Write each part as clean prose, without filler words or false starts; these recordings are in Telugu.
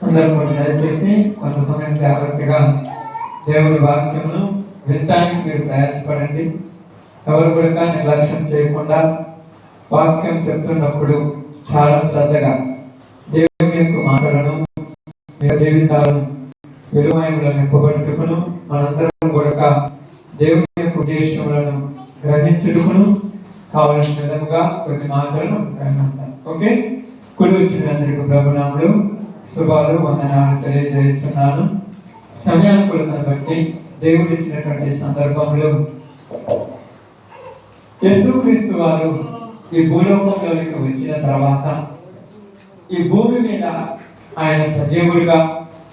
అందరూ కూడా దయచేసి కొంత సమయం జాగ్రత్తగా దేవుడి వాక్యమును వినటానికి మీరు ప్రయాసపడండి. ఎవరు కూడా నిర్లక్ష్యం చేయకుండా వాక్యం చెప్తున్నప్పుడు చాలా శ్రద్ధగా దేవుని యొక్క మాటలను మీ జీవితాలను విలువైనలను నింపబట్టుకును మనందరం కూడా దేవుని యొక్క ఉద్దేశములను గ్రహించుటకును కావలసిన విధముగా కొన్ని మాటలను గ్రహించాలి. ఓకే, కుడి వచ్చిన అందరికీ ప్రభునాములు శుభాలు వందనాలు తెలియజేస్తున్నాను. సమయానుకూలతను బట్టి దేవుడు ఇచ్చినటువంటి సందర్భంలో యేసుక్రీస్తు వారు ఈ భూలోకంలోనికి వచ్చిన తర్వాత ఈ భూమి మీద ఆయన సజీవుడిగా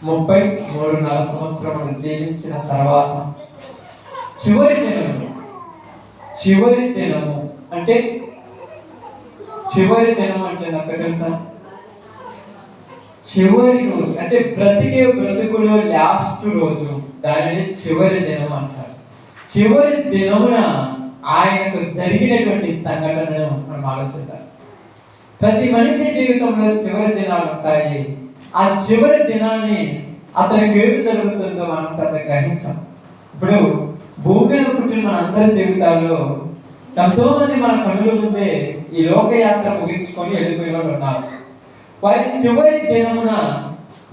33.5 సంవత్సరములు జీవించిన తర్వాత చివరి దినము అంటే చివరి దినం అంటే నాకు తెలుసా, చివరి రోజు అంటే బ్రతుకులో లాస్ట్ రోజు, దానిని చివరి దినం అంటారు. చివరి దినమున ఆయనకు జరిగినటువంటి సంఘటనను మనం ఆలోచిద్దాం. ప్రతి మనిషి జీవితంలో చివరి దినాలు ఉంటాయి. ఆ చివరి దినాన్ని అతనికి ఏమి జరుగుతుందో మనం పెద్ద గ్రహించాం. ఇప్పుడు భూమి మీద పుట్టిన మన అందరి జీవితాల్లో ఎంతో మంది మన కనుల ముందే ఈ లోకయాత్ర ముగించుకొని వెళ్ళిపోయిన వాళ్ళు ఉన్నారు. వారి చివరి దినమున,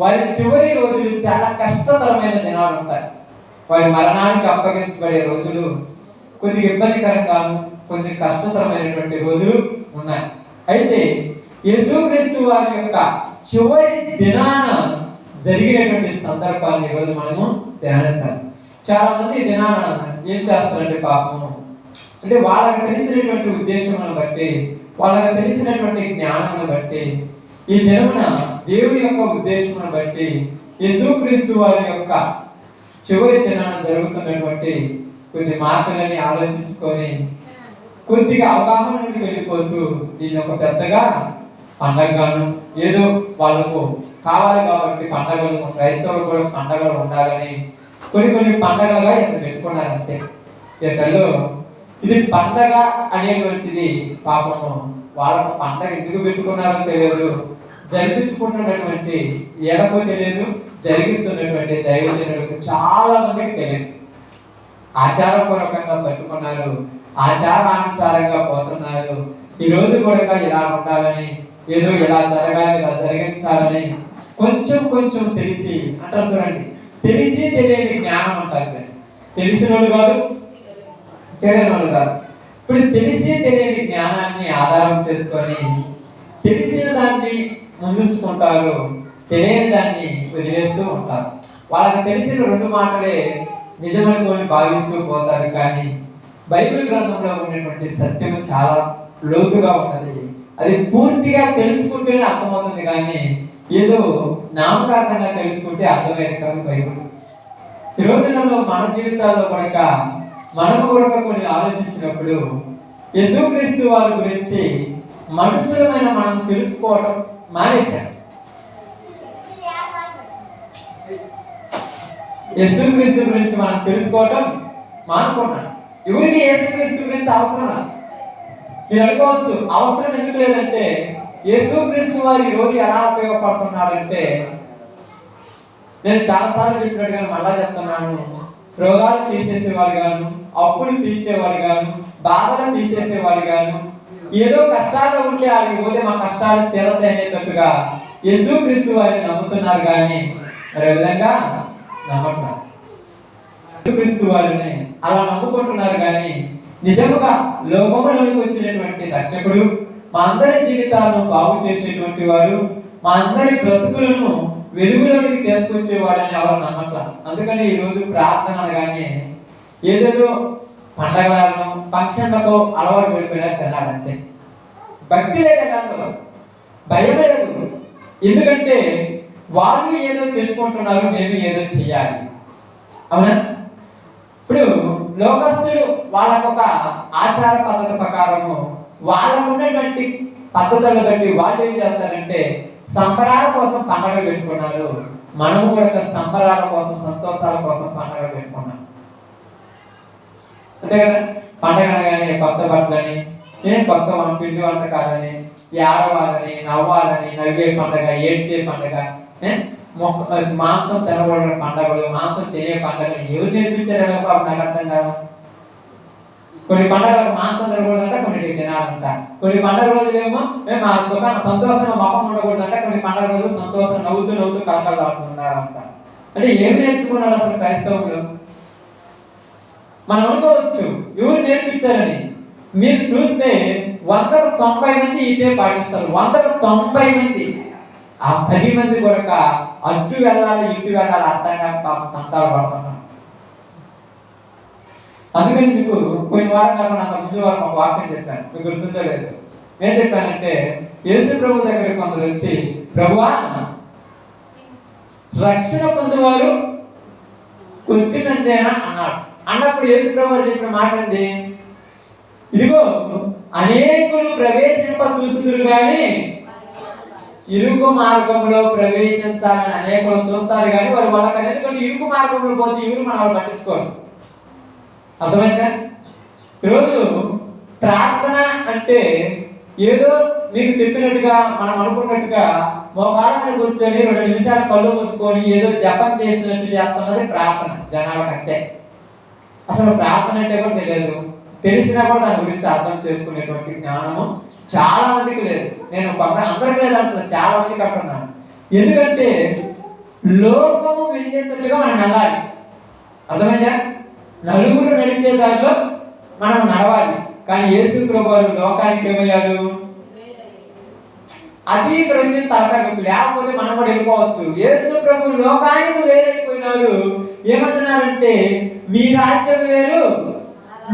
వారి చివరి రోజులు చాలా కష్టతరమైన దినాలు ఉంటాయి. వారి మరణానికి అప్పగించబడే రోజులు కొద్దిగా ఇబ్బందికరంగాను, కొద్ది కష్టతరమైనటువంటి రోజులు ఉన్నాయి. అయితే యేసుక్రీస్తు వారి యొక్క చివరి దినాన జరిగినటువంటి సందర్భాన్ని ఈరోజు మనము ధ్యానిద్దాం. చాలా మంది ఈ దినాన ఏం చేస్తారంటే పాపము అంటే వాళ్ళకి తెలిసినటువంటి ఉద్దేశములను బట్టి, వాళ్ళకి తెలిసినటువంటి జ్ఞానమును బట్టి ఈ దినమున దేవుని యొక్క ఉద్దేశమును బట్టి యేసుక్రీస్తు వారి యొక్క చివరి దినాన జరుగుతున్నటువంటి కొన్ని మార్పులని ఆలోచించుకొని కొద్దిగా అవగాహనకి వెళ్ళిపోతూ దీన్ని ఒక పెద్దగా పండగగాను, ఏదో వాళ్ళకు కావాలి కాబట్టి పండగలు, క్రైస్తవులు కూడా పండగలు ఉండాలని కొన్ని పండగలుగా ఇక్కడ పెట్టుకున్నారు అంతే. ఇక్కడలో ఇది పండగ అనేటువంటిది పాపము వాళ్ళకు పండగ ఎందుకు పెట్టుకున్నారో తెలియదు, జరిపించుకుంటున్నటువంటి ఎడకో తెలియదు, జరిగిస్తున్నటువంటి దైవజనులకు చాలా మందికి తెలియదు. ఆచారపూర్వకంగా పెట్టుకున్నారు, ఆచారానుసారంగా పోతున్నారు. ఈ రోజు కూడా ఇలా ఉండాలని, ఏదో ఇలా జరగాలి, ఇలా జరిగించాలని కొంచెం తెలిసి అంటారు చూడండి, తెలిసి తెలియని జ్ఞానం అంటారు. తెలిసినోడు కాదు, తెలియనోడు కాదు. ఇప్పుడు తెలిసి తెలియని జ్ఞానాన్ని ఆధారం చేసుకొని తెలిసిన దాన్ని ముందుంచుకుంటారు, తెలియని దాన్ని వదిలేస్తూ ఉంటారు. వాళ్ళకి తెలిసిన 2 మాటలే నిజమనుకొని భావిస్తూ పోతారు. కానీ బైబిల్ గ్రంథంలో ఉన్నటువంటి సత్యం చాలా లోతుగా ఉన్నది. అది పూర్తిగా తెలుసుకుంటేనే అర్థమవుతుంది, కానీ ఏదో నామకార్థంగా తెలుసుకుంటే అర్థమైంది కాదు బైబిల్. ఈ రోజులలో మన జీవితాల్లో కూడా మనము కూడా కొన్ని ఆలోచించినప్పుడు యేసుక్రీస్తు వారి గురించి మనుషులమైన మనం తెలుసుకోవటం మానేశాం. యేసుక్రీస్తు గురించి మనం తెలుసుకోవటం మానుకున్నాం. ఎవరికి యేసుక్రీస్తు గురించి అవసరమా? మీరు అనుకోవచ్చు, అవసరం ఎందుకు లేదంటే యేసుక్రీస్తు వారి రోజు ఎలా ఉపయోగపడుతున్నాడంటే, నేను చాలాసార్లు చెప్పినట్టుగా మళ్ళా చెప్తున్నాను, రోగాలు తీసేసేవాడు గాను, అప్పులు తీర్చేవాడు గాను, బాధలు తీసేసేవాడు గాను, ఏదో కష్టాలు ఉంటే ఆడికి పోతే మా కష్టాలు తీరతాయి అనేటట్టుగా యేసుక్రీస్తు వారిని నమ్ముతున్నారు. కానీ మరి విధంగా నమ్మట్లేదు. యేసుక్రీస్తు వారిని అలా నమ్ముకుంటున్నారు, కానీ నిజముగా లోకంలోనికి వచ్చినటువంటి రక్షకుడు, మా అందరి జీవితాలను బాగు చేసేటువంటి వాడు, మా అందరి బ్రతుకులను వెలుగులోనికి తీసుకొచ్చేవాడని ఎవరు నమ్మట్ల. అందుకని ఈరోజు ప్రార్థన అనగానే ఏదేదో పండగలను, ఫంక్షన్లకు అలవాటు పడిపోయినా చెల్లాలంతే. భక్తి లేదు, భయం లేదు. ఎందుకంటే వాళ్ళు ఏదో చేసుకుంటున్నారు, మేము ఏదో చెయ్యాలి. అవునా? ఇప్పుడు లోకస్తులు వాళ్ళకొక ఆచార పద్ధతి ప్రకారము వాళ్ళకు ఉన్నటువంటి పద్ధతులను బట్టి వాళ్ళు ఏం చేస్తారంటే సంబరాల కోసం పండగ పెట్టుకున్నారు. మనము కూడా సంబరాల కోసం, సంతోషాల కోసం పండగ పెట్టుకున్నాం. అంతే కదా? పండగ అనగానే కొత్త బట్టలని, కొత్త పిండి వంటకాలని, ఏడవాలని, నవ్వాలని, నవ్వే పండగ, ఏడ్చే పండగ, మాంసం తినకూడని పండగలు, మాంసం తినే పండగలు ఎవరు నేర్పించారో బాబు నాకు అర్థం కాదు. కొన్ని పండగలకు మాంసం తినకూడదంట, కొన్నిటికి తినాలంట. కొన్ని పండగ రోజులేమో మేము సంతోషంగా మొహం ఉండకూడదంట, కొన్ని పండగ రోజులు సంతోషంగా నవ్వుతూ నవ్వుతూ కలకలాడుతున్నారంట. అంటే ఏం నేర్చుకున్నారు అసలు క్రైస్తవులు? మనం అనుకోవచ్చు ఎవరు నేర్పించారని. మీరు చూస్తే 100కు 90 మంది ఇటే పాటిస్తారు. 100కు 90 మంది. ఆ 10 మంది కూడా అటు వెళ్ళాలి ఇటు వెళ్ళాలి అర్థం కాక పాపం తంటాలు పడుతున్నారు. అందుకని మీకు పోయిన వారం కాకుండా అంత ముందు వారం ఒక వాక్యం చెప్పాను, మీకు గుర్తుందో లేదు. ఏం చెప్పానంటే యేసు ప్రభు దగ్గర కొందరు వచ్చి, ప్రభువా రక్షణ పొందువారు కొద్దిమందేనా అన్నాడు. అన్నప్పుడు యేసు ప్రభు చెప్పిన మాట ఏంది? ఇదిగో అనేకులు ప్రవేశింప చూస్తున్నారు కానీ ఇరుకు మార్గంలో ప్రవేశించాలని అనేకులు చూస్తారు కానీ వారు వాళ్ళకి అనేది ఇరుకు మార్గంలో పోతే ఎవరు మన వాళ్ళు పట్టించుకోరు. అర్థమైందా? ఈరోజు ప్రార్థన అంటే ఏదో మీకు చెప్పినట్టుగా మనం అనుకున్నట్టుగా మోకాళ్ళ మీద కూర్చొని 2 నిమిషాలు కళ్ళు మూసుకొని ఏదో జపం చేసినట్టు చేస్తున్నది ప్రార్థన జనాలకు అంతే. అసలు ప్రార్థన అంటే కూడా తెలియదు, తెలిసినా కూడా దాని గురించి అర్థం చేసుకునేటువంటి జ్ఞానము చాలా మందికి లేదు. నేను అందరికీ లేదంటున్నా, చాలా మందికి అంటున్నాను. ఎందుకంటే లోకము వెళ్ళేటట్టుగా మనం వెళ్ళాలి. అర్థమైందా? నలుగురు నడిచే దారిలో మనం నడవాలి. కానీ యేసు ప్రభువు లోకానికి ఏమయ్యాడు? అది ఇక్కడ వచ్చిన తలకాయ. లేకపోతే మనం కూడా వెళ్ళిపోవచ్చు. యేసు ప్రభు లోకానికి వేరైపోయినాడు. ఏమంటున్నారంటే మీ రాజ్యం వేరు,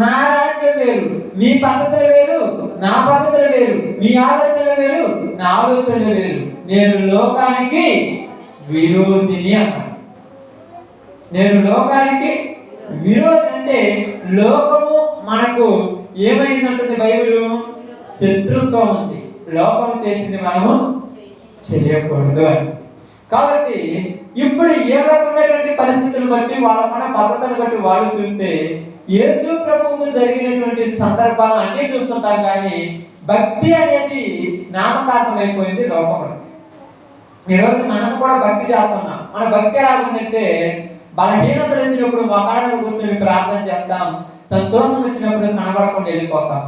నా రాజ్యం వేరు, మీ పద్ధతులు వేరు, నా పద్ధతులు వేరు, మీ ఆలోచన వేరు, నా ఆలోచన వేరు. నేను లోకానికి విరోధిని అన్నాడు. నేను లోకానికి విరోధి అంటే లోకము మనకు ఏమైందంటుంది బైబిల్? శత్రుత్వం ఉంది. లోకము చేసింది మనము చేయకూడదు అని. కాబట్టి ఇప్పుడు ఏమనుకున్నటువంటి పరిస్థితులను బట్టి వాళ్ళకున్న పద్ధతులను బట్టి వాళ్ళు చూస్తే యేసు ప్రభువుకు జరిగినటువంటి సందర్భాలు అన్నీ చూస్తుంటాం, కానీ భక్తి అనేది నామకార్థం అయిపోయింది లోకంలో. ఈరోజు మనం కూడా భక్తి చేస్తున్నాం. మన భక్తి ఎలా ఉందంటే బలహీనతలు వచ్చినప్పుడు మోకాళ్ళ మీద కూర్చొని ప్రార్థన చేస్తాం, సంతోషం వచ్చినప్పుడు కనబడకుండా వెళ్ళిపోతాం.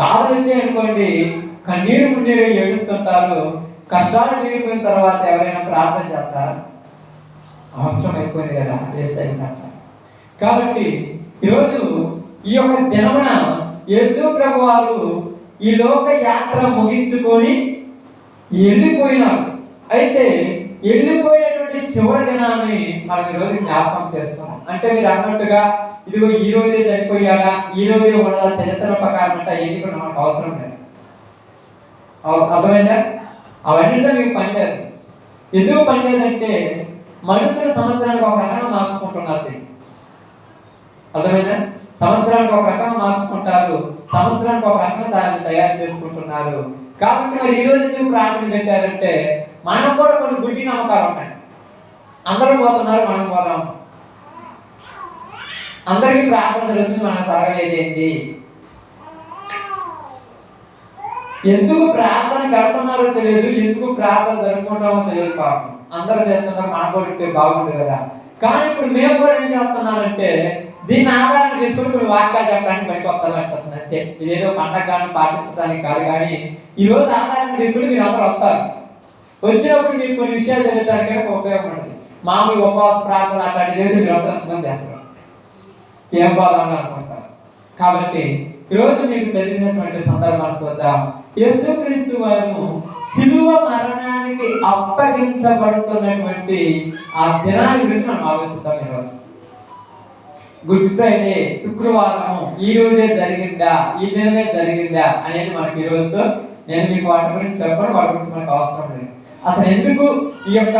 బాధలు వచ్చాయనుకోండి కన్నీరు మున్నీరు ఏడుస్తుంటారు. కష్టాలు తీరిపోయిన తర్వాత ఎవరైనా ప్రార్థన చేస్తారా? అవసరం అయిపోయింది కదా ఏసైందంట. కాబట్టి ఈరోజు ఈ యొక్క దినమున యేసు ప్రభు వారు ఈ లోక యాత్ర ముగించుకొని వెళ్ళిపోయినాడు. అయితే వెళ్ళిపోయినటువంటి చివరి దినాన్ని మనం ఈరోజు జ్ఞాపకం చేస్తున్నాం. అంటే మీరు అన్నట్టుగా ఇదిగో ఈ రోజే చనిపోయాడా, ఈ రోజే ఉండదా, చరిత్ర ప్రకారం అంటే అవన్నీ కూడా మనకు అవసరం లేదు. అర్థమైందా? అవన్నీతో మీకు పని లేదు. ఎందుకు పని లేదంటే మనుషులు సంవత్సరానికి ఒక రకంగా మార్చుకుంటున్నారు. అర్థమైందా? సంవత్సరానికి ఒక రకంగా మార్చుకుంటారు, సంవత్సరానికి ఒక రకంగా దాన్ని తయారు చేసుకుంటున్నారు. కాబట్టి మరి ఈ రోజు ఎందుకు ప్రార్థన పెట్టారంటే మనం కూడా కొన్ని గుడ్డి నమ్మకాలు ఉన్నాయి. అందరూ పోతున్నారు, మనం పోదాం. అందరికీ ప్రార్థన జరుగుతుంది, మనం జరగలేదు ఏంటి? ఎందుకు ప్రార్థన కడుతున్నారో తెలియదు, ఎందుకు ప్రార్థన జరుపుకుంటామో తెలియదు. పాపం అందరూ చేస్తున్నారు, మన కూడా బాగుంటుంది కదా. కానీ ఇప్పుడు మేము కూడా ఏం చేస్తున్నామంటే దీన్ని ఆధారణ చేసుకుని కొన్ని వాక్యాలు చెప్పడానికి పనికొస్తాను అంటుంది అంతే. ఇదేదో పండగను పాటించడానికి కాదు, కానీ ఈ రోజు ఆధారణ తీసుకుని మీరు అందరూ వస్తారు. వచ్చినప్పుడు మీరు కొన్ని విషయాలు తెలియటానికి ఉపయోగపడుతుంది. మామూలు ఉపవాస ప్రార్థన అట్లాంటి చేసి మీరు అందరూ ఎంతమంది చేస్తారు, ఏం బాధని అనుకుంటారు. కాబట్టి ఈరోజు మీకు చదివినటువంటి సందర్భాన్ని చూద్దాం. యేసుక్రీస్తు వారు శిలువ మరణానికి అప్పగించబడుతున్నటువంటి ఆ దినాన్ని గురించి మనం ఆలోచిద్దాం. ఈరోజు గుడ్ ఫ్రైడే, శుక్రవారం ఈ రోజే జరిగిందా, ఈ దినమే జరిగిందా అనేది మనకి ఈ రోజుతో నేను మీకు వాటి గురించి చెప్పను, వాటి గురించి మనకు అవసరం లేదు. అసలు ఎందుకు ఈ యొక్క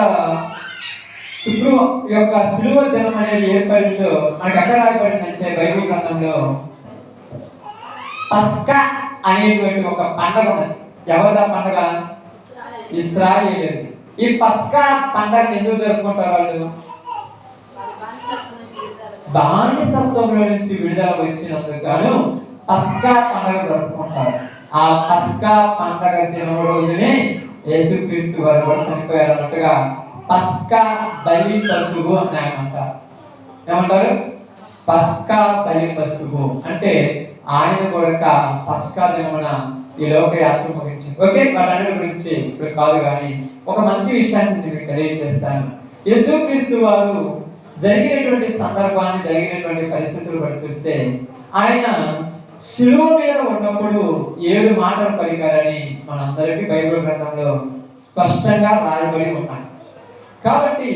శిలువ దినం అనేది ఏర్పడిందో మనకి ఎక్కడ రాయబడిందంటే బైబిల్ గ్రంథంలో పస్కా అనేటువంటి ఒక పండగ ఉన్నది. ఎవరిదా పండగ? ఇశ్రాయేలీయులది. ఈ పస్కా పండగను ఎందుకు జరుపుకుంటారు? వాళ్ళు బానిసత్వంలో నుంచి విడుదల వచ్చినందుకు గాను పస్కా పండగ జరుపుకుంటారు. ఆ పస్కా పండగ దినం రోజునే యేసుక్రీస్తు వారు కూడా చనిపోయారు అన్నట్టుగా పస్కా బలి పశువు అని ఆయన అంటారు. ఏమంటారు? పస్కా బలి పశువు అంటే ఆయన కూడా పస్కా దినమున ఈ లోక యాత్ర ముగించింది. ఓకే, వాటన్నిటి గురించి ఇప్పుడు కాదు, కానీ ఒక మంచి విషయాన్ని మీకు తెలియజేస్తాను. యేసుక్రీస్తు వారు జరిగినటువంటి సందర్భాన్ని, జరిగినటువంటి పరిస్థితులు బట్టి చూస్తే ఆయన శిలువ మీద ఉన్నప్పుడు 7 మాటలు పలికారని మనందరికీ బైబిల్ గ్రంథంలో స్పష్టంగా రాయబడి ఉన్నాయి. కాబట్టి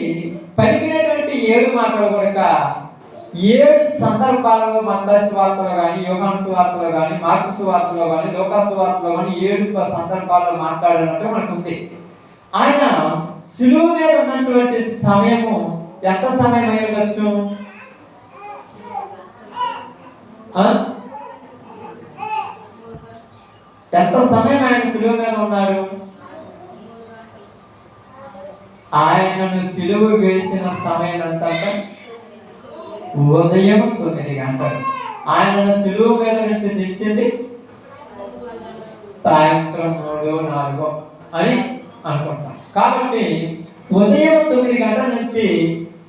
పలికినటువంటి 7 మాటలు కూడా 7 సందర్భాలలో మత్తయి సువార్తలో కానీ, యోహాను సువార్తలో కానీ, మార్కు సువార్తలో కానీ, లూకా సువార్తలో కానీ 7 సందర్భాల్లో మాట్లాడినట్టు మనకు ఉంది. ఆయన శిలువ మీద ఉన్నటువంటి సమయము ఎంత సమయం అయి ఉండొచ్చు? ఎంత సమయం ఆయన శిలువ మీద ఉన్నాడు? ఆయనను శిలువ వేసిన సమయం ఎంత? ఉదయం 9 గంటలు. ఆయనను శిలువ మీద నుంచి దించింది సాయంత్రం 3-4 అని అనుకుంటాం. కాబట్టి ఉదయం 9 గంటల నుంచి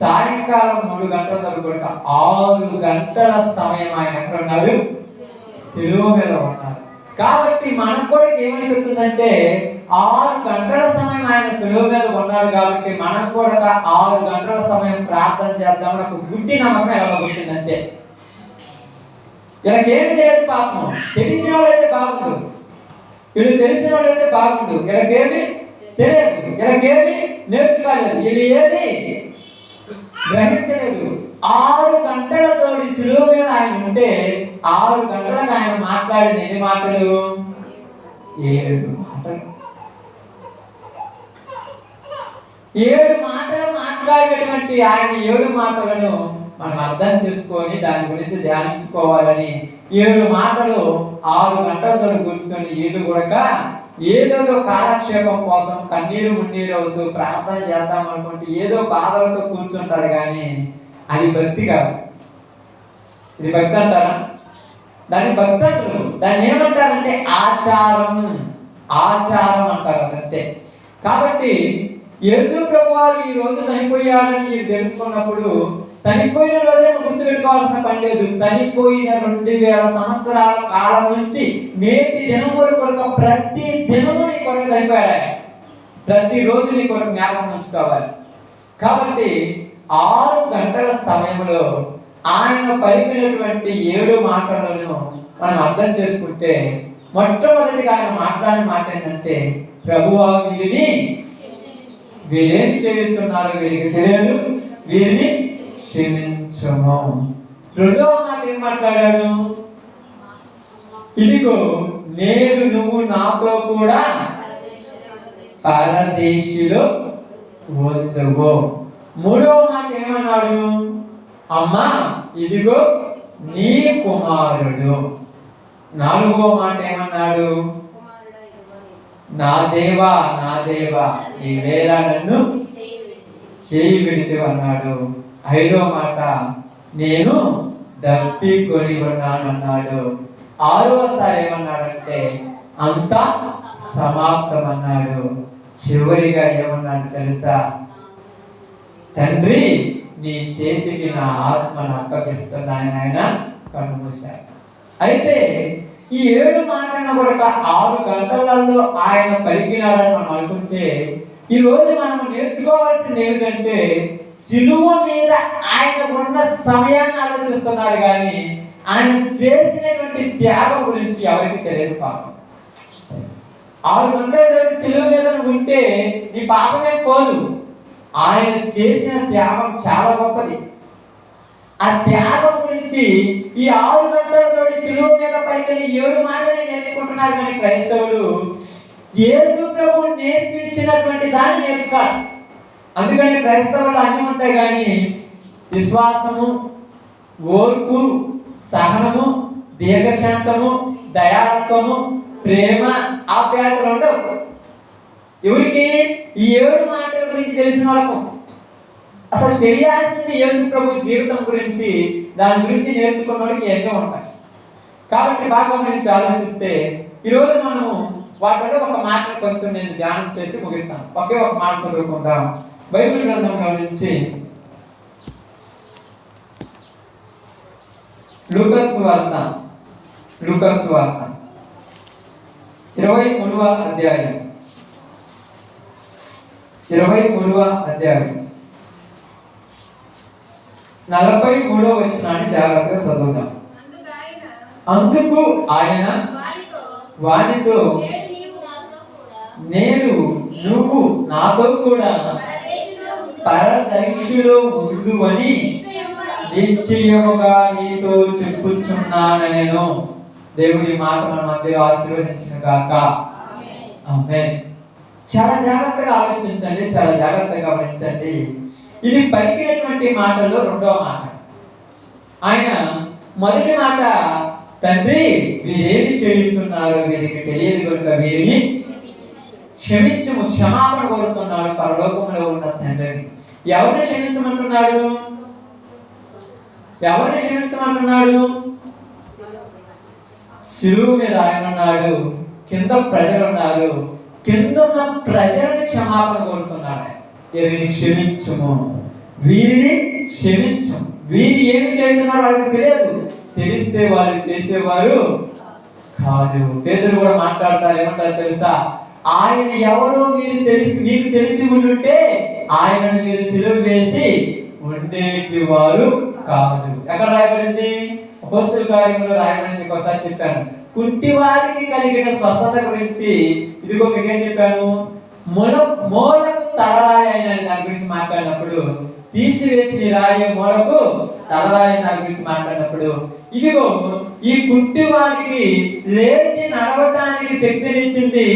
సాయంకాలం 3 గంటల వరకు కూడా 6 గంటల సమయం ఆయన ఎక్కడ ఉన్నాడు? శిలువ మీద ఉన్నారు. కాబట్టి మనకు కూడా ఏమనిపిస్తుందంటే 6 గంటల సమయం ఆయన శిలువ మీద ఉన్నాడు కాబట్టి మనకు కూడా 6 గంటల సమయం ప్రార్థన చేద్దామని ఒక గుడ్డి నమ్మకం ఎలా పుట్టిందంటే, ఇలాకేమి తెలియదు పాపం. తెలిసిన వాళ్ళైతే బాగుండు, వీళ్ళు తెలిసిన వాళ్ళైతే బాగుండు. ఇలాకేమి తెలియదు, ఇలాకేమి నేర్చుకోలేదు, వీళ్ళు ఏది గ్రహించలేదు. 6 గంటలతోటి శిలువ మీద ఆయన ఉంటే 6 గంటలకు ఆయన మాట్లాడిన ఎన్ని మాటలు? 7 మాటలు. 7 మాటలు మాట్లాడేటువంటి ఆయన 7 మాటలను మనం అర్థం చేసుకొని దాని గురించి ధ్యానించుకోవాలని 7 మాటలు 6 గంటలతో కూర్చొని వీళ్ళు కూడా ఏదేదో కాలక్షేపం కోసం కన్నీరు మున్నీరు అవుతూ ప్రార్థన చేద్దాం అనుకుంటే ఏదో బాధలతో కూర్చుంటారు, కానీ అది భక్తి కాదు. ఇది భక్తి అంటారా? దాన్ని భక్తి అంటారు. దాన్ని ఏమంటారంటే ఆచారం. ఆచారం అంటారు, అదంతే. కాబట్టి యేసు ప్రభువారు ఈ రోజు చనిపోయాడని తెలుసుకున్నప్పుడు చనిపోయిన రోజే గుర్తుపెట్టుకోవాల్సిన పని లేదు. చనిపోయిన 2000 సంవత్సరాల కాలం నుంచి నేటి దినం వరకు ప్రతి దినము నీ కొరకు చనిపోయాడు ఆయన. ప్రతిరోజు నీ కొరకు జ్ఞాపకం ఉంచుకోవాలి. కాబట్టి 6 గంటల సమయంలో ఆయన పలికినటువంటి 7 మాటలను మనం అర్థం చేసుకుంటే మొట్టమొదటిగా ఆయన మాట్లాడే మాట ఏంటంటే, ప్రభువా వీరేమి చేయుచున్నారో వీరికి తెలియదు, వీరిని క్షమించుము. రెండవ మాట ఏం మాట్లాడాడు? ఇదిగో నేడు నువ్వు నాతో కూడా పరదేశిలో వద్దువో. మూడవ మాట ఏమన్నాడు? అమ్మా ఇదిగో నీ కుమారుడు. నాలుగవ మాట ఏమన్నాడు? నా దేవా నా దేవా ఈ వేళ నన్ను చేయి విడితే అన్నాడు. ఐదవ మాట నేను దప్పికొని ఉన్నాను అన్నాడు. ఆరవసారి ఏమన్నాడంటే అంతా సమాప్తం అన్నాడు. చివరిగా ఏమన్నాడు తెలుసా? తండ్రి నీ చేతికి నా ఆత్మను అప్పగిస్తున్నాను ఆయన కన్ను మూశాడు. అయితే ఈ 7 మాటలను కూడా 6 గంటలలో ఆయన పలికినాడని మనం అనుకుంటే, ఈ రోజు మనం నేర్చుకోవాల్సింది ఏమిటంటే సిలువ మీద ఆయన ఉన్న సమయాన్ని ఆలోచిస్తున్నారు, కానీ ఆయన చేసినటువంటి త్యాగం గురించి ఎవరికి తెలియదు. పాపం 6 గంటల సిలువ మీద ఉంటే నీ పాపమే పోదు. ఆయన చేసిన త్యాగం చాలా గొప్పది. ఆ త్యాగం గురించి ఈ 6 గంటలతో సిలువ మీద పలికిన 7 మాటలు నేర్చుకుంటున్నారు, కానీ క్రైస్తవులు యేసు ప్రభు నేర్పించినటువంటి దాన్ని నేర్చుకోవాలి. అందుకని క్రైస్తవులు అన్నీ ఉంటాయి, కానీ విశ్వాసము, ఓర్పు, సహనము, దీర్ఘశాంతము, దయాళత్వము, ప్రేమ, ఆప్యాయతలు ఉండవు. ఎవరికి? ఈ 7 మాటల గురించి తెలిసిన వాళ్ళకు. అసలు తెలియాల్సింది యేసు ప్రభు జీవితం గురించి, దాని గురించి నేర్చుకున్న వాళ్ళకి ఎన్నో ఉంటాయి. కాబట్టి బాగా గురించి ఆలోచిస్తే ఈరోజు మనము వాటిలో ఒక మాట కొంచెం నేను ధ్యానం చేసి ముగిస్తాను. ఒకే ఒక మాట చదువుకుందాం. బైబిల్ గ్రంథంలో నుంచి లూకాసు వార్త 23వ అధ్యాయం 43వ వచనాన్ని జాగ్రత్తగా చదువుదాం. అందుకు ఆయన వానితో, నేడు నువ్వు నాతో కూడా పరదైక్షులో ఉండు అని నిశ్చయముగా నీతో చెప్పుచున్నాను. దేవుడి మాట మన మధ్య ఆశీర్వదించిన గాక. ఆమేన్. చాలా జాగ్రత్తగా ఆలోచించండి, చాలా జాగ్రత్తగా గమనించండి. ఇది పలికినటువంటి మాటల్లో రెండవ మాట. ఆయన మొదటి మాట, తండ్రి వీరేమి చేయుచున్నారు, వీరికి తెలియదు కనుక వీరిని క్షమించము, క్షమాపణ కోరుతున్నాడు పరలోకంలో ఉన్న తండ్రిని. ఎవరిని క్షమించమంటున్నాడు? ఎవరిని క్షమించమంటున్నాడు? శిలువ మీద ఆయన ఉన్నాడు, కింద ప్రజలు ఉన్నారు. కింద ఉన్న ప్రజలని క్షమాపణ కోరుతున్నాడు. వీరిని క్షమించుము, వీరిని క్షమించు. వీరు ఏమి చేస్తున్నారు వాళ్ళకి తెలియదు, తెలిస్తే వాళ్ళు చేసేవారు కాదు. పేదలు కూడా మాట్లాడతారు, ఏమంటారు తెలుసా? ఆయన ఎవరో మీకు తెలిసి ఉండుంటే ఆయనను మీరు సిలువ వేసి ఉండేటి వారు కాదు. ఎక్కడ రాయబడింది? అపోస్తలుల కార్యములో రాయబడింది. ఒకసారి చెప్పాను, కుంటివారికి కలిగిన స్వస్థత గురించి. ఇదిగో మీకేం చెప్పాను? మూలకు తలరాయి అయిన దాని గురించి మాట్లాడినప్పుడు, తీసివేసి రాయి మూలకు తలరాయి దాని గురించి మాట్లాడినప్పుడు, ఇదిగో ఈ కుంటివాడికి లేచి నడవటానికి శక్తినిచ్చింది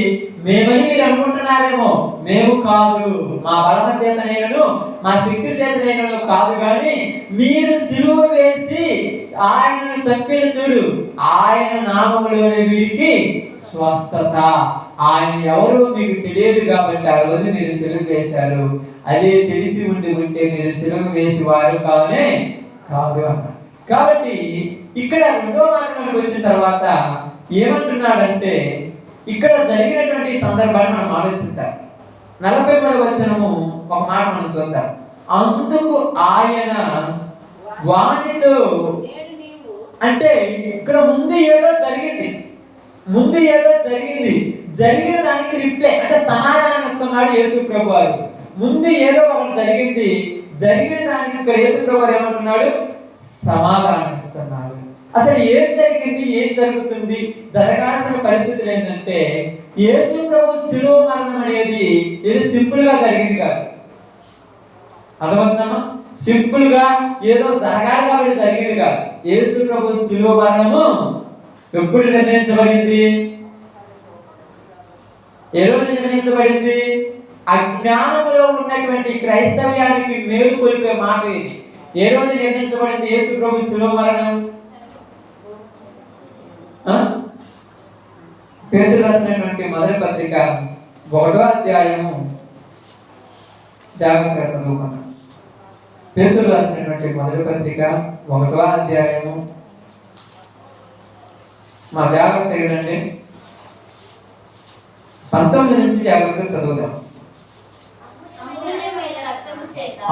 మేమని మీరు అనుకుంటున్నారేమో. మేము కాదు, మా బలమ చేతనైనను మా శక్తి చేతనైనను కాదు, కానీ మీరు సిలువ వేసి ఆయనను చెప్పిన చూడు, ఆయన నామములోనే వీడికి స్వస్థత. ఆయన ఎవరో మీకు తెలియదు కాబట్టి ఆ రోజు మీరు సిలువ వేశారు. అదే తెలిసి ఉంటే మీరు సిలువ వేసి వారు కాదు అన్నారు. కాబట్టి ఇక్కడ రెండో మాటలకు వచ్చిన తర్వాత ఏమంటున్నాడంటే, ఇక్కడ జరిగినటువంటి సందర్భాన్ని మనం ఆలోచిద్దాం. 43వ వచనము ఒక మాట మనం చూద్దాం. అందుకు ఆయన వానితో, అంటే ఇక్కడ ముందు ఏదో జరిగింది, జరిగిన దానికి రిప్లై అంటే సమాధానం ఇస్తున్నాడు యేసు ప్రభువారు. ముందు ఏదో ఒకటి జరిగింది, జరిగిన దానికి ఇక్కడ యేసు ప్రభువారు ఏమంటున్నాడు? సమాధానం ఇస్తున్నాడు. అసలు ఏం జరిగింది, ఏం జరుగుతుంది, జరగాల్సిన పరిస్థితులు ఏంటంటే, యేసు ప్రభు శిలువ మరణం అనేది ఇది సింపుల్ గా జరిగింది కాదు. అర్థమవుతుందమ్మా? సింపుల్ గా ఏదో జరగాలి కాబట్టి జరిగింది కాదు. యేసు ప్రభు శిలువ మరణము ఎప్పుడు నిర్ణయించబడింది? ఏ రోజు నిర్ణయించబడింది? అజ్ఞానంలో ఉన్నటువంటి క్రైస్తవ్యానికి మేలు కొలిపే మాట ఇది. ఏ రోజు నిర్ణయించబడింది యేసు ప్రభు శిలువ మరణం? పేతురు రాసినటువంటి మొదటి పత్రిక 1వ అధ్యాయము జాగ్రత్తగా చదువుకున్నాం. పేతురు రాసినటువంటి మొదటి పత్రిక 1వ అధ్యాయము, మా జాగ్రత్త ఏంటంటే 19 నుంచి జాగ్రత్తగా చదువుదాం.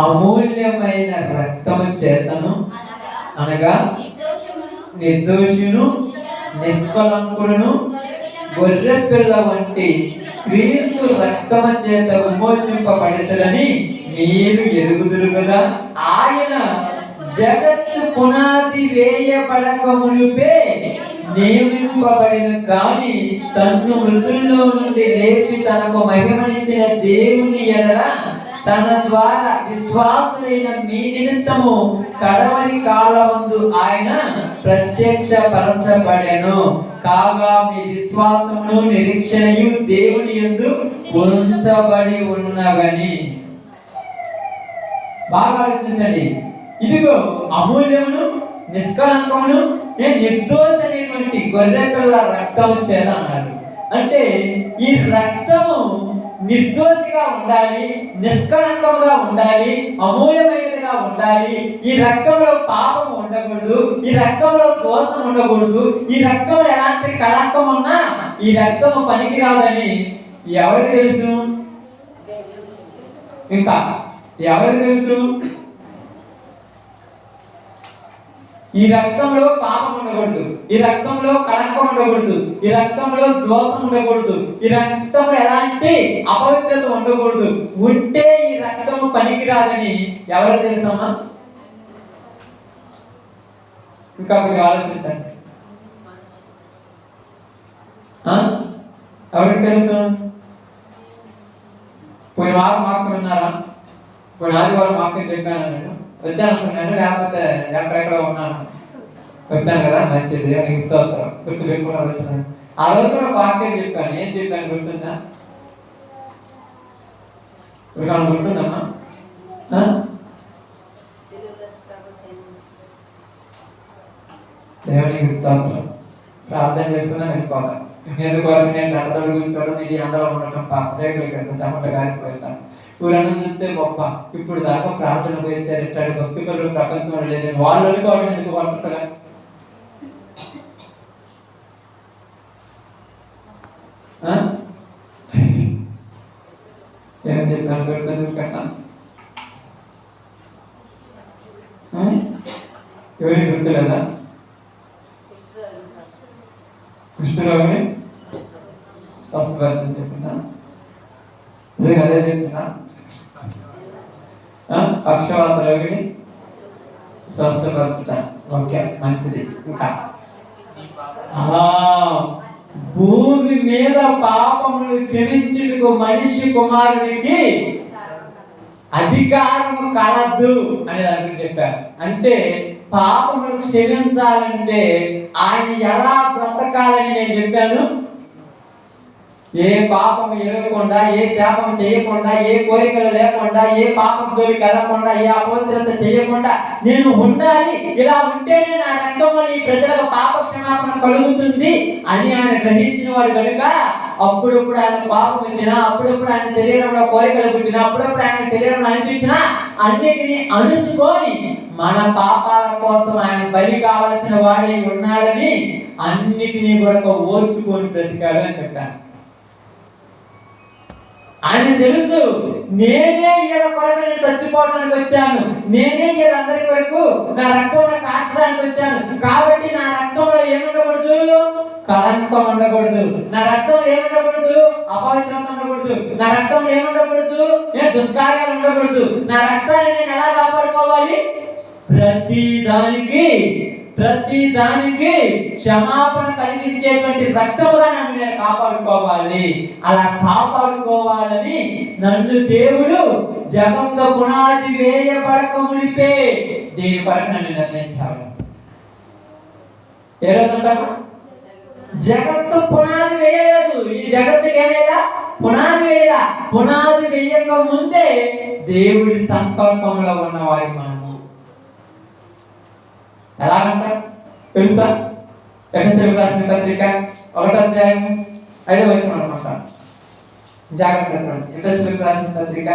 అమూల్యమైన రక్తము చేతను అనగా నిర్దోషును నిష్కళంకుడును గొర్రె పిల్ల వంటి క్రీస్తు రక్తము చేత విమోచింపబడితరని మీరు ఎరుగుదురు కదా. ఆయన జగత్తు పునాది వేయబడక మునుపే నియమింపబడిన కానీ తన్ను మృతుల్లో నుండి లేపి తనకు మహిమనిచ్చిన దేవుని ఎడల తన ద్వారా విశ్వాసులైన మీ నిమిత్తము కడవరి కాలమందు ఆయన ప్రత్యక్షపరచబడెను. కాగా మీ విశ్వాసమును నిరీక్షణయు దేవుని యందు ఉంచబడి ఉన్నవని. బాగా ఆలోచించండి. ఇదిగో అమూల్యమును నిష్కళంకమును నిర్దోషమైనటువంటి గొర్రె పిల్ల రక్తం చేత అన్నాడు. అంటే ఈ రక్తము నిర్దోషిగా ఉండాలి, నిష్కళంకముగా ఉండాలి, అమూల్యమైనదిగా రక్తంగా ఉండాలి, ఈ రక్తంలో పాపం ఉండకూడదు, ఈ రక్తంలో దోషం ఉండకూడదు, ఈ రక్తంలో ఎలాంటి కళంకం ఉన్నా ఈ రక్తం పనికిరాదని ఎవరికి తెలుసు? ఇంకా ఎవరికి తెలుసు? ఈ రక్తంలో పాపం ఉండకూడదు, ఈ రక్తంలో కళంకం ఉండకూడదు, ఈ రక్తంలో దోషం ఉండకూడదు, ఈ రక్తంలో ఎలాంటి అపవిత్రత ఉండకూడదు, ఉంటే ఈ రక్తం పనికిరాదని ఎవరికి తెలుసమ్మా? ఇంకా కొద్దిగా ఆలోచించండి. ఎవరికి తెలుసు? పోయిన వారం మాకు విన్నారా? పోయిన ఆదివారం మాకు చెప్పాను, నేను వచ్చాను అసలు, నేను లేకపోతే ఎక్కడెక్కడ ఉన్నాను, వచ్చాను కదా, మంచిది, నీకు స్తోత్రం, గుర్తు పెట్టుకున్నారు వచ్చాను. ఆ రోజు కూడా వాక్యం చెప్పాను. ఏం చెప్పాను గుర్తుందా? గుర్తుందమ్మా? దేవునికి స్తోత్రం. ప్రార్థన చేసుకున్నా వెళ్ళిపోతాను. ఎందుకోవాలి? నేను గంటలు కూర్చోవడం, ఇది అందులో ఉండటం, రేగులకి సమంట గారిపోతాను. ఊరన్నా చూస్తే గొప్ప, ఇప్పుడు దాకా ప్రార్థన పోయించారు, ఇట్లాంటి భక్తి పనులు ప్రపంచంలో లేదని వాళ్ళు అనుకోవడం ఎందుకు పట్టుగా? ఏమని చెప్పాను గుర్తుంది కన్నా? ఎవరికి గుర్తులేదా? కృష్ణురావుని స్వస్థపరచని చెప్పినా, నిజంగా అదే చెప్పినా. పక్షవాత రోగిని స్వస్థపరచుట, ఓకే, మంచిది. ఇంకా భూమి మీద పాపములు క్షమించుటకు మనిషి కుమారుడికి అధికారం కలదు అని దానికి చెప్పారు. అంటే పాపములు క్షమించాలంటే ఆయన ఎలా బ్రతకాలని నేను చెప్పాను. ఏ పాపం ఎరగకుండా, ఏ శాపం చేయకుండా, ఏ కోరికలు లేకుండా, ఏ పాపం జోలికి వెళ్ళకుండా, ఏ అపవిత్రత చేయకుండా నేను ఉండాలి. ఇలా ఉంటేనే నా రక్తం వల్ల ఈ ప్రజలకు పాప క్షమాపణ కలుగుతుంది అని ఆయన గ్రహించిన వాడు కనుక అప్పుడప్పుడు ఆయన పాపం వచ్చినా, అప్పుడప్పుడు ఆయన శరీరంలో కోరికలు పుట్టినా, అప్పుడప్పుడు ఆయన శరీరంలో అనిపించినా అన్నిటినీ అనుసుకొని మన పాపాల కోసం ఆయన బలి కావలసిన వాడే ఉన్నాడని అన్నిటినీ కూడా ఓర్చుకొని బ్రతికాడు అని చెప్పాను. ఆయన తెలుసు, నేనే వీళ్ళ కొరకు నేను చచ్చిపోవడానికి వచ్చాను, నేనే వీళ్ళందరి కొరకు నా రక్తంలో కార్చడానికి వచ్చాను. కాబట్టి నా రక్తంలో ఏముండకూడదు? కళంకం ఉండకూడదు. నా రక్తంలో ఏముండకూడదు? అపవిత్రత ఉండకూడదు. నా రక్తంలో ఏముండకూడదు? దుష్కార్యాలు ఉండకూడదు. నా రక్తాన్ని నేను ఎలా కాపాడుకోవాలి? ప్రతి దానికి క్షమాపణ కలిగించేటువంటి రక్తముగా నన్ను నేను కాపాడుకోవాలి. అలా కాపాడుకోవాలని నన్ను దేవుడు జగత్తు పునాది వేయబడక మునిపే దీని కొరకు నన్ను నిర్ణయించాడు. ఏ రోజు అంటామా? జగత్తు పునాది వేయలేదు. ఈ జగత్తుకి ఏమేలా? పునాది వేయలా. పునాది వేయక ముందే దేవుడి సంకల్పంలో ఉన్నవారి మనము. ఎలాగంటారు తెలుసా? ఎఫెసీయులకు రాసిన పత్రిక 1వ అధ్యాయం 5వ వచనం అనుకుంటా. జాగ్రత్తగా చూడండి. ఎఫెసీయులకు రాసిన పత్రిక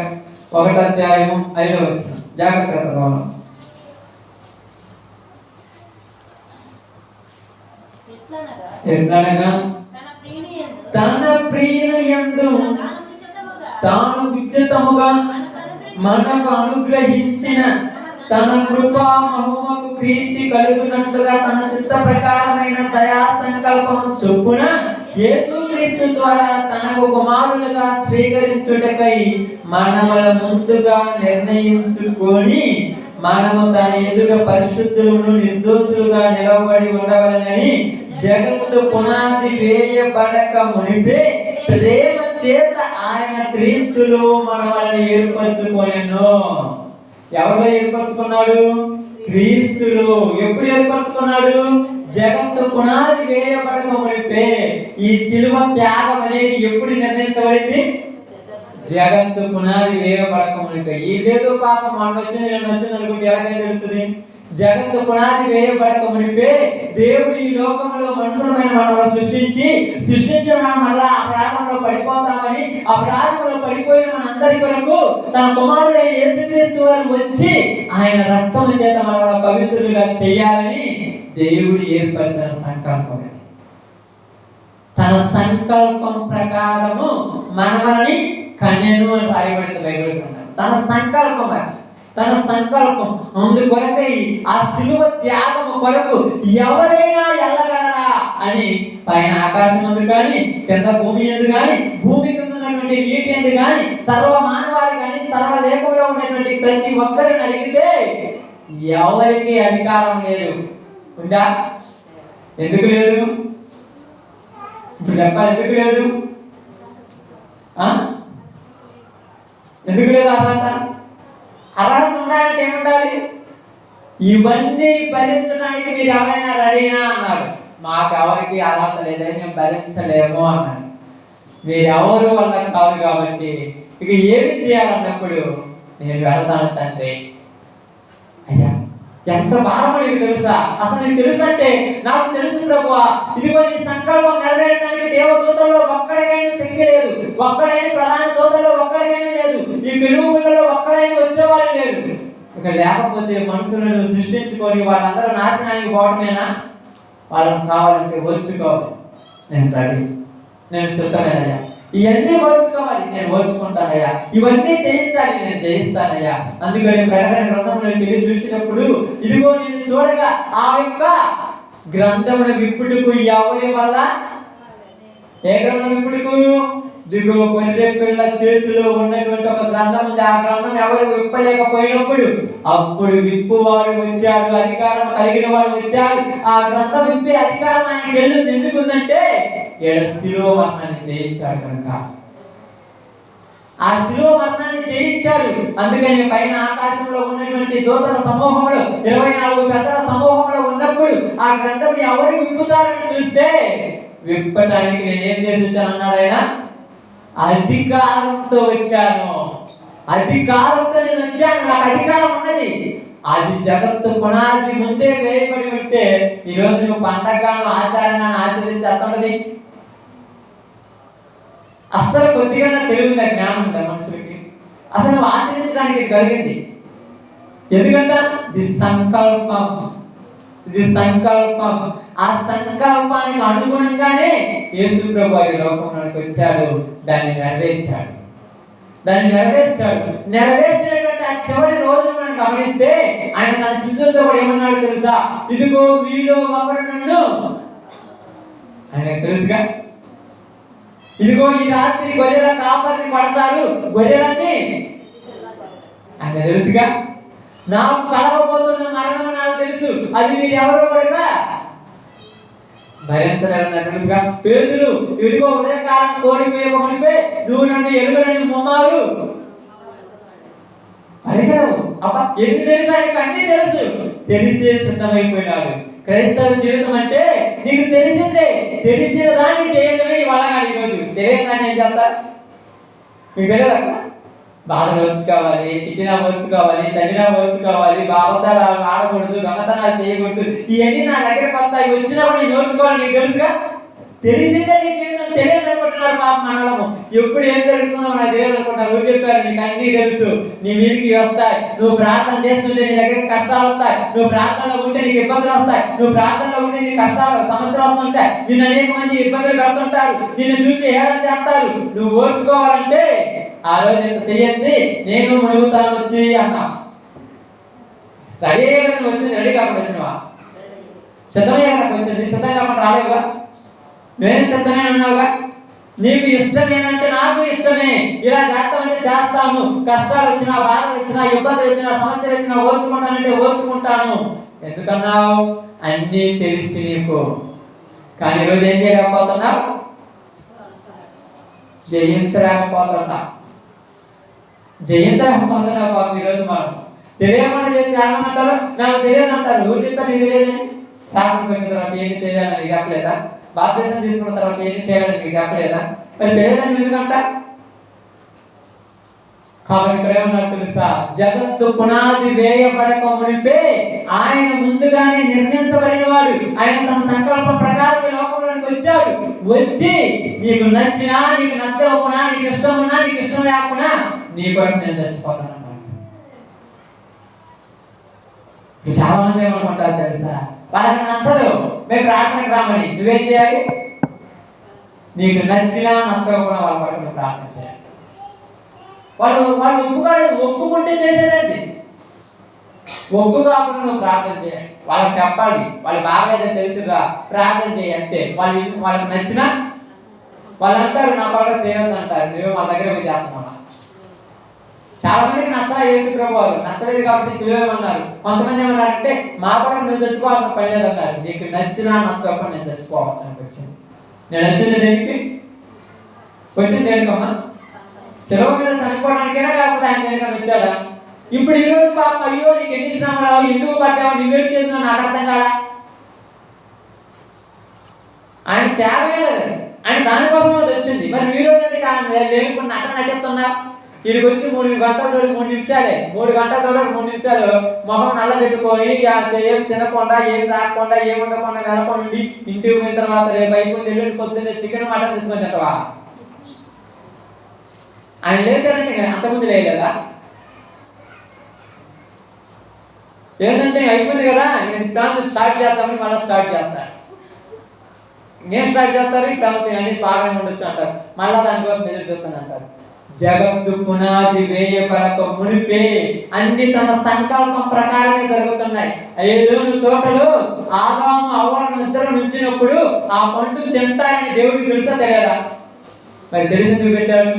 1వ అధ్యాయం 5వ వచనం. జాగ్రత్తగా చదవాలి. ఎట్లనగా తన ప్రియుని యందు తాను ఉచితముగా మనకు అనుగ్రహించిన తన కృపా మహిమకు కీర్తి కలుగునట్లుగా తన చిత్త ప్రకారమైన దయా సంకల్పము చొప్పున యేసుక్రీస్తు ద్వారా తనకు కుమారులుగా స్వీకరించుటకై మనముల ముందుగా నిర్ణయించుకొని మనము తన ఎదుట పరిశుద్ధులను నిర్దోషులుగా నిలవబడి ఉండవలనని జగత్తు పునాది వేయబడక మునిపే ప్రేమ చేత ఆయన క్రీస్తులో మనల్ని ఏర్పరచుకొనెను. ఎవరిలో ఏర్పరచుకున్నాడు? క్రీస్తులో. ఎప్పుడు ఏర్పరచుకున్నాడు? జగత్తు పునాది వేయబడక మునిపే. ఈ శిలువ త్యాగం అనేది ఎప్పుడు నిర్ణయించబడింది? జగత్తు పునాది వేయబడక మునిపే. ఈ లేదు పాపం మనకు వచ్చింది, నేను వచ్చింది అనుకుంటే ఎలాగైతే తెలుస్తుంది? జగత్తు పునాది వేయబడక మునిపే దేవుడు ఈ లోకంలో మనుషులమైన మనల్ని సృష్టించిన మనం మళ్ళా అపరాధంలో పడిపోతామని, అపరాధంలో పడిపోయిన మనందరి కొరకు తన కుమారుడైన యేసుక్రీస్తు వారు వచ్చి ఆయన రక్తము చేత మన పవిత్రులుగా చేయాలని దేవుడు ఏర్పరిచిన సంకల్పం. తన సంకల్పం ప్రకారము మనల్ని కనెను అని రాయబడింది బైబిల్ గ్రంథంలో. తన సంకల్పం అందుకొరకై ఆ శిలువ త్యాగము కొరకు ఎవరైనా వెళ్ళగలరా అని పైన ఆకాశం అందు కానీ, కింద భూమి ఎందు కానీ, భూమి కింద ఉన్నటువంటి నీటి ఎందు కానీ, సర్వ మానవాళి కానీ, సర్వ లేఖంలో ఉన్నటువంటి ప్రతి ఒక్కరిని అడిగితే ఎవరికి అధికారం లేదు. ఉందా? ఎందుకు లేదు? చెప్పాలి, ఎందుకు లేదు? ఎందుకు లేదు? అర్హత ఉండాలంటే ఏముండాలి? ఇవన్నీ భరించడానికి మీరు ఎవరైనా రెడీనా అన్నాడు. మాకు ఎవరికి అర్హత లేదని మేము భరించలేము అన్నాడు. మీరెవరు వాళ్ళకి కాదు కాబట్టి ఇక ఏమి చేయాలన్నప్పుడు నేను వెళతాను తండ్రి. అయ్యా ఎంత భారమో నీకు తెలుసా? అసలు నీకు తెలుసు అంటే నాకు తెలుసు ప్రభువా, ఇదిగో నీ సంకల్పం నెరవేరడానికి దేవదూతల్లో ఒక్కడికైనా శక్తి లేదు, ఒక్కడైనా ప్రధాన దూతల్లో ఒక్కడికైనా లేదు, ఈ కెరూబులలో ఒక్కడైనా వచ్చేవాళ్ళు లేరు. ఇక లేకపోతే మనుషులను సృష్టించుకొని వాళ్ళందరూ నాశనానికి పోవటమేనా? వాళ్ళని కావాలంటే ఓర్చుకోవాలి. నేను రెడీ, నేను సిద్ధమేనయ్యా, ఇవన్నీ ఓర్చుకోవాలి, నేను ఓర్చుకుంటానయ్యా, ఇవన్నీ చేయించాలి, నేను చేయిస్తానయ్యా. అందుకని ప్రకటన గ్రంథంలోకి వెళ్ళి చూసినప్పుడు ఇదిగో నేను చూడగా ఆ యొక్క గ్రంథమును విప్పుటకు ఎవరి వల్ల? ఏ గ్రంథం విప్పుటకు? దిగువ గొర్రె పిల్ల చేతిలో ఉన్నటువంటి ఒక గ్రంథం ఉంది. ఆ గ్రంథం ఎవరు విప్పలేకపోయినప్పుడు అప్పుడు విప్పువాడు వచ్చాడు, అధికారం కలిగిన వాడు వచ్చాడు. ఆ గ్రంథం విప్పే అధికారం ఆయనకి వెళ్ళింది. ఎందుకుందంటే శిలువ మరణాన్ని జయించాడు కనుక. ఆ శిలువ మరణాన్ని జయించాడు. అందుకని పైన ఆకాశంలో ఉన్నటువంటి దూతల సమూహంలో 24 పెద్దల సమూహంలో ఉన్నప్పుడు ఆ గ్రంథం ఎవరు విప్పుతారని చూస్తే విప్పటానికి నేనేం చేసి వచ్చాను అన్నాడు ఆయన. అధికారంతో వచ్చాను, అధికారంతో నేను వచ్చాను, నాకు అధికారం ఉన్నది. అది జగత్తు పునాది ముందే వేయబడి ఉంటే ఈరోజు నువ్వు పండగను ఆచారంగా ఆచరించేస్తుంటది. అస్సలు కొద్దిగా తెలివిందా, జ్ఞానం ఉందా మనుషులకి? అసలు నువ్వు ఆచరించడానికి ఇది కలిగింది ఎందుకంటే ఇది సంకల్పం. ఆ సంకల్పానికి అనుగుణంగానే యేసు ప్రభు ఈ లోకంలోకి వచ్చాడు, దాన్ని నెరవేర్చాడు. నెరవేర్చినటువంటి ఆ చివరి రోజు మనం గమనిస్తే ఆయన తన శిష్యులతో కూడా ఏమన్నాడు తెలుసా? ఇదిగో మీలో ఒకడు నన్ను, ఆయన తెలుసుగా, ఇదిగో ఈ రాత్రి గొర్రెల కాపరిని పడతారు, గొర్రెలన్నీ ఆయన తెలుసుగా, నాకు కలగబోతున్న మరణం నాకు తెలుసు, అది మీరు ఎవరో కూడా భరించలేరు నాకు తెలుసుగా. పేతురు ఇదిగో ఉదయకాలం కోడిపోయే మునిపే నువ్వు నన్ను ఎరుగలని ముమ్మారు అడిగావు. అబ్బా ఎన్ని తెలుసు? ఆయనకు అన్ని తెలుసు, తెలిసే సిద్ధమైపోయినాడు. క్రైస్తవ జీవితం అంటే నీకు తెలిసిందే, తెలిసిన దాన్ని చేయటమే నీ వల్ల కాదు. ఈరోజు తెలియని దాన్ని ఏం చేస్తా? మీకు తెలియదు అక్కడ బాధలు ఓర్చుకోవాలి, తిట్టినా ఓర్చుకోవాలి, తగినా ఓర్చుకోవాలి, అబద్ధాలు ఆడకూడదు, దొంగతనాలు చేయకూడదు, ఇవన్నీ నా దగ్గర కొత్త వచ్చినప్పుడు నేను ఓర్చుకోవాలి. నీకు తెలుసుగా, తెలిసిందే నీ జీవితం. తెలియదు అనుకుంటున్నారు పాప మనము. ఎప్పుడు ఏం జరుగుతుందో నాకు తెలియదు అనుకుంటున్నారు. ఎవరు చెప్పారు? నీకు అన్నీ తెలుసు, నీ మీదకి వస్తాయి. నువ్వు ప్రార్థన చేస్తుంటే నీ దగ్గరికి కష్టాలు వస్తాయి, నువ్వు ప్రార్థనలో ఉంటే నీకు ఇబ్బందులు వస్తాయి, నువ్వు ప్రార్థనలో ఉంటే నీకు కష్టాలు సమస్యలు వస్తుంటాయి, నిన్ను అనేక మంది ఇబ్బందులు పెడుతుంటారు, నిన్ను చూసి ఏడం చేస్తారు. నువ్వు ఓర్చుకోవాలంటే ఆ రోజు ఇంత చెయ్యండి, నేను మునుగుతాను వచ్చి అన్నా. రెడీ అయ్యే కదా వచ్చింది, రెడీ కాకుండా వచ్చినవా? సిద్ధమయ్యే కదా వచ్చింది, సిద్ధం కాకుండా రాలేవుగా. నేను సిద్ధమే ఉన్నావుగా. నీకు ఇష్టమేనంటే నాకు ఇష్టమే, ఇలా చేస్తామంటే చేస్తాను, కష్టాలు వచ్చినా, బాధలు వచ్చినా, ఇబ్బందులు వచ్చినా, సమస్యలు వచ్చినా ఓర్చుకుంటానంటే ఓర్చుకుంటాను. ఎందుకన్నావు? అన్నీ తెలిసి నీకు. కానీ ఈరోజు ఏం చేయలేకపోతున్నావు? జయించలేకపోతున్నావు పాపం. ఈరోజు మనం తెలియకుండా చేసి ఏమని అంటారు? నాకు తెలియదు అంటారు. ఎవరు చెప్పారు నీకు తెలియదని? ప్రార్థనకు వచ్చిన తర్వాత ఏంటి చేయాలని నీకు చెప్పలేదా? బాప్తిసం తీసుకున్న తర్వాత ఏంటి చేయాలని నీకు చెప్పలేదా? మరి తెలియదని ఎందుకంట? కాబట్టి ఇక్కడ ఏమన్నారు తెలుసా? జగత్తు పునాది వేయబడక మునిపే ఆయన ముందుగానే నిర్ణయించబడిన వాడు. ఆయన తన సంకల్ప ప్రకారం ఈ లోకంలోనికి వచ్చాడు. వచ్చి నీకు నచ్చినా నీకు నచ్చకపోయినా, నీకు ఇష్టం ఉన్నా నీకు ఇష్టం లేకపోయినా నీ కొరకు నేను చచ్చిపోతాను అన్నాడు. చాలా మంది ఏమనుకుంటారు తెలుసా? వాళ్ళకి నచ్చదు మేము ప్రార్థనకు రామని. నువ్వేం చేయాలి? నీకు నచ్చినా నచ్చకపోయినా వాళ్ళ కొరకు నువ్వు ప్రార్థన చేయాలి. వాళ్ళు ఒప్పుకుంటే చేసేదండి. ఒప్పు కాకుండా నువ్వు ప్రార్థన చేయాలి. వాళ్ళకి చెప్పాలి, వాళ్ళు బాగలేదని తెలిసిరా ప్రార్థన చేయి అంతే. వాళ్ళకి నచ్చినా వాళ్ళు అంటారు నా కొరకు చేయొద్దు అంటారు. నువ్వు మా దగ్గర పోయి చేస్తున్నావా? చాలా మందికి నచ్చలా యేసు ప్రభు వారు. నచ్చలేదు కాబట్టి చిలువేమన్నారు. కొంతమంది ఏమన్నారంటే మా కొరకు నువ్వు చచ్చిపోవాల్సిన పని లేదన్నారు. నీకు నచ్చినా నచ్చకపోతే నేను చచ్చిపోవటానికి వచ్చింది. నేను వచ్చింది దేనికి? వచ్చింది దేనికమ్మా? సెలవు మీద చనిపోవడానికైనా కాకపోతే ఆయన దేనికన్నా వచ్చాడా? ఇప్పుడు ఈ రోజు పాప అయ్యో నీకు ఎన్ని శ్రమలు ఎందుకు పడ్డావు నువ్వు ఏడు చేస్తున్నావు నాకు అర్థం కాదా? ఆయన త్యాగమే కదా, ఆయన దానికోసం అది వచ్చింది. మరి నువ్వు ఈ రోజు లేకుండా అక్కడ నటిస్తున్నా. వీడికి వచ్చి 3 గంటల తోడు 3 నిమిషాలే, 3 గంటల తోడు 3 నిమిషాలు మొహం నల్ల పెట్టుకొని ఏం తినకుండా ఏం తాగకుండా ఏం ఉండకుండా వెళ్ళకుండా ఉండి ఇంటికి పోయిన తర్వాత రేపు అయిపోయింది ఎల్లుండి పొద్దున్నే చికెన్ మటన్ తెచ్చుకొని తింటావా? ఆయన లేచాడంటే అంతకుముందు లేయలేదా? ఏంటంటే అయిపోయింది కదా నేను ప్రాంతం స్టార్ట్ చేద్దామని మళ్ళీ స్టార్ట్ చేస్తారు. నేను స్టార్ట్ చేస్తారు ఈ ప్రాంతం అన్ని బాగానే ఉండొచ్చు అంటారు. మళ్ళా దానికోసం ఎదురు చూస్తాను అంటారు. జగత్తు పునాది వేయబడక మునిపే అన్ని తన సంకల్పం ప్రకారమే జరుగుతున్నాయి. ఏదోను తోటలో ఆదాము అవ్వలను ఇద్దరు నుంచినప్పుడు ఆ పండు తింటారని దేవుడికి తెలుసా తెలియదా? మరి తెలిసిందుకు పెట్టాడు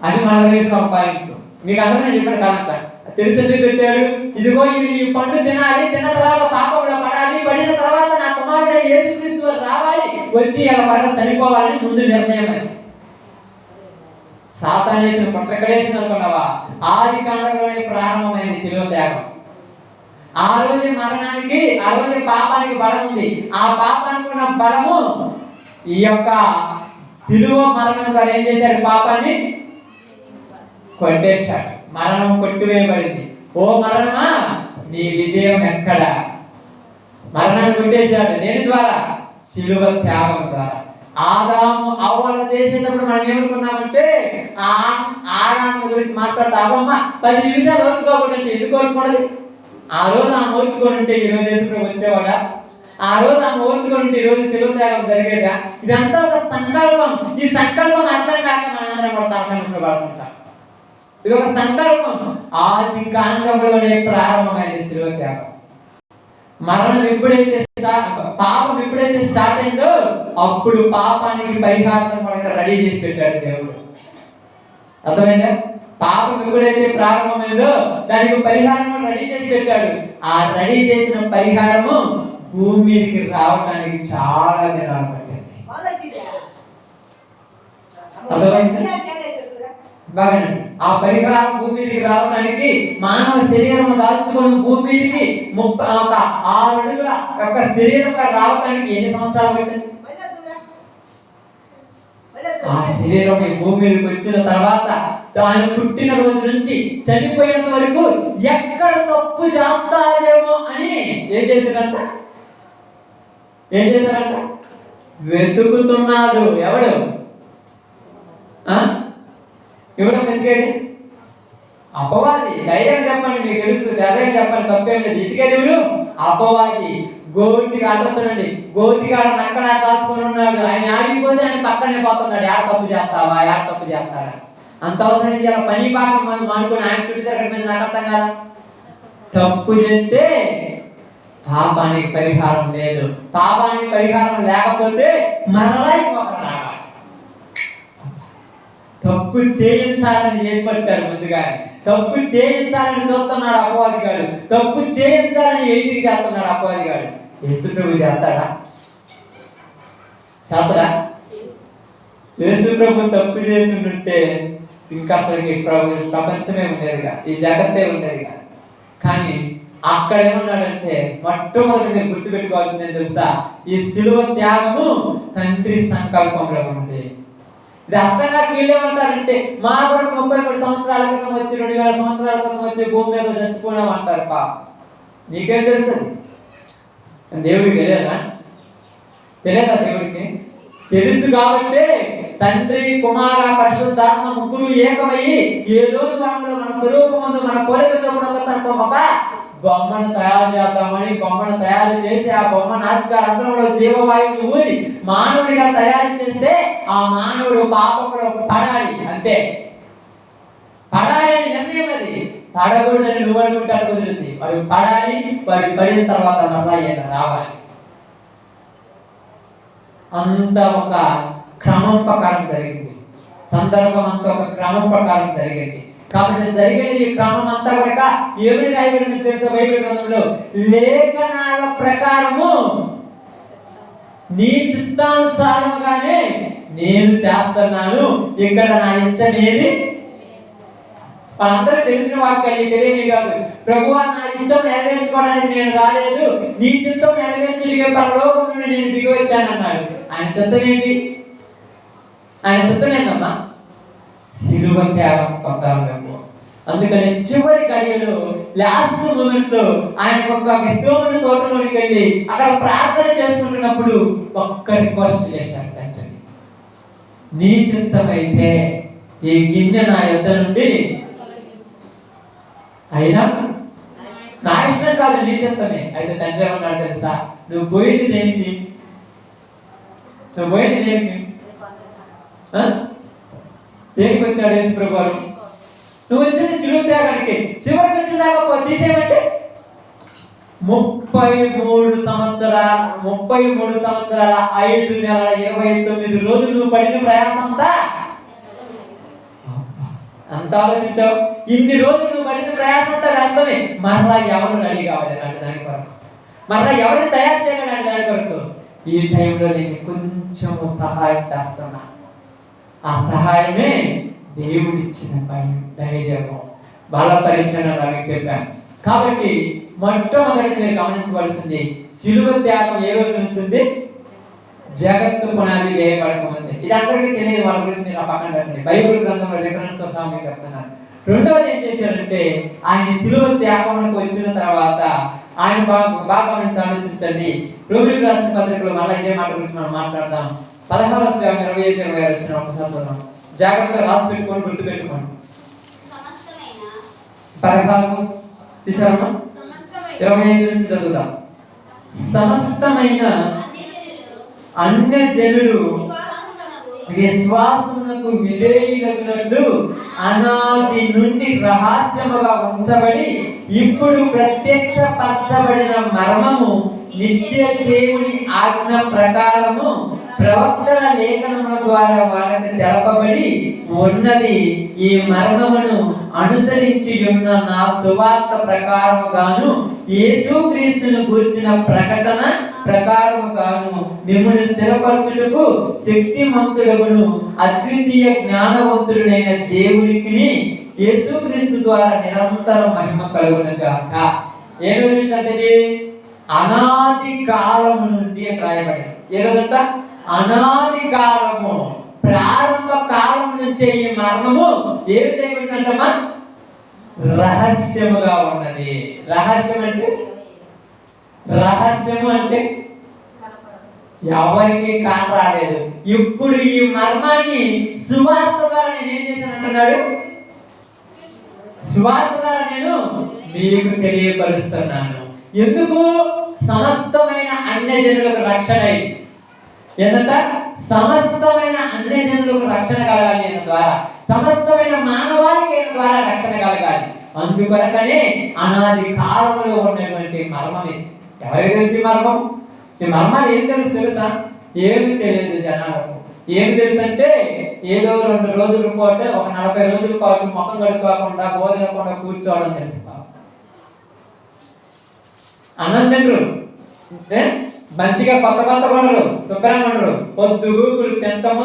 అది మనకు తెలిసిన ఒక పాయింట్. మీకు అందరూ చెప్పాను కాదంట. తెలిసేందుకు పెట్టాడు? ఇదిగో ఇది ఈ పండు తినాలి, తిన్న తర్వాత పాపంలో పడాలి, పడిన తర్వాత నా కుమారుడు యేసుక్రీస్తు వారు రావాలి, వచ్చి ఇలా పడక చనిపోవాలని ముందు నిర్ణయం. అని సాతాను వేసిన కుట్రకడేసింది అనుకున్నావా? ఆది కాండంలోనే ప్రారంభమైంది శిలువ త్యాగం. ఆ రోజు మరణానికి, ఆ రోజు పాపానికి బలం ఉంది. ఆ పాపానికి ఉన్న బలము ఈ యొక్క శిలువ మరణం ద్వారా ఏం చేశాడు? పాపాన్ని కొట్టేశాడు. మరణం కొట్టివేయబడింది. ఓ మరణమా నీ విజయం ఎక్కడ? మరణాన్ని కొట్టేశాడు. దేని ద్వారా? శిలువ త్యాగం ద్వారా. ఆదాము అవ్వలు చేసేటప్పుడు మనం ఏమనుకున్నామంటే ఆదాము గురించి మాట్లాడుతూ అవ్వమ్మ 10 నిమిషాలు ఓర్చుకోకూడదంటే ఎందుకు ఓర్చుకోవడదు? ఆ రోజు ఆమె ఓర్చుకొని ఉంటే ఈ రోజు యేసుప్రభు వచ్చేవాడా? ఆ రోజు ఆమె ఓర్చుకొని ఉంటే ఈ రోజు శిలువ త్యాగం జరిగేదా? ఇదంతా ఒక సంకల్పం. ఈ సంకల్పం అర్థం కాక మనందరం కూడా తలకాయ పడుతుంటాం. ఇది ఒక సంకల్పం. ఆది కాండంలోనే ప్రారంభమైంది శిలువ త్యాగం. మరణం ఎప్పుడైతే పాపం ఎప్పుడైతే స్టార్ట్ అయిందో అప్పుడు పాపానికి పరిహారం మనకు రెడీ చేసి పెట్టాడు దేవుడు. అర్థమైందా? పాపం ఎప్పుడైతే ప్రారంభమైందో దానికి పరిహారం రెడీ చేసి పెట్టాడు. ఆ రెడీ చేసిన పరిహారము భూమి మీదకి రావడానికి చాలా దినాలు పట్టింది. అర్థమైందా? బాగానండి. ఆ పరిహారం భూమి మీదకి రావడానికి మానవ శరీరం దాల్చుకొని భూమి మీదకి 6 అడుగుల యొక్క శరీరంగా రావడానికి ఎన్ని సంవత్సరాలు పట్టింది? ఆ శరీరం ఈ భూమి మీదకి వచ్చిన తర్వాత ఆయన పుట్టిన రోజు నుంచి చనిపోయేంత వరకు ఎక్కడ తప్పు చేస్తారేమో అని ఏం చేశారంట? వెతుకుతున్నాడు. ఎవడు? ఎవరో వెతికేది? అపవాది. ధైర్యం చెప్పండి, మీకు తెలుస్తుంది. ధైర్యం చెప్పండి, తప్పేం లేదు. ఎతికేది ఎవరు? అపవాది. గోతిగా అంటారు చూడండి, గోతిగా నక్కడ కాసుకొని ఉన్నాడు. ఆయన ఆడిపోతే ఆయన పక్కనే పోతున్నాడు. యాడ తప్పు చేస్తావా? అంత అవసరం లేదు. ఇలా పని పాట మానుకొని ఆయన చుట్టూ తిరగడం మీద నాకు అర్థం కదా. తప్పు చేస్తే పాపానికి పరిహారం లేదు. పాపానికి పరిహారం లేకపోతే మరలా ఇంకొకటి రావాలి. తప్పు చేయించాలని ఏర్పరిచారు ముందుగానే. తప్పు చేయించాలని చూస్తున్నాడు అపవాది గారు. తప్పు చేయించాలని ఏంటికి చేస్తున్నాడు అపవాది గారు. యేసుప్రభు చేస్తాడా? యేసుప్రభు తప్పు చేసి ఉంటే ఇంకా అసలు ప్రపంచమే ఉండేదిగా, ఈ జగత్తే ఉండేదిగా. కానీ అక్కడ ఏమన్నాడంటే మొట్టమొదటి మీరు గుర్తుపెట్టుకోవాల్సిందే తెలుసా? ఈ శిలువ త్యాగము తండ్రి సంకల్పంలో ఉంది. ఇది అర్థం కాక వీళ్ళేమంటారంటే మా కొరకు 33 సంవత్సరాల క్రితం వచ్చి 2000 సంవత్సరాల క్రితం వచ్చి భూమి మీద చచ్చిపోయినామంటారు. నీకేం తెలుసు? అది దేవుడికి తెలియదా? తెలియదా దేవుడికి? తెలుసు కాబట్టి తండ్రి కుమార పరిశుద్ధాత్మ ముగ్గురు ఏకమయ్యి ఏదో మనలో మన స్వరూపమందు మన పోలిక చొప్పున ఒక బొమ్మను తయారు చేద్దామని బొమ్మను తయారు చేసి ఆ బొమ్మ నాసికారంధ్రంలో జీవవాయువుని ఊది మానవుడిగా తయారు చేస్తే ఆ మానవుడు పాపంలో పడాలి. అంతే, పడాలి అని నిర్ణయం. అది పడకూడదని నువ్వు అనుకుంటే కుదిరింది. వాడు పడాలి, వాడు పడిన తర్వాత మళ్ళా రావాలి. అంత ఒక క్రమం ప్రకారం జరిగింది. సందర్భం అంతా ఒక క్రమం ప్రకారం జరిగింది. కాబట్టి జరిగిన ఈ క్రమం అంతా కూడా ఏమని రాయబడింది తెలుసా బైబిల్ గ్రంథంలో? లేఖనాల ప్రకారము నీ చిత్తానుసారముగానే నేను చేస్తున్నాను, ఇక్కడ నా ఇష్టం ఏది. మనందరికీ తెలిసిన వాక్యాలు తెలియని కాదు. ప్రభువా, నా ఇష్టం నెరవేర్చుకోవడానికి నేను రాలేదు, నీ చిత్తం నెరవేర్చుడిగా పరలోకం నుండి నేను దిగి వచ్చానన్నాడు. ఆయన చిత్తం ఏంటి? ఆయన చిత్తం ఏంటమ్మా? సిలువ త్యాగం పొందాలి. అందుకని చివరి గడియలో లాస్ట్ మూమెంట్ లో ఆయన ఒక గెస్తోమని తోటలోనికి వెళ్ళి అక్కడ ప్రార్థన చేసుకుంటున్నప్పుడు ఒక్క రిక్వెస్ట్ చేశాడు తండ్రిని, నీ చిత్తమైతే ఈ గిన్నె నా యొద్ద నుండి, అయినా నా ఇష్టం కాదు, నీ చిత్తమే. అయితే తండ్రి ఏమన్నాడు తెలుసా? నువ్వు పోయింది దేనికి? నువ్వు పోయింది దేనికి? దేనికి వచ్చాడు యేసు ప్రభు వారు? నువ్వు వచ్చింది చిలువ త్యాగానికి. చివరికి వచ్చిన దాకా తీసేయమంటే 33 సంవత్సరాల 5 నెలల 29 రోజులు నువ్వు పడిన ప్రయాసం అంతా అంత ఆలోచించావు. ఇన్ని రోజులు నువ్వు పడిన ప్రయాసం అంతా వ్యర్థమే. మరలా ఎవరు రెడీ కావాలి అలాంటి దాని కొరకు? మరలా ఎవరిని తయారు చేయాలి దాని కొరకు? ఈ టైంలో నేను కొంచెము సహాయం చేస్తున్నా. ఆ సహాయమే దేవుడిచ్చిన ధైర్యము, బలపరీక్షణ నాకు చెప్పాను. కాబట్టి మొట్టమొదటి మీరు గమనించవలసింది, సిలువ త్యాగం ఏ రోజు నుంచి ఉంది? జగత్తు పునాది వేయబడకముంది. ఇది అందరికీ తెలియదు, వాళ్ళ గురించి నేను పక్కన పెట్టండి. బైబిల్ గ్రంథంలో రిఫరెన్స్ తో సహా మీకు చెప్తున్నాను. రెండవది ఏం చేశారంటే, ఆయన సిలువ త్యాగంలోకి వచ్చిన తర్వాత ఆయన బాగా నుంచి ఆలోచించండి. రోమిలికి రాసిన పత్రికలో మళ్ళీ ఇదే మాట గురించి మనం మాట్లాడదాం. 16వ అధ్యాయం 25-26 వచ్చిన ఒకసారి చదువు. జాగ్రత్తగా రాసి పెట్టుకొని గుర్తుపెట్టుకోండి. 16 తీసారమ్మా? 25 నుంచి చదువుదాం. సమస్తమైన అన్యజనులు విశ్వాసమునకు విధేయులగునట్లు అనాది నుండి రహస్యముగా ఉంచబడి ఇప్పుడు ప్రత్యక్షపరచబడిన మర్మము నిత్య దేవుని ఆజ్ఞ ప్రకారము ప్రవక్తల లేఖనముల ద్వారా వాళ్ళకి తెలపబడి ఉన్నది. ఈ మర్మమును అనుసరించి ఉన్న నా సువార్త ప్రకారముగాను యేసుక్రీస్తును గురించిన ప్రకటన ప్రకారముగాను మిమ్మును స్థిరపరచుటకు శక్తిమంతుడగును అద్వితీయ జ్ఞానవంతుడైన దేవునికి యేసుక్రీస్తు ద్వారా నిరంతరం మహిమ కలుగును గాక. ఏ రోజు నుంచి అంటే అనాది కాలము నుండి రాయబడింది. ఏ రోజంట? అనాది కాలము, ప్రారంభ కాలం నుంచే ఈ మర్మము ఏమి చేయబడిందంటమ్మా? రహస్యముగా ఉన్నది. రహస్యము అంటే ఎవరికి కానరాలేదు. ఇప్పుడు ఈ మర్మాన్ని సువార్త ద్వారా నేను ఏం చేశానంటున్నాడు? సువార్త ద్వారా నేను మీకు తెలియపరుస్తున్నాను. ఎందుకు? సమస్తమైన అన్యజనులకు రక్షణ. ఏంటంట? సమస్తమైన అన్యజనులకు రక్షణ కలగాలి అన్న ద్వారా, సమస్తమైన మానవాళికి ద్వారా రక్షణ కలగాలి. అందుకొరకనే అనాది కాలంలో ఉన్నటువంటి మర్మం ఇది. ఎవరికి తెలిసి మర్మం? ఈ మర్మాలు ఏం తెలుసా? ఏమి తెలియదు జనాలకు. ఏమి తెలుసు అంటే ఏదో 2 రోజుల పాటు, ఒక 40 రోజుల పాటు ముఖం గడుపుకోకుండా బోధనకుండా కూర్చోవడం తెలుసు. అన్నం తినరు, మంచిగా కొత్త కొనరు, శుభ్రంగా ఉండరు. పొద్దుగూకులు తింటము,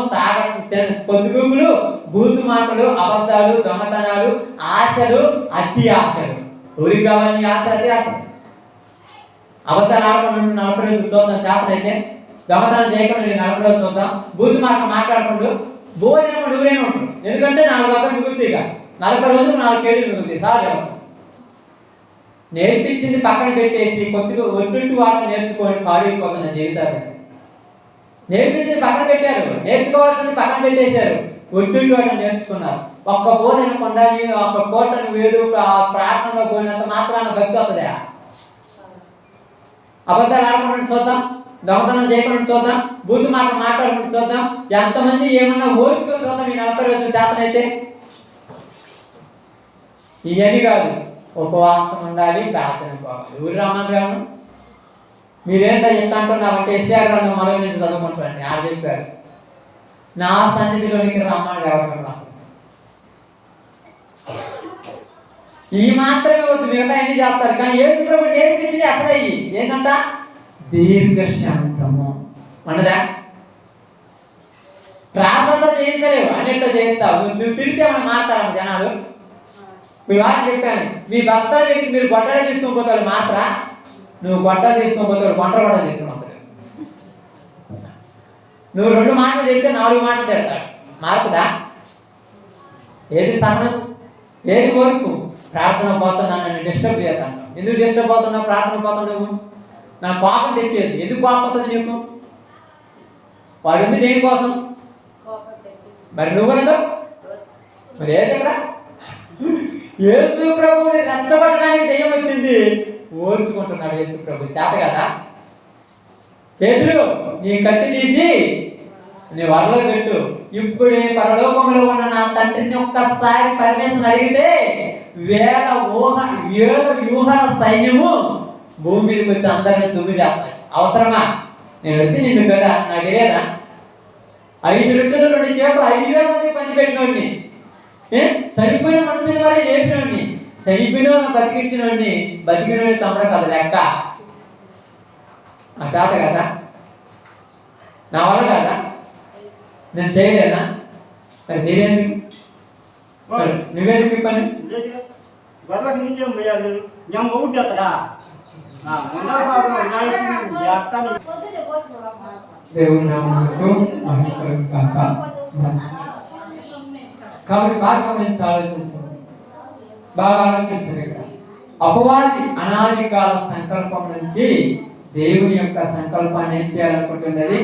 పొద్దుగూకులు, బూతు మాటలు, అబద్ధాలు, దొంగతనాలు, ఆశలు, అతి ఆశలు. ఊరికి కావాలి ఆశ, అతి ఆశ. అబద్ధాలు ఆడకుండా 40 రోజులు చూద్దాం చేతనైతే. దొంగతనం చేయకుండా 40 రోజులు చూద్దాం. బూతు మాటలు మాట్లాడకుండా భోజనం నూరేనే ఉంటారు. ఎందుకంటే 4 వందలు మిగులుతాయి. ఇక 40 రోజులు 4 కేజీలు మిగులుతాయి. సహజం. నేర్పించింది పక్కన పెట్టేసి కొద్దిగా ఒట్టు వాటిని నేర్చుకొని పాడైపోతున్న జీవితాలు. నేర్పించింది పక్కన పెట్టారు, నేర్చుకోవాల్సింది పక్కన పెట్టేశారు, ఒట్టు వాటిని నేర్చుకున్నారు. ఒక్క బోధన కొండ ఒక్క పూట నువ్వు ఏదో ప్రార్థనలో పోయినంత మాత్రాన భక్తి అవుతుందా? అబద్ధాలు ఆడకుండా చూద్దాం, దొంగతనం చేయకుండా చూద్దాం, బూతు మాటలు మాట్లాడకుండా చూద్దాం, ఎంతమంది ఏమన్నా ఓర్చుకొని చూద్దాం ఈ 40 రోజుల చేతనైతే. ఇవన్నీ కాదు, ఉపవాసం ఉండాలి, ప్రార్థన పోవాలి. ఊరు రామారావు మీరేంటో చెప్తా అంటున్నారంటే యెషయా గ్రంథం మొదటి నుంచి చదువుకుంటారండి. ఆడు చెప్పాడు, నా సన్నిధిలోనికి రమ్మని ఎవరు అసలు. ఈ మాత్రమే వద్దు, మిగతా ఎన్ని చేస్తారు. కానీ యేసు ప్రభు నేర్పించి అసలు అయ్యి ఏంటంట, దీర్ఘశాంతము అన్నదా. ప్రార్థనతో చేయించలేవు, అన్నిటితో చేయిస్తావు. నువ్వు తిరిగితే మనం మారుతారమ్మ జనాలు. మీరు వారం చెప్పాను, మీ భర్తల మీదకి మీరు గొడ్డలే తీసుకొని పోతాడు మాత్ర, నువ్వు గొడ్డలు తీసుకొని పోతాడు, గొడ్డలు తీసుకొని పోతాడు. నువ్వు 2 మాటలు చెప్తే 4 మాటలు తిడతాడు. మారుతుందా? ఏది సహనం, ఏది కోరుకు? ప్రార్థన పోతున్నా, నన్ను డిస్టర్బ్ చేస్తాను. ఎందుకు డిస్టర్బ్ అవుతున్నావు? ప్రార్థన పోతున్నావు. నా కోపం తెప్పేది. ఎందుకు కోపం అవుతుంది నీకు? వాడు ఉంది దేనికోసం? మరి నువ్వు కదా మరి ఏది ఇక్కడ? యేసు ప్రభువుని రెచ్చగొట్టడానికి దెయ్యం వచ్చింది, ఓర్చుకుంటున్నాడు యేసు ప్రభు. చేత కదా? పేతురు, నీ కత్తి తీసి నీ వరలో పెట్టు. ఇప్పుడే పరలోకంలో ఉన్న నా తండ్రిని ఒక్కసారి పరమేశ్వరుని అడిగితే వేల వ్యూహాల సైన్యము భూమి మీదకి వచ్చి అందరిని దుమ్ము చేస్తాయి. అవసరమా? నేను వచ్చి నిన్ను కదా, నాకు తెలియదా? 5 రొట్టెలు 2 చేపలు 5,000 మందికి పంచిపెట్టినోడిని, చనిపోయిన మనుషుని మరి లేపినోడిని, చనిపోయిన వాళ్ళని బతికించినోడిని, బతికినోడిని చంపడం కదా లెక్క. ఆ చేత కదా? నా వల్ల కదా? నేను చేయలేనా? మరి మీరేందుకు? నువ్వేందుకు పని? దేవుని నామమునకు మహిమ కలుగును గాక. కాబట్టి బాగా గమనించి ఆలోచించండి, బాగా ఆలోచించండి. ఇక్కడ అపవాది అనాది కాల సంకల్పం నుంచి దేవుని యొక్క సంకల్పాన్ని ఏం చేయాలనుకుంటుంది? అది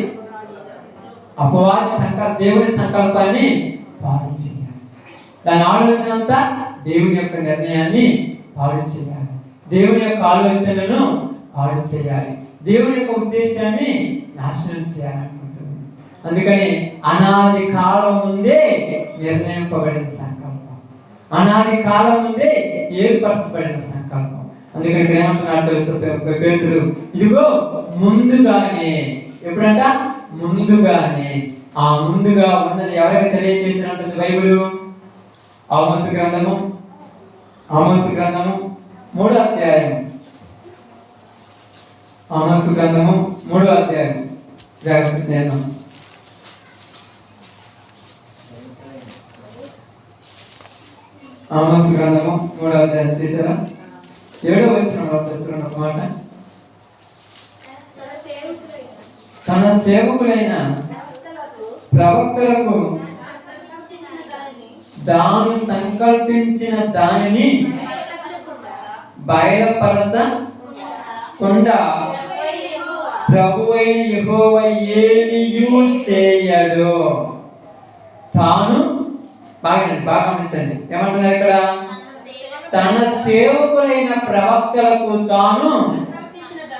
అపవాది దేవుని సంకల్పాన్ని పాడు చేయాలి. దాని ఆలోచన అంతా దేవుని యొక్క నిర్ణయాన్ని పాడు చేయాలి, దేవుని యొక్క ఆలోచనలను పాడు చేయాలి, దేవుని యొక్క ఉద్దేశాన్ని నాశనం చేయాలనుకుంటుంది. అందుకని అనాది కాలం ముందే నిర్ణయింపబడిన సంకల్పం, అనాది కాలం ముందే ఏర్పరచబడిన సంకల్పం. అందుకని ఇక్కడ ఏమంటున్నాడు తెలుసు పేతురు, ఇదిగో ముందుగానే. ఎప్పుడంట? ముందుగానే. ఆ ముందుగా ఉన్నది ఎవరికి తెలియజేసినట్టుంది బైబిల్? ఆమోసు గ్రంథము 3వ అధ్యాయం. ఆమోసు గ్రంథము 3వ అధ్యాయం. జాగ్రత్త చేద్దాం. ఆమోసు గ్రంథము 3వ అధ్యాయం తీసారా? 7వ వచనంలో చెప్తున్న ఒక మాట, తన సేవకులైన ప్రవక్తలకు తాను సంకల్పించిన దానిని బయలుపరచకుండా ప్రభువైన యెహోవా ఏమీయూ చేయడు. తాను బాగా గమనించండి, ఏమంటున్నారు ఇక్కడ? తన సేవకులైన ప్రవక్తలకు తాను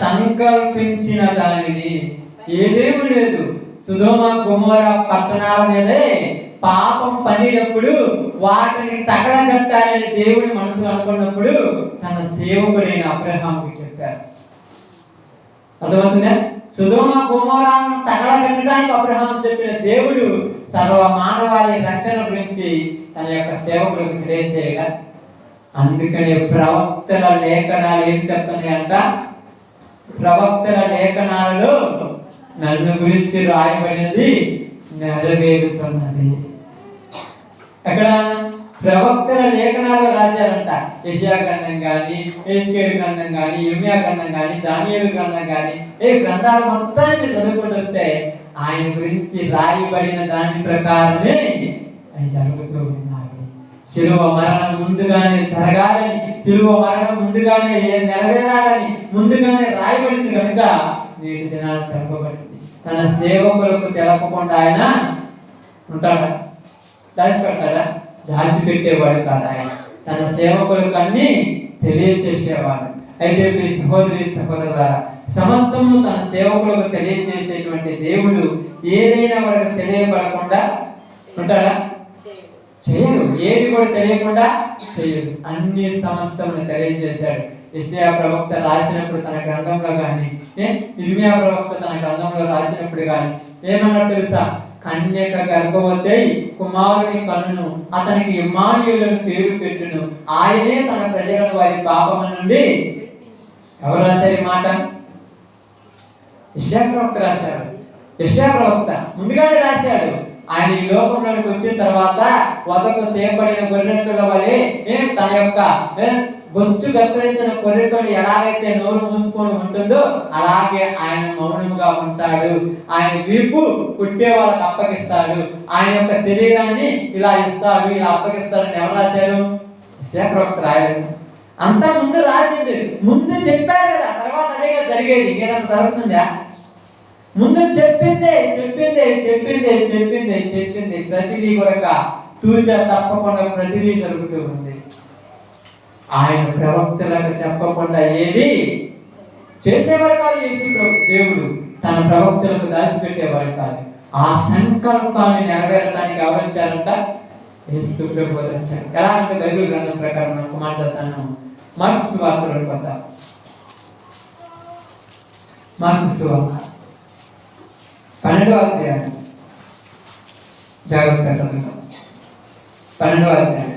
సంకల్పించిన దానిని. ఏదేమీ లేదు, సొదొమ గొమొర్రా పట్టణాల మీదే పాపం పడినప్పుడు వాటిని తగలగట్టాలని దేవుడి మనసులో అనుకున్నప్పుడు తన సేవకుడైన అబ్రహాముకి చెప్పారు. అర్థమవుతుందా? సొదొమ గొమొర్రాను తగలబెట్టడానికి అబ్రహాము చెప్పిన దేవుడు సర్వ మానవాళి రక్షణ గురించి తన యొక్క సేవకులకు తెలియజేయగా, అందుకనే ప్రవక్తల లేఖనాలు ఏం చెప్తున్నాయంట? ప్రవక్తల లేఖనాలలో నన్ను గురించి రాయబడినది నెరవేరుతున్నది. ఎక్కడ? ప్రవక్తల లేఖనాలు రాశారంట. యెషయా గ్రంథం కానీ, హెజ్కేలు గ్రంథం కానీ, ఇర్మీయా గ్రంథం కానీ, దానియేలు గ్రంథం కానీ, ఈ గ్రంథాలు మొత్తానికి చదువుకుంటూ వస్తే ఆయన గురించి రాయబడిన దాని ప్రకారమే అవి జరుగుతూ ఉన్నాయి. శిలువ మరణం ముందుగానే జరగాలని, శిలువ మరణం ముందుగానే నెరవేరాలని ముందుగానే రాయబడింది కనుక నేటి దినాలు తెలపబడింది. తన సేవకులకు తెలపకుండా ఆయన ఉంటాడా? దాచిపెడతాడా? దాచిపెట్టేవాడు కాదు. ఆయన తన సేవకులకు అన్ని తెలియచేసేవాడు. అయితే మీ సహోదరి సహోదరులారా, సమస్తము తన సేవకులకు తెలియజేసేటువంటి దేవుడు ఏదైనా వాళ్ళకి తెలియబడకుండా ఉంటాడా? చేయడు. ఏది కూడా తెలియకుండా చేయడు. అన్ని సమస్తమును తెలియజేశాడు. యెషయా ప్రవక్త రాసినప్పుడు తన గ్రంథంలో కానీ, ఇర్మియా ప్రవక్త తన గ్రంథంలో రాసినప్పుడు కానీ ఏమన్నాడు తెలుసా? కన్యక గర్భవతి కుమారుని కన్నును, అతనికి ఇమ్మానుయేలును పేరు పెట్టును, ఆయనే తన ప్రజలను వారి పాపము నుండి. ఎవరు రాశారు ఈ మాట? యెషయా ప్రవక్త రాశాడు. యెషయా ప్రవక్త ముందుగానే రాశాడు. ఆయన ఈ లోకంలోకి వచ్చిన తర్వాత వదకు తేపడిన గొర్రెపిల్ల వలె తన యొక్క బొచ్చు కత్తిరించిన గొర్రెపిల్ల ఎలాగైతే నోరు మూసుకొని ఉంటుందో అలాగే ఆయన మౌనముగా ఉంటాడు. ఆయన వీపు కుట్టే వాళ్ళకి అప్పగిస్తాడు. ఆయన యొక్క శరీరాన్ని ఇలా ఇస్తాడు, ఇలా అప్పగిస్తాడని ఎవరు రాశారు? యెషయా ప్రవక్త రాయలేదు. అంతా ముందు రాసింది, ముందు చెప్పారు కదా, తర్వాత అదే జరిగేది. ఇంకేదన్నా జరుగుతుందా? ముందు చెప్పిందే చెప్పిందే చెప్పిందే చెప్పిందే చెప్పింది ప్రతిదీ కూడా తూచా తప్పకుండా ప్రతిదీ జరుగుతూ ఉంది. ఆయన ప్రవక్తలకు చెప్పకుండా ఏది చేసేవాడు కాదు. యేసు దేవుడు తన ప్రవక్తలకు దాచిపెట్టేవాడు కాదు. ఆ సంకల్పాన్ని నెరవేరడానికి ఎవరు వచ్చారంట? యేసు ప్రభు వచ్చారు. ఎలా అంటే బైబిల్ గ్రంథం ప్రకారం నాకు మాట చదువుతాను. మార్కు సువార్తలో కొత్త మార్కు సువార్త 12వ అధ్యాయం జాగ్రత్తగా చదువుతాం. 12వ అధ్యాయం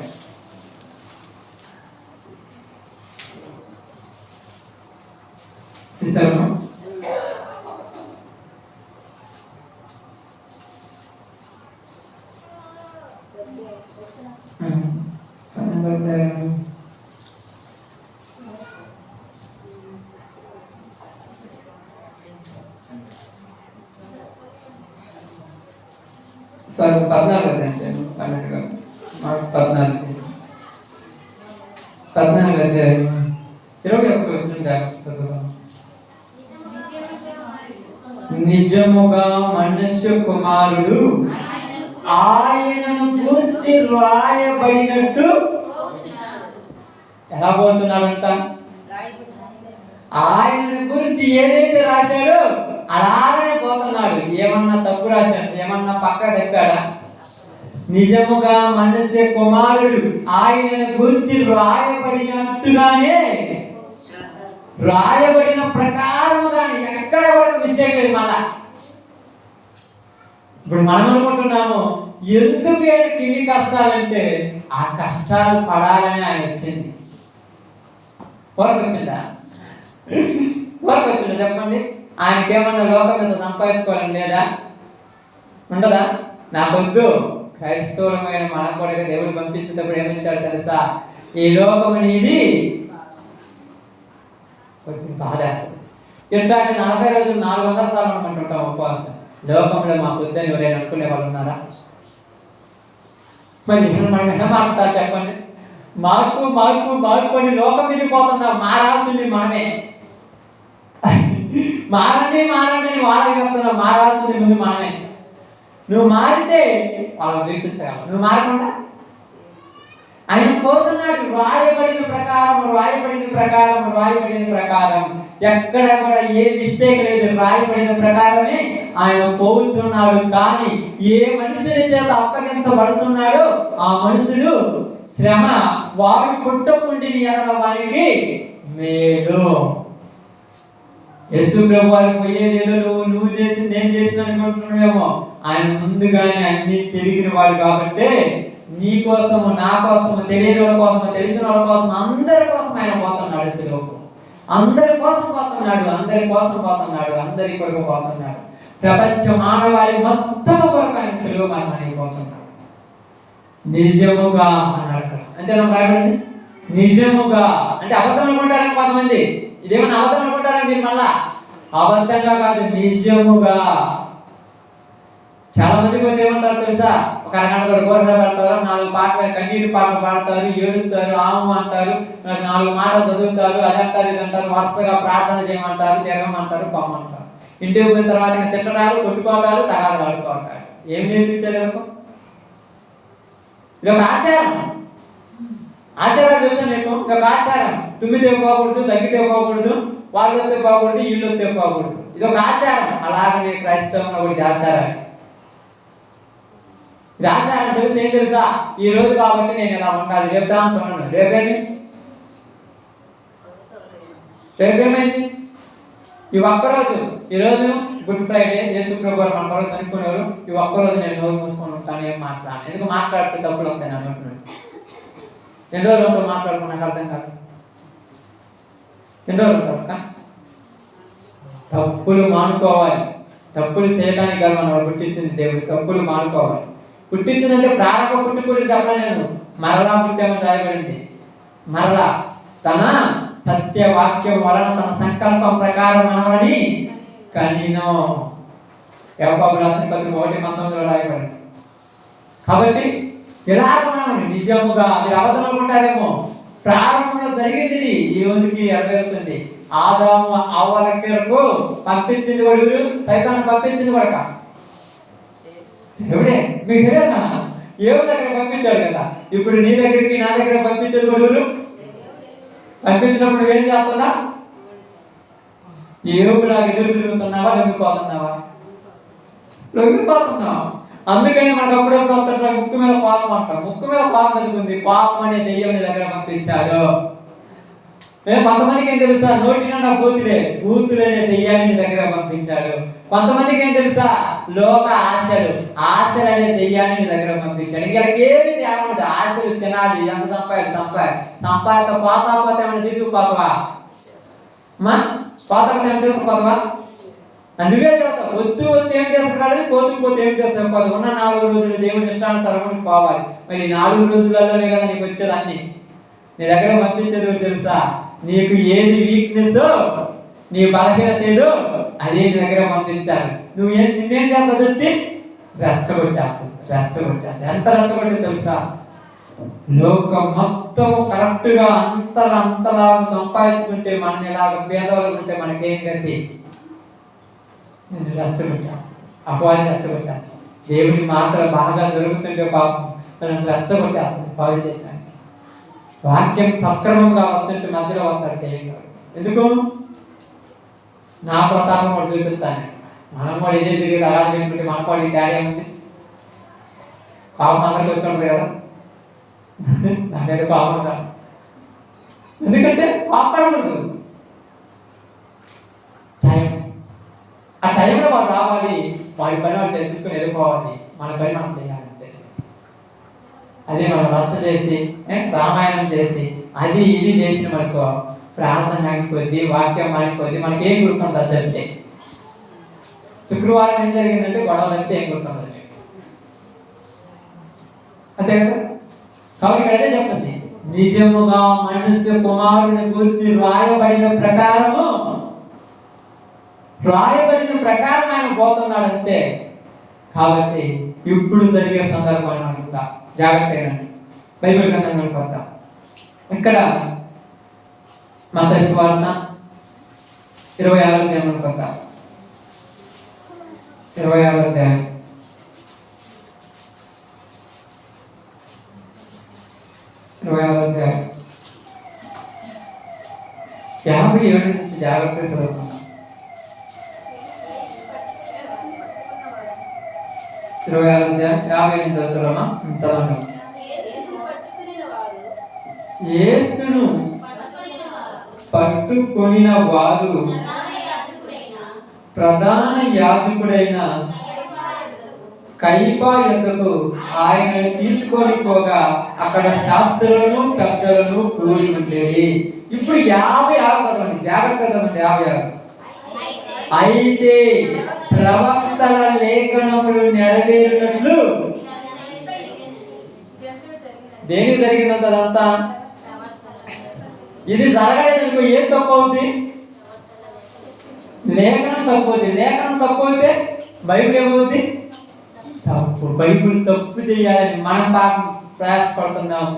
తీసాము. సార్ 14 అధ్యాయం 14 అధ్యాయం 21 వచ్చిన జాగ్రత్త చదువుదాం. నిజముగా మనుష్య కుమారుడు ఆయనను గూర్చి రాయబడినట్టు ఎలా పోతున్నాడంట? ఆయనను గురించి ఏదైతే రాశాడో అలాగనే పోతున్నాడు. ఏమన్నా తప్పు రాశాడు? ఏమన్నా పక్క తెప్పాడా? నిజముగా మనుష్య కుమారుడు ఆయనను గురించి రాయబడినట్టుగానే, రాయబడిన ప్రకారముగానే, ఎక్కడ కూడా మిస్టేక్ లేదు. మళ్ళా ఇప్పుడు మనం అనుకుంటున్నాము ఎందుకు ఆయనకి ఇన్ని కష్టాలంటే ఆ కష్టాలు పడాలని ఆయన వచ్చింది. వచ్చిందా? వచ్చిందా చెప్పండి. ఆయనకేమన్నా లోకం మీద సంపాదించుకోవాలని లేదా? ఉండదా? నాకొద్దు. క్రైస్తవులమైన మనం కూడా దేవుడు పంపించేటప్పుడు ఏమిచ్చాడు తెలుసా? ఈ లోకం నీది కొద్ది బాధ. ఎట్లా అంటే 40 రోజులు 400 సార్లు అనుకుంటుంటాం ఉపవాసం. లోకంలో మా పొద్దుని ఎవరైనా అనుకునే వాళ్ళు ఉన్నారా? మరి మనం ఎలా మారుతారు చెప్పండి? మార్పు మార్పు మార్పు అని లోకం మీద పోతున్నాం. మారాల్సింది మనమే. మారండి మారండి అని వాళ్ళకి చెప్తున్నావు. మారాల్సింది ముందు మనమే. నువ్వు మారితే వాళ్ళకి చూపించగలవు. నువ్వు మారకుండా ఆయన పోతున్నాడు. రాయబడిన ప్రకారం రాయబడిన ప్రకారం రాయబడిన ప్రకారం ఎక్కడ కూడా ఏ మిస్టేక్ లేదు. రాయబడిన ప్రకారమే ఆయన పోతున్నాడు. కానీ ఏ మనుషుని చేత అప్పగించబడుతున్నాడో ఆ మనుషుడు శ్రమ వాడు పుట్టకుండిని ఎడల వారికి మేలు. యేసు ప్రభు వారు పోయేది ఏదో నువ్వు చేసింది ఏం చేసిన అనుకుంటున్నావేమో. ఆయన ముందుగానే అన్ని తిరిగిన వాడు కాబట్టి నీ కోసము, నా కోసము, తెలియని వాళ్ళ కోసము, తెలిసిన వాళ్ళ కోసం, అందరి కోసం ఆయన పోతున్నాడు. శిలువకు అందరి కోసం పోతున్నాడు. అందరి కోసం పోతున్నాడు. అందరి కొరకు పోతున్నాడు. ప్రపంచ మానవాళి మొత్తం కొరకు ఆయన శిలువ మరణానికి పోతున్నాడు. నిజముగా అన్నాడు. అంతేనా రాయబడింది? నిజముగా అంటే అబద్ధం అనుకుంటారని కొంతమంది. ఇదేమన్నా అబద్ధం అనుకుంటారని మీరు మళ్ళా అబద్ధంగా కాదు, నిజముగా చాలా మంది పోతే ఏమంటారు తెలుసా, ఒక అరగంట కూరగా పెడతారు, 4 పాటలు కన్నీటి పాటలు పాడతారు, ఏడుతారు, ఆము అంటారు, 4 మాటలు చదువుతారు, అదంటారు ఇదంటారు, వరుసగా ప్రార్థన చేయమంటారు, తిరగమంటారు, పొమ్మంటారు. ఇంటికి పోయిన తర్వాత ఇంకా తిట్టడాలు, కొట్టుకోవటాలు, తగాదాలు ఆడుకోవటాలు. ఏం నేర్పించారు వీళ్ళకు? ఇది ఒక ఆచారం. ఆచారం తెలుసా నీకు? ఇది ఒక ఆచారం. తుమ్మితే పోకూడదు, దగ్గితే పోకూడదు, వాళ్ళు వస్తే పోకూడదు, వీళ్ళు వస్తే పోకూడదు. ఇది ఒక ఆచారం. అలాగే క్రైస్తవంలో ఒకటి ఆచారం. ఇది ఆచారం తెలుసు. ఏం తెలుసా? ఈ రోజు కాబట్టి నేను ఇలా ఉండాలి, రేపు దాని చూడండి. రేపేమైంది? ఈ ఒక్కరోజు, ఈరోజు గుడ్ ఫ్రైడే, యేసు ప్రభు వారు మన కొరకు చనిపోయినారు. ఈ ఒక్కరోజు నేను నోరు మూసుకొని ఉంటాను, ఏం మాట్లాడాను. ఎందుకు మాట్లాడితే తప్పులు వస్తాయి నా నోటి నుండి. ఎన్ని రోజులు ఉంటావు మాట్లాడుకో, నాకు అర్థం కాదు. ఎన్ని రోజులు ఉంటావు? తప్పులు మానుకోవాలి. తప్పులు చేయడానికి కాదు మనం పుట్టించింది దేవుడు. తప్పులు మానుకోవాలి. పుట్టించిందంటే ప్రారంభ పుట్టుకుడి చెప్పలేదు, మరలా పుట్టామని రాయబడింది. మరలా తన సత్యవాక్యం వలన తన సంకల్పం ప్రకారం మనవని కనినో. యాకోబు రాసిన పత్రిక 1:19 రాయబడింది. కాబట్టి ఇలాగ మనం నిజముగా, మీరు అబద్ధం అనుకుంటారేమో, ప్రారంభంలో జరిగింది ఇది, ఈ రోజుకి నెరవేరుతుంది. ఆదాము అవ్వల దగ్గరకు పంపించింది కూడా సైతాన్ని పంపించింది కూడా ఎవడే? మీకు తెలియదా? ఏవు దగ్గర పంపించాడు కదా. ఇప్పుడు నీ దగ్గరికి నా దగ్గర పంపించేది కూడా పంపించినప్పుడు నువ్వేం చేస్తున్నా? ఏవులాగా ఎదురు తిరుగుతున్నావా, లొంగిపోతున్నావా? లొంగిపోతున్నావు. అందుకని మనకు అప్పుడప్పుడు వస్తుంటా ముక్కు మీద పాపం అంటాం. ముక్కు మీద పాపం ఎదుగుంది. పాపం అనే దెయ్యం నీ దగ్గర పంపించాడు. కొంతమందికి ఏం తెలుసా? నోటి నిండా బూతులనే దెయ్యాన్ని దగ్గర పంపించాడు. కొంతమందికి ఏం తెలుసా? లోక ఆశలు అనే దెయ్యాన్ని దగ్గర పంపించాడు. ఇంకెళ్ళకి ఏమి తేవలేదు. ఆశలు తినాలి, ఎంత సంపాదిత పోతే ఏమైనా తీసుకుపోతావా? పోతే ఏమైనా తీసుకుపోతావా? నువ్వే చదువుతావు. వచ్చి ఏం చేసుకురాలేదు, పోతే ఏం చేసుకోవాలి. ఉన్న 4 రోజులు దేవుని ఇష్టానుసారం పోవాలి. మరి 4 రోజులలోనే కదా నీకు వచ్చేదాన్ని. నీ దగ్గర పంపించేది తెలుసా? నీకు ఏది వీక్నెస్, నీ బలహీనత ఏదో అదే నీ దగ్గర పంపించాలి. నిన్నేం చేస్తుంది? వచ్చి రెచ్చగొట్టాలి. ఎంత రెచ్చగొట్టి తెలుసా? లోకం మొత్తం కరెక్ట్ గా అంతలా సంపాదించుకుంటే, మనం ఇలాగ పేదవాళ్ళు ఉంటే మనకేం గతి? నేను రెచ్చగొట్టాను, అపవాది రెచ్చగొట్టాను. దేవుని మాటలు బాగా జరుగుతుంటే పాపం నన్ను రెచ్చగొట్టేస్తుంది పాడు చేయడానికి. వాక్యం సక్రమంగా వస్తుంటే మధ్యలో వస్తాడు. ఎందుకు? నా ప్రతాపం కూడా చూపిస్తాను. మనం కూడా ఇదే తిరిగి అలా చెప్పుకుంటే మన కూడా ఈ తేడా ఉంది. పాపం అందరికి వచ్చి ఉంటుంది కదా, నాకైతే పాపం కాదు. ఎందుకంటే పాపడకూడదు. ఆ టైంలో వాడు రావాలి, వాడి పని వాడు జరిపించుకొని వెళ్ళిపోవాలి, మన పని మనం చేయాలి అంతే. అదే మనం రచ్చ చేసి రామాయణం చేసి అది ఇది చేసిన మనకో ప్రార్థన ఆగిపోద్ది, వాక్యం ఆగిపోద్ది, మనకేం గుర్తుంటుంది అంటే. శుక్రవారం ఏం జరిగిందంటే గొడవ తప్పితే ఏం గుర్తుంటుంది అంతే కదా. కాబట్టి ఇక్కడ అదే చెప్తుంది, నిజముగా మనుష్య కుమారుని గురించి రాయబడిన ప్రకారం ఆయన పోతున్నాడు అంతే. కాబట్టి ఇప్పుడు జరిగే సందర్భాన్ని అనుకుంటా జాగ్రత్తగా బైబిల్ గ్రంథంలోకి వద్దాం. ఇక్కడ మత్తయి సువార్త 26వ అధ్యాయంలోకి వద్దాం. 26వ అధ్యాయం 57 నుంచి జాగ్రత్తగా చదువుకుందాం. 26వ అధ్యాయం 50 నుంచి చదువుతున్నామా? చదవండి. యేసును పట్టుకొనిన వారు ప్రధాన యాజకుడైన కయపా యొద్దకు ఆయన తీసుకొని పోగా అక్కడ శాస్త్రులను పెద్దలను కూడి ఉండేది. ఇప్పుడు 56 చదవండి, జాగ్రత్తగా చదవండి. 56 అయితే ప్రవక్తల లేఖనములు నెరవేరినట్లు దేనికి జరిగిందంత అదంతా? ఇది జరగలేదు అనుకో, ఏం తప్పు అవుద్ది? లేఖనం తప్పు అవుద్ది. లేఖనం తప్పు అయితే బైబిల్ ఏమవుద్ది? బైబిల్ తప్పు చేయాలని మనం బాగా ప్రయాసపడుతున్నాం.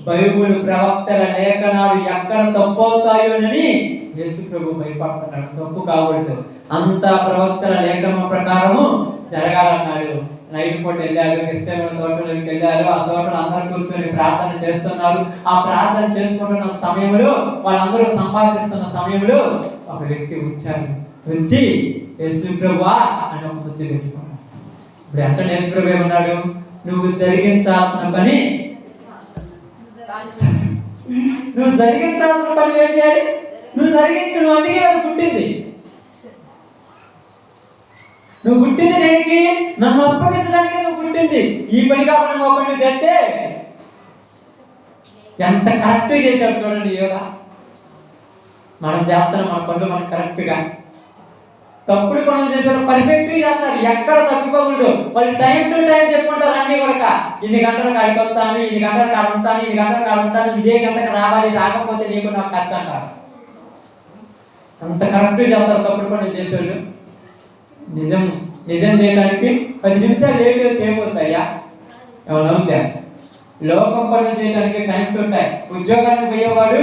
బైబిల్ ప్రవక్తల లేఖనాలు ఎక్కడ తప్పు అవుతాయోనని యేసు ప్రభు భయపడుతున్నాడు. తప్పు కాకూడదు, అంతా ప్రవక్తల లేఖనం ప్రకారము జరగాలన్నాడు. నైట్ పూట వెళ్ళారు, క్రిస్టియన్ తోటలోకి వెళ్ళారు. ఆ తోటలో అందరూ కూర్చొని ప్రార్థన చేస్తున్నారు. ఆ ప్రార్థన చేసుకుంటున్న సమయంలో, వాళ్ళందరూ సంభాషిస్తున్న సమయంలో ఒక వ్యక్తి వచ్చి యేసు ప్రభువా అని ఒక ముద్దు పెట్టుకున్నాడు. ఇప్పుడు వెంటనే యేసు ప్రభు ఏమన్నాడు? నువ్వు జరిగించాల్సిన పని ఏం చేయాలి? నువ్వు జరిగించు. నువ్వు అందుకే అది పుట్టింది. నువ్వు పుట్టింది దేనికి? నన్ను అప్పగించడానికి నువ్వు పుట్టింది. ఈ పని కాకుండా ఒక పని చేస్తే ఎంత కరెక్ట్ చేశాడు చూడండి యోగా. మనం చేస్తున్నాం మన పనులు మనం కరెక్ట్గా. తప్పుడు పనులు చేశారు పర్ఫెక్ట్గా చేస్తారు, ఎక్కడ తప్పిపోకూడదు. వాళ్ళు టైం టు టైం చెప్పుకుంటారు అన్నీ కూడా. ఇన్ని గంటలకు అడిగొస్తాను, ఇన్ని గంటలకు ఆడ ఉంటాను, ఇన్ని గంటలకు ఆడ ఉంటాను, ఇదే గంటకు రావాలి, రాకపోతే నీకు నాకు ఖర్చు అంటారు. అంత కరెక్ట్గా చేస్తారు తప్పుడు పనులు చేసేవాళ్ళు. నిజం చేయడానికి 10 నిమిషాలు లేట్ అయితే ఏమవుతాయా? ఏమన్నా అవుతా? లోకం పనులు చేయడానికి టైం టు టైం. ఉద్యోగానికి పోయేవాడు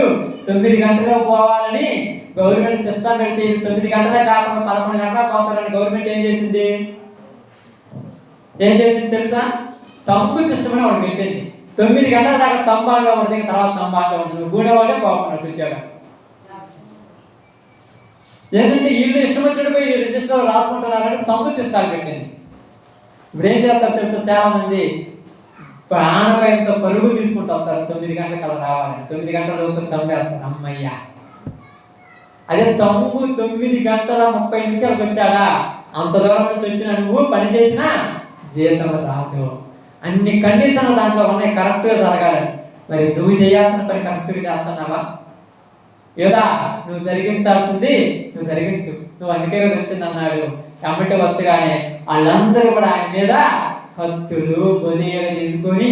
9 గంటలకు పోవాలని గవర్నమెంట్ సిస్టమ్ పెడితే 9 గంటలే కాకుండా 11 గంటలకు పోతారని గవర్నమెంట్ ఏం చేసింది తెలుసా? తంబు సిస్టమ్ అని ఒకటి పెట్టింది. 9 గంటల దాకా తంబాగా ఉంటుంది, తర్వాత తంబాగా ఉంటుంది. గూడవాడే పోకున్నట్టు ఉద్యోగం. ఏంటంటే వీళ్ళు ఇష్టం వచ్చిన పోయి రిజిస్టర్ రాసుకుంటున్నారంటే తంబు సిస్టాలు పెట్టింది. ఇప్పుడు ఏం చేస్తారు తెలుసా? చాలా మంది ప్రాణభయంతో పరుగు తీసుకుంటూ వస్తారు 9 గంటలకు రావాలని. 9 గంటల లోపు తంబేస్తారు. అమ్మయ్యా, అదే తంబు 9 గంటల 30 నిమిషాలకు వచ్చాడా, అంత దూరం నుంచి వచ్చిన నువ్వు పని చేసినా జీతం రాదు. అన్ని కండిషన్లు దాంట్లో ఉన్నాయి కరెక్ట్గా జరగాలని. మరి నువ్వు చేయాల్సిన పని కరెక్ట్గా చేస్తున్నావా? యోధా, నువ్వు జరిగించాల్సింది నువ్వు జరిగించు. నువ్వు అందుకే కదా వచ్చింది అన్నాడు. కాబట్టి వచ్చగానే వాళ్ళందరూ కూడా ఆయన మీద కత్తులు బొదియలు తీసుకొని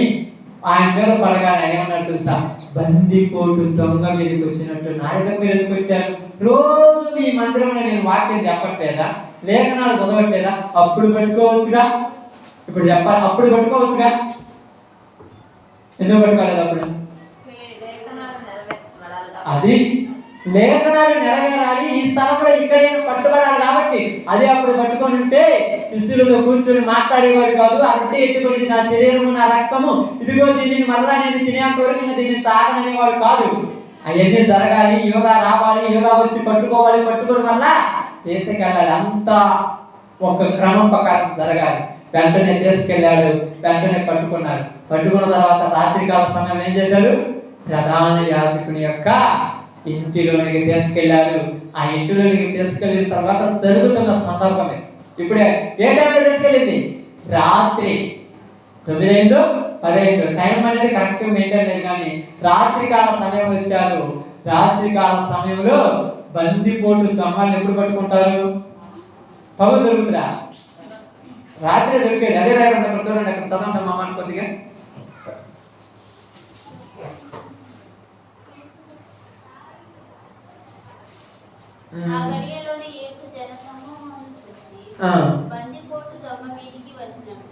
ఆయన మీద పడగానే ఆయన ఏమన్నాడు తెలుసా? బందిపోటు దొంగ మీదకి వచ్చినట్టు నా దగ్గర మీరు ఎందుకు వచ్చారు? రోజు మీ మందిరంలో నేను వాక్యం చెప్పట్లేదా? లేఖనాలు చదవట్లేదా? అప్పుడు పట్టుకోవచ్చుగా. ఇప్పుడు చెప్పాలి, అప్పుడు పట్టుకోవచ్చుగా. ఎందుకు పట్టుకోలేదు? అప్పుడు అది లేఖనాలు నెరవేరాలి, ఈ స్థలంలో ఇక్కడే పట్టుబడాలి కాబట్టి. అదే అప్పుడు పట్టుకొని ఉంటే శిష్యులతో కూర్చొని మాట్లాడేవాడు కాదు. ఆ రొట్టె ఎట్టుకుని నా శరీరము నా రక్తము ఇదిగో దీనిని మరలా నేను తినేంత వరకు దీన్ని తాగననేవాడు కాదు. అవన్నీ జరగాలి, యోగా రావాలి, యోగా వచ్చి పట్టుకోవాలి, పట్టుకోవడం వల్ల తీసుకెళ్ళాలి. అంతా ఒక క్రమం ప్రకారం జరగాలి. వెంటనే తీసుకెళ్ళాడు, వెంటనే పట్టుకున్నారు. పట్టుకున్న తర్వాత రాత్రికాల సమయం ఏం చేశాడు? ప్రధాన యాజకుని యొక్క ఇంటిలోనికి తీసుకెళ్లారు. ఆ ఇంటిలోనికి తీసుకెళ్ళిన తర్వాత జరుగుతున్న సందర్భమే. ఇప్పుడే ఏ టైంలో తీసుకెళ్ళింది? రాత్రి 9 10 టైం అనేది కరెక్ట్ మెయింటైన్ లేదు, కానీ రాత్రికాల సమయం వచ్చారు. రాత్రికాల సమయంలో బందిపోటు దొంగల్ని ఎప్పుడు పట్టుకుంటారు? పగులు దొరుకుతురా? రాత్రి దొరికేది. అదే రాకుండా అక్కడ చూడండి, అక్కడ చదవండి మామ కొద్దిగా.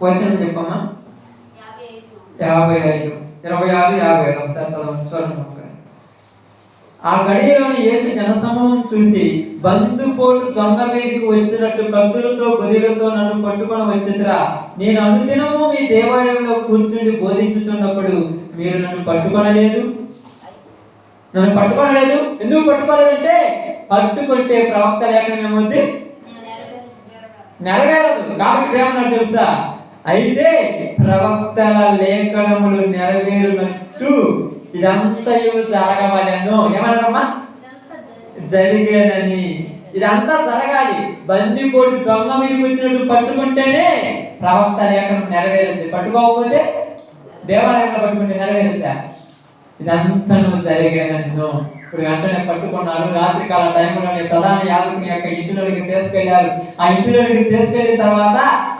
వచ్చిన చెప్పమ్మా. 55 26 55 ఒకసారి చదవండి చూడండి. ఆ గడియలోని యేసు జనసమూహం చూసి బందిపోటు దొంగ మీదకి వచ్చినట్టు కత్తులతో బొదిలతో నన్ను పట్టుకొని వచ్చేదిరా. నేను అనుదినము మీ దేవాలయంలో కూర్చుండి బోధించుచున్నప్పుడు మీరు నన్ను పట్టుకొనలేదు. ఎందుకు పట్టుకోలేదంటే పట్టుకుంటే ప్రవక్త లేఖనం ఏమవుద్ది? నెరవేరదు. కాబట్టి ఏమన్నాడు తెలుసా? అయితే ప్రవక్తల లేఖనములు నెరవేరునట్టు ఇదంతా జరగవలెను. ఏమన్నాడమ్మా? జరిగేనని. ఇదంతా జరగాలి. బందిపోటు దొంగ మీదకి వచ్చినట్టు పట్టుకుంటేనే ప్రవక్త లేఖనం నెరవేరుద్ది. పట్టుకోకపోతే దేవాలయంలో పట్టుకుంటే నెరవేరుద్దా? ఇదంతా జరిగేనన్ను. ఇప్పుడు వెంటనే పట్టుకున్నారు. రాత్రికాల టైంలోనే ప్రధాన యాజకుని యొక్క ఇంటిలోనికి తీసుకెళ్లారు. ఆ ఇంటిలోనికి తీసుకెళ్లిన తర్వాత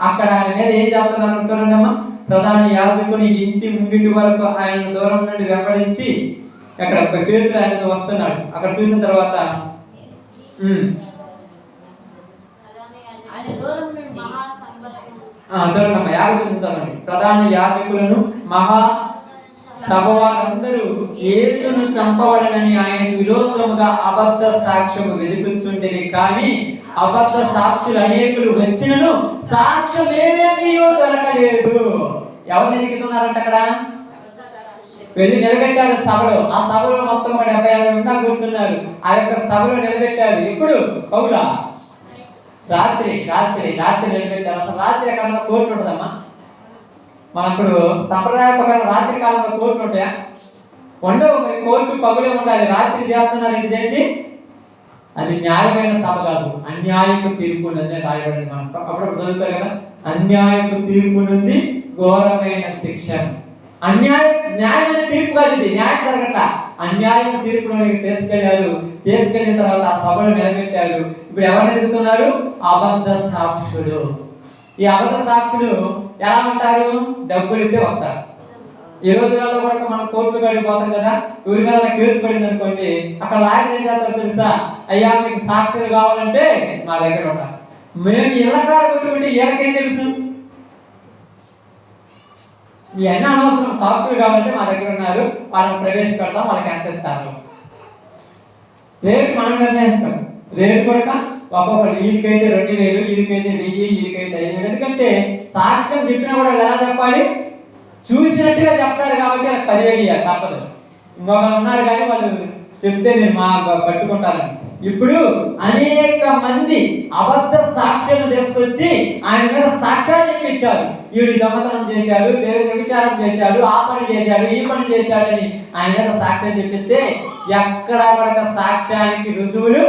అక్కడ ఆయన మీద ఏం చేస్తున్నారు చూడండి అమ్మా. ప్రధాన యాజకుని ఇంటి ముంగిటి వరకు ఆయన దూరం నుండి వెంబడించి అక్కడ పేతురు ఆయన వస్తున్నాడు. అక్కడ చూసిన తర్వాత చూడండి అమ్మా, 59 చదవండి. ప్రధాన యాజకులను మహా సభ వారందరూ యేసును చంపవలనని ఆయనకు విరోధముగా అబద్ధ సాక్ష్యము వెదుకుచుండిరి. కానీ అబద్ధ సాక్షులు అనేకులు వచ్చినను సాక్ష్యమేమీ దొరకలేదు. ఎవరిని ఎదుగుతున్నారంట అక్కడ? వెళ్ళి నిలబెట్టారు సభలో. ఆ సభలో మొత్తం 70 మంది కూర్చున్నారు. ఆ యొక్క సభలో నిలబెట్టారు. ఎప్పుడు? పౌలా రాత్రి రాత్రి రాత్రి నిలబెట్టారు. అసలు రాత్రి ఎక్కడన్నా కోర్టు ఉంటుందమ్మా? మనప్పుడు సంప్రదాయ ప్రకారం రాత్రి కాలంలో కోర్టు ఉంటాయా? ఉండవు. మరి కోర్టు పగులే ఉండాలి. రాత్రి చేస్తున్నారంటే ఏంటి? అది న్యాయమైన సభ కాదు, అన్యాయపు తీర్పు ఉన్నది రాయబడింది. మనం అప్పుడప్పుడు చదువుతారు కదా, అన్యాయపు తీర్పు నుండి ఘోరమైన శిక్ష. న్యాయమైన తీర్పు కాదు ఇది, న్యాయం జరగట. అన్యాయం తీర్పులోనికి తీసుకెళ్లారు. తీసుకెళ్లిన తర్వాత ఆ సభలో నిలబెట్టారు. ఇప్పుడు ఎవరిని ఎదుగుతున్నారు? అబద్ధ సాక్షులు. ఈ అబద్ధ సాక్షులు ఎలా ఉంటారు? డబ్బులు ఇస్తే వస్తారు. ఈ రోజులలో కూడా మనం కోర్టులు కడిగిపోతాం కదా, ఎవరి మీద కేసు పడింది అనుకోండి, అక్కడ లాయర్ ఏం చేస్తారు తెలుసా? అయ్యా మీకు సాక్షులు కావాలంటే మా దగ్గర ఉంటారు. మేము ఇళ్ళ కాడ కొట్టుకుంటే వీళ్ళకేం తెలుసు? మీ అన్న అనవసరం. సాక్షులు కావాలంటే మా దగ్గర ఉన్నారు, వాళ్ళని ప్రవేశపెడతాం, వాళ్ళకి ఎంత ఇస్తారు. రేటు మనం నిర్ణయించాం. రేటు కూడా ఒక్కొక్కరు, వీడికైతే 2000, వీడికైతే 1000, వీడికైతే 5000. ఎందుకంటే సాక్ష్యం చెప్పినా కూడా ఎలా చెప్పాలి? చూసినట్టుగా చెప్తారు కాబట్టి వాళ్ళకి 10,000 ఇవ్వాలి, తప్పదు. ఇంకొకరు ఉన్నారు కానీ వాళ్ళు చెప్తే నేను పట్టుకుంటారని. ఇప్పుడు అనేక మంది అబద్ధ సాక్ష్యాలను తీసుకొచ్చి ఆయన మీద సాక్ష్యాలు చెప్పించారు. వీడు దొంగతనం చేశాడు, వ్యభిచారం చేశాడు, ఆ పని చేశాడు, ఈ పని చేశాడు అని ఆయన మీద సాక్ష్యం చెప్పిస్తే ఎక్కడ కూడా సాక్ష్యానికి రుజువులు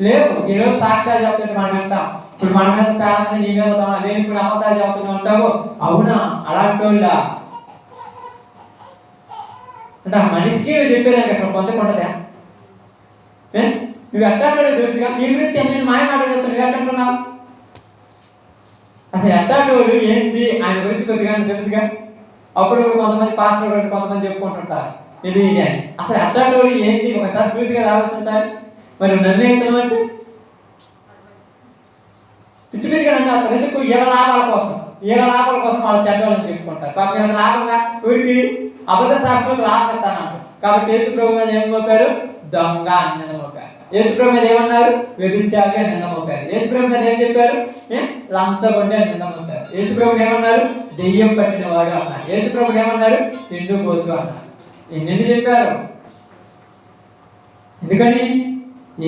లేవు. ఈరోజు సాక్ష్యాలు చెప్తుంటే మనం వింటాం. ఇప్పుడు మన మీద చాలా మంది నీ మీద నేను ఇప్పుడు అబద్ధాలు చెప్తూనే ఉంటావు. అవునా? అలాంటి వాళ్ళ అంటే మనిషికి నువ్వు చెప్పేదానికి అసలు పొందకు ఉంటుందా? నువ్వు ఎట్టాడు తెలుసుగా, నీ గురించి నేను మాయ మాటలు చెప్తాను, నువ్వు ఎట్టంటున్నావు? అసలు ఎట్టాడు ఏంది ఆయన గురించి కొద్దిగా తెలుసుగా. అప్పుడు కొంతమంది పాస్టర్ గురించి కొంతమంది చెప్పుకుంటుంటారు ఇది ఇది అని. అసలు ఎట్టాడు ఏంది ఒకసారి చూసిగా ఆలోచించాలి. మరి నన్ను అంటే పిచ్చి పిచ్చిగా నన్ను ఎందుకు? వీళ్ళ లాభాల కోసం వాళ్ళు చెడ్డవాళ్ళని చెప్పుకుంటారు. పాప వీళ్ళకి లాభంగా ఊరికి అబద్ధ సాక్షులకు లాభం ఇస్తానంటారు. కాబట్టి యేసు ప్రభు మీద ఏం మోపారు? దొంగ అని నింద మోపారు. యేసు ప్రభు మీద ఏమన్నారు? వ్యభిచారి అని నింద మోపారు. యేసు ప్రభు మీద ఏం చెప్పారు? లంచగొండి అని నింద మోపారు. యేసు ప్రభుని ఏమన్నారు? దెయ్యం పట్టిన వాడు అన్నారు. యేసు ప్రభుని ఏమన్నారు? తిండిపోతు అన్నారు. ఎన్ని చెప్పారు? ఎందుకని?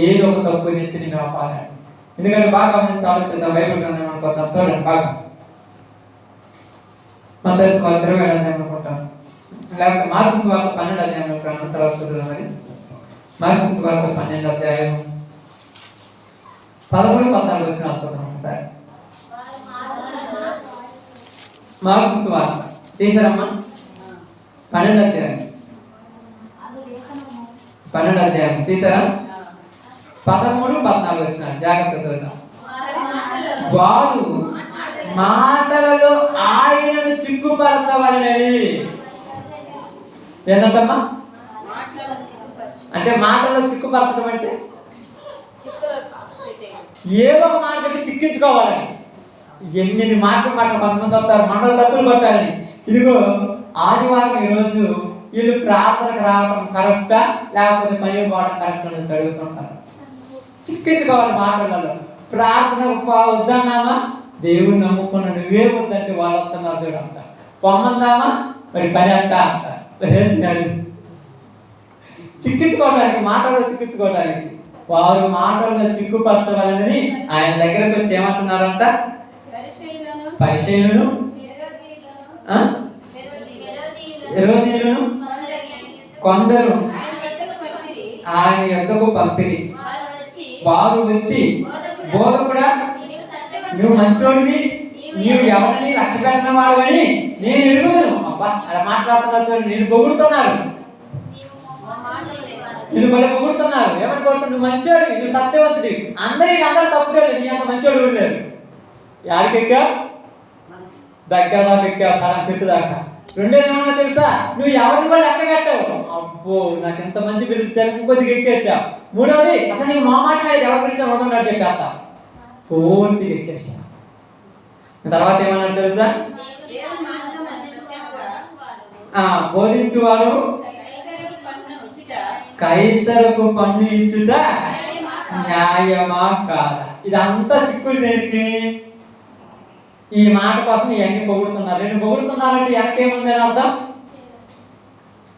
ఏదో ఒక తప్పు నెత్తిని వ్యాపారాన్ని. ఎందుకంటే బాగా గమనించి ఆలోచిద్దాం. బైబిల్ గ్రంథం అనుకుంటాం. చూడండి బాగా, మత్తయి సువార్త 20 అధ్యాయం అనుకుంటాం, లేకపోతే మార్కు సువార్త 12 అధ్యాయం అనుకుంటాం. తర్వాత చూద్దాం. మరి మార్కు సువార్త 12 అధ్యాయం 13-14 వచ్చిన చూద్దాం ఒకసారి. మార్కు సువార్త తీసారమ్మా? 12 అధ్యాయం తీసారా? 13-14 వచ్చిన జాగ్రత్త చూద్దాం. వారు మాటలలో ఆయనను చిక్కుపరచవలనని. ఏంటమ్మా? అంటే మాటల్లో చిక్కుపరచడం అంటే ఏదో ఒక మాట చెప్పి చిక్కించుకోవాలని. ఎన్ని మాటలు కొంతమంది వస్తారు మండల డబ్బులు కొట్టాలని. ఇదిగో ఆదివారం ఈరోజు వీళ్ళు ప్రార్థనకు రావడం కరెక్టా లేకపోతే పని పోవడం కరెక్ట్ అని అడుగుతుంటారు. చిక్కించుకోవాలి మాటలలో. ప్రార్థన వద్దన్నామా? దేవుని నమ్ముకున్న నువ్వే వద్దంటే వాళ్ళు వస్తున్నారు దేవుడు అంటారు. పొమ్మందామా? మరి పని అంట అంటారు. ఏం చేయాలి? చిక్కించుకోవడానికి, మాటల్లో చిక్కించుకోవడానికి. వారు మాటల్లో చిక్కుపరచవాలని ఆయన దగ్గరకు వచ్చి ఏమంటున్నారంట? పరిశీలను హెరోదీయులను కొందరు ఆయన యొద్దకు పంపిరి. వారు వచ్చి, బోధకుడా నువ్వు మంచోడివి, నీవు ఎవరిని లక్ష్య పెట్టిన వాడవని నేను ఎరుగుదును. అబ్బా అలా మాట్లాడుతున్నా చూడండి. నేను పొగుడుతున్నారు, నేను మళ్ళీ పొగుడుతున్నారు. ఏమని పొగుడుతున్నా? నువ్వు మంచోడివి, నువ్వు సత్యవంతుడివి. అందరూ తప్పుడే, నీ అంత మంచోడు ఉండలేదు. యాడికెక్కా? దగ్గర దాకా ఎక్కా సార్ అని చెప్పు దాకా. రెండోది ఏమన్నా తెలుసా? నువ్వు ఎవరిని కూడా లెక్క కట్టావు. అబ్బో నాకు ఎంత మంచి పిలుస్తారు, కొద్దిగా ఎక్కేసా. మూడోది అసలు నీకు మా మాట్లాడేది ఎవరి గురించి వదన్నాడు చెప్పేస్తా. పూర్తిగా ఎక్కేసా. తర్వాత ఏమన్నాడు తెలుసా? బోధించువాడు కైసరుకు పన్ను ఇచ్చుట న్యాయమా కాదా? ఇదంతా చిక్కులు దేనికి? ఈ మాట కోసం ఇవన్నీ పొగుడుతున్నారు. నేను పొగుడుతున్నారంటే వెనకేముందని అర్థం?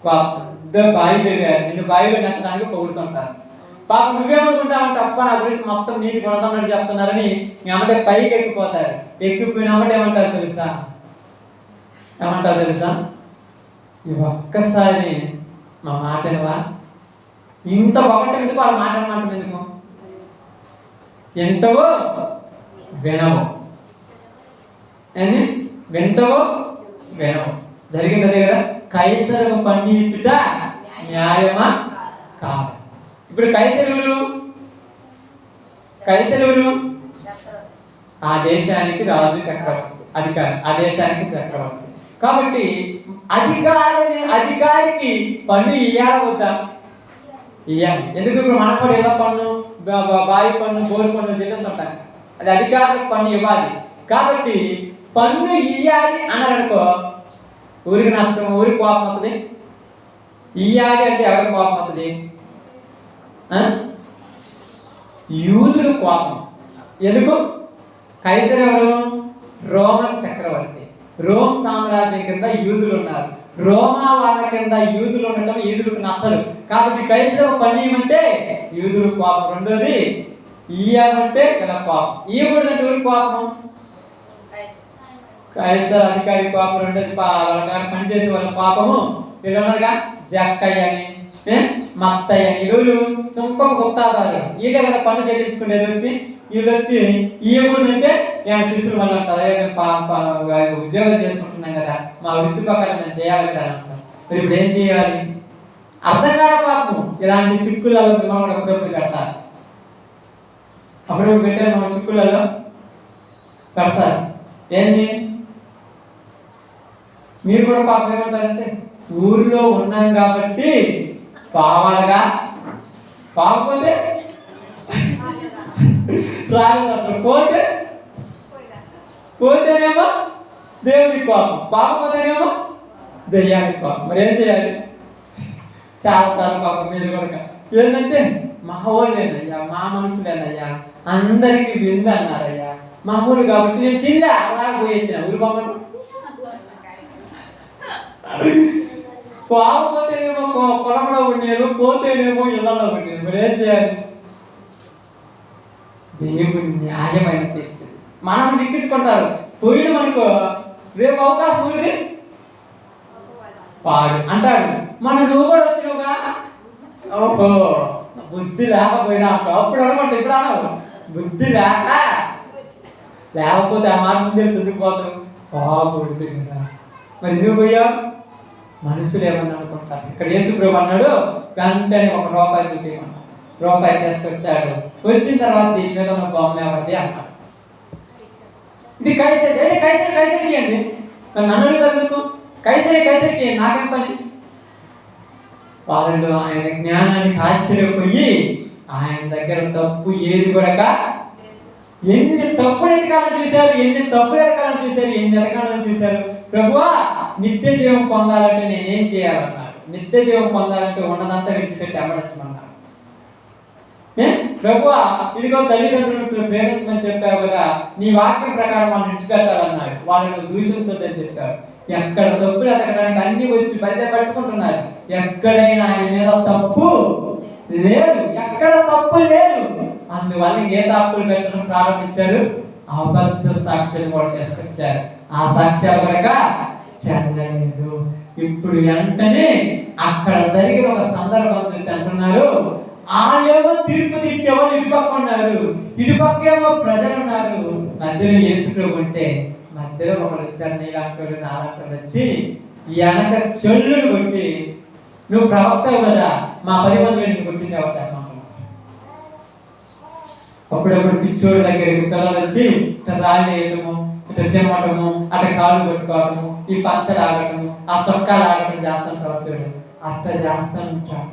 పెద్ద బావి దిగారు, నిన్ను బావిలో నెట్టడానికి పొగుడుతుంటారు. పాప నువ్వేమనుకుంటావంటే అప్ప నా గురించి మొత్తం నీకు కొడతామని చెప్తున్నారని ఏమంటే పైకి ఎక్కిపోతారు. ఎక్కిపోయినామంటే ఏమంటారు తెలుసా? ఈ ఒక్కసారి మా మాటనువా, ఇంత ఒకటి ఎందుకు వాళ్ళ మాట అనమాట ఎందుకు? వింటవో వినవో, ఏంది? వింటవో వినవో. జరిగింది అదే కదా. కైసరుకు పన్ను ఇచ్చుట న్యాయమా కాదు. ఇప్పుడు కైసరు ఆ దేశానికి రాజు, చక్రవర్తి, అధికారి, ఆ దేశానికి చక్రవర్తి. కాబట్టి అధికారికి పన్ను ఇయ్యాల వద్దా? ఇయ్యాలి. ఎందుకు? ఇప్పుడు మనకు కూడా ఎలా పన్ను, బావి పన్ను, బోరు పన్ను చెల్లిస్తుంటాం. అది అధికారులకు పన్ను ఇవ్వాలి. కాబట్టి పన్ను ఇయ్యాలి అన్నారనుకో, ఊరికి నష్టం, ఊరికి కోపం అవుతుంది. ఇయ్యాలి అంటే ఎవరికి కోపం అవుతుంది? యూదులు కోపం. ఎందుకు? కైసరు ఎవరు? రోమన్ చక్రవర్తి. రోమ్ సామ్రాజ్యం కింద యూదులు ఉన్నారు. రోమా వాళ్ళ కింద యూదులు ఉండటం యూదులకు నచ్చదు. కాబట్టి కైసరు పన్ను ఇవ్వమంటే యూదులు కోపం. రెండోది ఇయ్యాలంటే వీళ్ళ కోపం. ఇవ్వకూడదంటే ఊరికి కోపం, కైసరు అధికారి కోపం. రెండోది వాళ్ళ గారు పనిచేసే వాళ్ళ పాపము. వీళ్ళు ఉన్నారుగా జక్కయ్య అని, మత్తయ్య అని, వీళ్ళు సుంపం గుత్తాదారు. వీళ్ళే కదా పన్ను చెల్లించుకునేది. వీళ్ళు వచ్చి ఇవ్వకూడదంటే నేను శిష్యులు మళ్ళీ అంటారు, ఉద్యోగం చేసుకుంటున్నాం కదా, మా వృత్తి ప్రకారం మేము చేయాలి కదా అంటారు. మరి ఇప్పుడు ఏం చేయాలి? అర్థం కాడ పాపం. ఇలాంటి చిక్కులలో మిమ్మల్ని కూడా అప్పుడప్పుడు పెడతారు. అప్పుడప్పుడు పెట్టారు, మన చిక్కులలో పెడతారు. ఏంది? మీరు కూడా పాపం ఏమంటారంటే, ఊరిలో ఉన్నాం కాబట్టి పావాలగా, పాకపోతే రాలేదంటారు, పోతేనేమో దేవుడికి కోపం, పాకపోతేనేమో దెయ్యానికి కోపం. మరి ఏం చేయాలి? చాలా సార్లు పాపం మీరు కూడా ఏంటంటే, మా వాళ్ళేనయ్యా, మా మనుషులేనయ్యా, అందరికీ విందు అన్నారయ్యా, మామూలు కాబట్టి నేను తినలే, అలాగే పోయి వచ్చిన ఊరి బొమ్మను. పాకపోతేనేమో పొలంలో ఉండేరు, పోతేనేమో ఇళ్లలో ఉండేరు. మరి ఏం చేయాలి? దేవుని న్యాయమైన తీర్పు. మనం చిక్కించుకుంటారు. పోయిన మనకు రేపు అవకాశం ఉంది పాడు అంటాడు. నువ్వు కూడా వచ్చినవుగా, ఓహో బుద్ధి లేకపోయినా అప్పుడు అనుకుంటా, ఇప్పుడు అన్నావు బుద్ధి లేకపోతే ఆ మాట ముందు తుదిపోతావు, బాగుంటుంది కదా. మరి ఎందుకు పోయావు? మనుషులు ఏమన్నా అనుకుంటారు. ఇక్కడ యేసుప్రభు అన్నాడు, వెంటనే ₹1 చూపించమన్నాడు. రూపాయి తీసుకొచ్చాడు. వచ్చిన తర్వాత దీని మీద ఉన్న బొమ్మ ఎవరిది అన్నాడు. ఇది కైసరి. అయితే కైసరికి అండి. నన్ను అడుగుతారు ఎందుకు? కైసరికి నాకేం పని? వాళ్ళు ఆయన జ్ఞానానికి ఆశ్చర్యపోయి ఆయన దగ్గర తప్పు ఏది కూడా, ఎన్ని తప్పులు ఎదకాలని చూశారు, ఎన్ని ఎదకాలని చూశారు. ప్రభువా, నిత్య జీవం పొందాలంటే నేనేం చేయాలన్నారు. నిత్య జీవం పొందాలంటే ఉన్నదంతా విడిచిపెట్టి అమ్మడించమన్నారు. ప్రభువా, ఇదిగో తల్లిదండ్రులను ప్రేమించమని చెప్పావు కదా, నీ వాక్యం ప్రకారం వాళ్ళు విడిచిపెట్టాలన్నారు. వాళ్ళను దూషించొద్దని చెప్పారు. ఎక్కడ తప్పులు ఎతకడానికి అన్ని వచ్చి బయట పట్టుకుంటున్నారు. ఎక్కడైనా ఆయన మీద తప్పు లేదు, ఎక్కడ తప్పు లేదు. అందువల్ల ఏ తప్పులు పెట్టడం ప్రారంభించారు? అబద్ధ సాక్ష్యాలు కూడా తీసుకొచ్చారు. ఆ సాక్ష్యాలు కూడా చెందలేదు. ఇప్పుడు వెంటనే అక్కడ జరిగిన ఒక సందర్భం చూసి అంటున్నారు, ఏమో తీర్పు తీర్చేవాళ్ళు ఇటుపక్క ఉన్నారు, ఇటుపక్కేమో ప్రజలు ఉన్నారు. మధ్యలో యేసుప్రభు ఉంటే మధ్యలో ఒకరు వచ్చారు, నీలాంటి నాలాంటి వచ్చి వెనక చెల్లును కొట్టి, నువ్వు ప్రవక్తవు కదా, మా 10 మంది వెళ్ళి కొట్టింది అవసరం. అప్పుడప్పుడు పిచ్చోడు దగ్గరికి పిల్లలు వచ్చి ఇట్లా రాళ్ళు వేయటము, ఇట్లా చెమ్మటము, అట్లా కాళ్ళు కొట్టుకోవటము, ఈ పంచలు ఆగటము, ఆ చొక్కాలు ఆగటం చేస్తుంటారు. చూడు, అట్లా చేస్తుంటారు.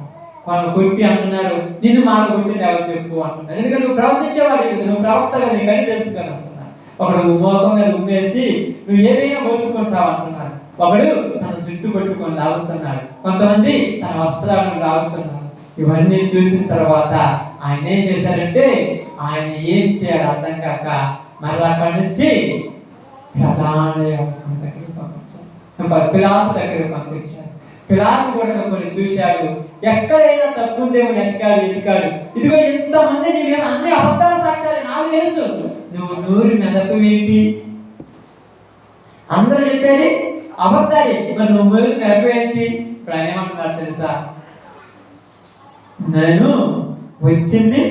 వాళ్ళు కొట్టి అంటున్నారు, నిన్ను మాట కొట్టింది ఎవరు చెప్పు అంటున్నారు. ఎందుకంటే నువ్వు ప్రవచించేవాడు, నువ్వు ప్రవక్త కదా, నీకు అన్ని తెలుసు కదా అంటున్నారు. ఒకడు మోకం మీద ఉమ్మేసి నువ్వు ఏదైనా మోచుకుంటావు అంటున్నాడు. ఒకడు తన జుట్టు పట్టుకొని లాగుతున్నాడు. కొంతమంది తన వస్త్రాలను లాగుతున్నారు. ఇవన్నీ చూసిన తర్వాత ఆయన ఏం చేశారంటే ఆయన ఏం చేయాలి అర్థం కాక మరలా అక్కడి నుంచి ప్రధాన యాజకుని దగ్గరికి పంపించారు, పిలాతు దగ్గరికి పంపించారు. పిలాతు కూడా కొన్ని చూశాడు. ఎక్కడైనా తప్పు ఉందేమో ఎతికాడు. ఇదిగో ఎంతమంది నీ మీద అన్ని అబద్ధాల సాక్ష్యాలు నాకు తెలుసు, నువ్వు నూరి మెదపేంటి? అందరూ చెప్పేది అబద్ధాలి, మరి నువ్వు నూరి మెదపేంటి? ఇప్పుడు ఆయన ఏమంటున్నారు తెలుసా? నేను వచ్చింది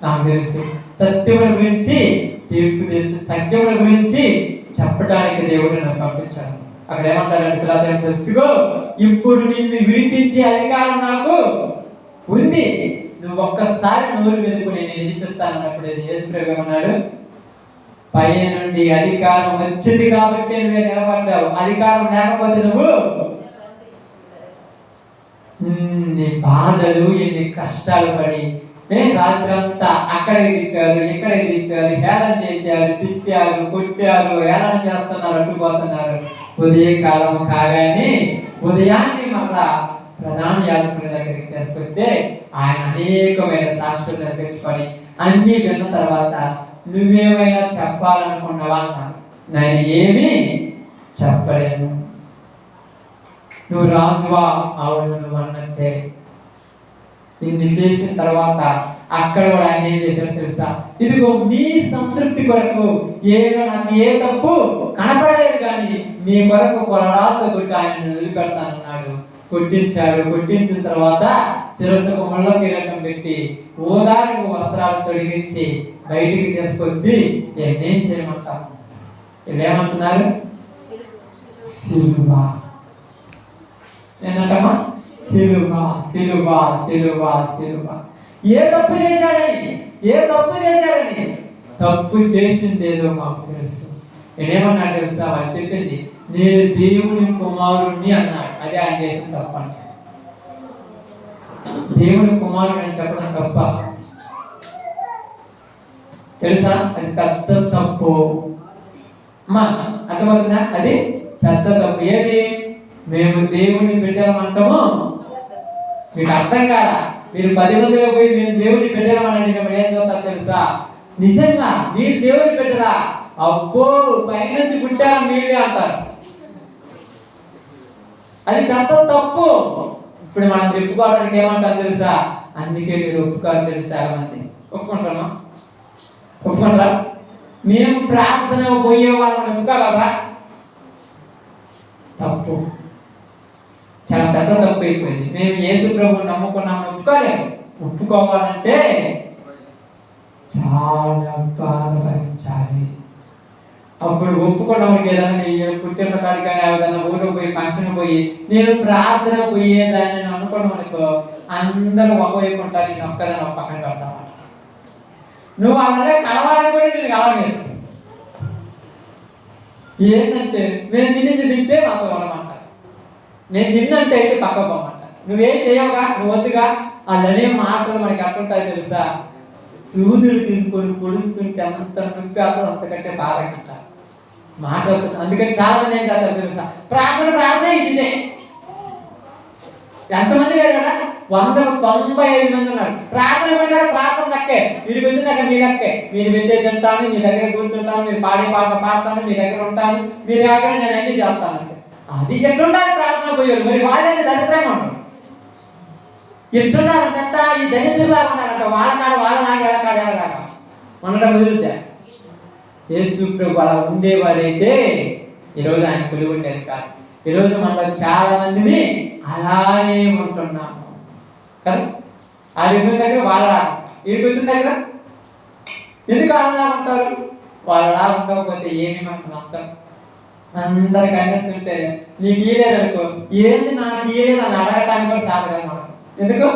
నాకు తెలుసు, సత్యముల గురించి తీర్పు తెచ్చు, సత్యముల గురించి చెప్పడానికి దేవుడు నన్ను పంపించాడు. అక్కడ ఏమంటారంటే పిలాతు తెలుసుకో, ఇప్పుడు నిన్ను విడిపించే అధికారం నాకు ఉంది, నువ్వు ఒక్కసారి నోరు మెదుకుని నేను ఎదిపిస్తాను అన్నప్పుడు యేసుప్రభు ఏమన్నాడు? పైన నుండి అధికారం వచ్చింది కాబట్టి నువ్వే నిలబడ్డావు, అధికారం లేకపోతే నువ్వు నీ బాధలు ఎన్ని కష్టాలు పడి రాత్రంతా అక్కడికి తిప్పారు, ఇక్కడికి తిప్పారు, హేళన చేశారు, తిట్టారు, కొట్టారు, హేళన చేస్తున్నారు, అడ్డుపోతున్నారు. ఉదయకాలం కాగానే ఉదయాన్నే మళ్ళా ప్రధాన యాజకుడి దగ్గరికి తీసుకొస్తే ఆయన అనేకమైన సాక్షులను పెట్టుకొని అన్ని విన్న తర్వాత నువ్వేమైనా చెప్పాలనుకున్నావా అన్నాడు. నేను ఏమీ చెప్పలేను. నువ్వు రాజువా? అవును నువ్వు అన్నట్టే. ఇన్ని చేసిన తర్వాత అక్కడ కూడా ఆయన ఏం చేశారు తెలుసా? ఇదిగో మీ సంతృప్తి కొరకు నాకు ఏ తప్పు కనపడలేదు, కానీ మీ కొరకు కొరడాలతో కొట్టి ఆయన వదిలిపెడతానన్నాడు. కొట్టించాడు. కొట్టించిన తర్వాత శిరస్సుకు ముళ్ళ కిరీటం పెట్టి ఓదారికి వస్త్రాలు తొడిగించి బయటికి తీసుకొచ్చి ఏం చేయమంటాము? వీళ్ళేమంటున్నారు? సిలువ. ఏంటమ్మా? సిలువ, సిలువ, సిలువ, సిలువ. ఏ తప్పు చేశాడని తప్పు చేసింది ఏదో మాకు తెలుసు. నేనేమన్నాడు తెలుసా? వాళ్ళు చెప్పింది నేను దేవుని కుమారుణ్ణి అన్నాడు. అదే ఆయన చేసిన తప్ప. దేవుని కుమారుడు అని చెప్పడం తప్ప తెలుసా? అది పెద్ద తప్పు అమ్మా, అర్థమవుతుందా? అది పెద్ద తప్పు. ఏది? మేము దేవుని బిడ్డలమంటాము. మీకు అర్థం కాదా? మీరు 10 మందిలో పోయి మేము దేవుని బిడ్డలమనండి, మిమ్మల్ని ఏం చూస్తారు తెలుసా? నిజంగా మీరు దేవుని బిడ్డరా? అబ్బో పైనుంచి పుట్టారా మీరే అంటారు. అది పెద్ద తప్పు. ఇప్పుడు మనం చెప్పుకోవడానికి ఏమంటారు తెలుసా? అందుకే మీరు ఒప్పుకోవాలి తెలుసా? మంది ఒప్పుకుంటారా? మేము ప్రార్థన పోయే వాళ్ళని ఒప్పుకోగలరా? తప్పు, చాలా పెద్ద తప్పు అయిపోయింది. మేము యేసు ప్రభువుని నమ్ముకున్నామని ఒప్పుకోలేము. ఒప్పుకోవాలంటే చాలా బాధ భరించాలి. అప్పుడు ఒప్పుకున్నవాడికి ఏదైనా నేను పుట్టిన కాడి కానీ ఏదైనా ఊళ్ళో పోయి ఫంక్షన్ పోయి నేను ప్రార్థన పోయేదాన్ని నేను అనుకున్నాం అనుకో, అందరూ ఒకవైపు ఉంటారు, నేను ఒక్కదాన్ని ఒక పక్కన పెడతాను. నువ్వు అలాగే కలవాలని కూడా నేను కలవలేదు. ఏంటంటే నేను తింటే మాతో ఉండమంటారు, నేను తిన్నంటే అయితే పక్క పోమంటారు. నువ్వేం చేయవుగా, నువ్వు వద్దుగా. అలానే మాటలు మనకి అట్టుంటాయి తెలుసా? సూదులు తీసుకొని పొడుస్తుంటే అంత నొప్పి అప్పుడు అంతకంటే బాగా అంటారు మాటలు. అందుకని చాలా మంది ఏం చేస్తారు తెలుసా? ప్రార్థన ఇదే. ఎంతమంది లేరు కదా? 195 మంది ఉన్నారు. ప్రార్థన పెట్టాడు, ప్రార్థన లక్కే. వీడికి వచ్చిన దగ్గర మీ లక్కే. మీరు పెట్టే తింటాను, మీ దగ్గర కూర్చుంటాను, మీరు పాడే పాట పాడతాను, మీ దగ్గర ఉంటాను, మీరు దగ్గర నేను అన్ని చేస్తాను అంటే అది ఎట్లుండాలి? ప్రార్థన పోయారు. మరి వాళ్ళని దరిద్రంగా ఉంటారు. ఎట్లున్నారంట? ఈ దరిద్రంగా ఉన్నారంట. వాళ్ళలాగా ఎలాగా ఉండడం కుదిరితే యేసు ప్రభు అలా ఉండేవాడైతే ఈరోజు ఆయన కొలువుండేది కాదు. ఈరోజు మనలో చాలా మందిని అలానే ఉంటున్నాము కదా. ఆడికి దగ్గర వాళ్ళలా, వీడికి వచ్చిన దగ్గర ఎందుకు అలా ఉంటారు? వాళ్ళలా ఉండకపోతే ఏమి మనకు నచ్చం. అందరికి అన్నట్టుంటే నీకు ఇయ్యలేదు అనుకో, ఏంది నాకు ఇయ్యలేదు అని అడగటానికి కూడా సాధగా. ఎందుకు?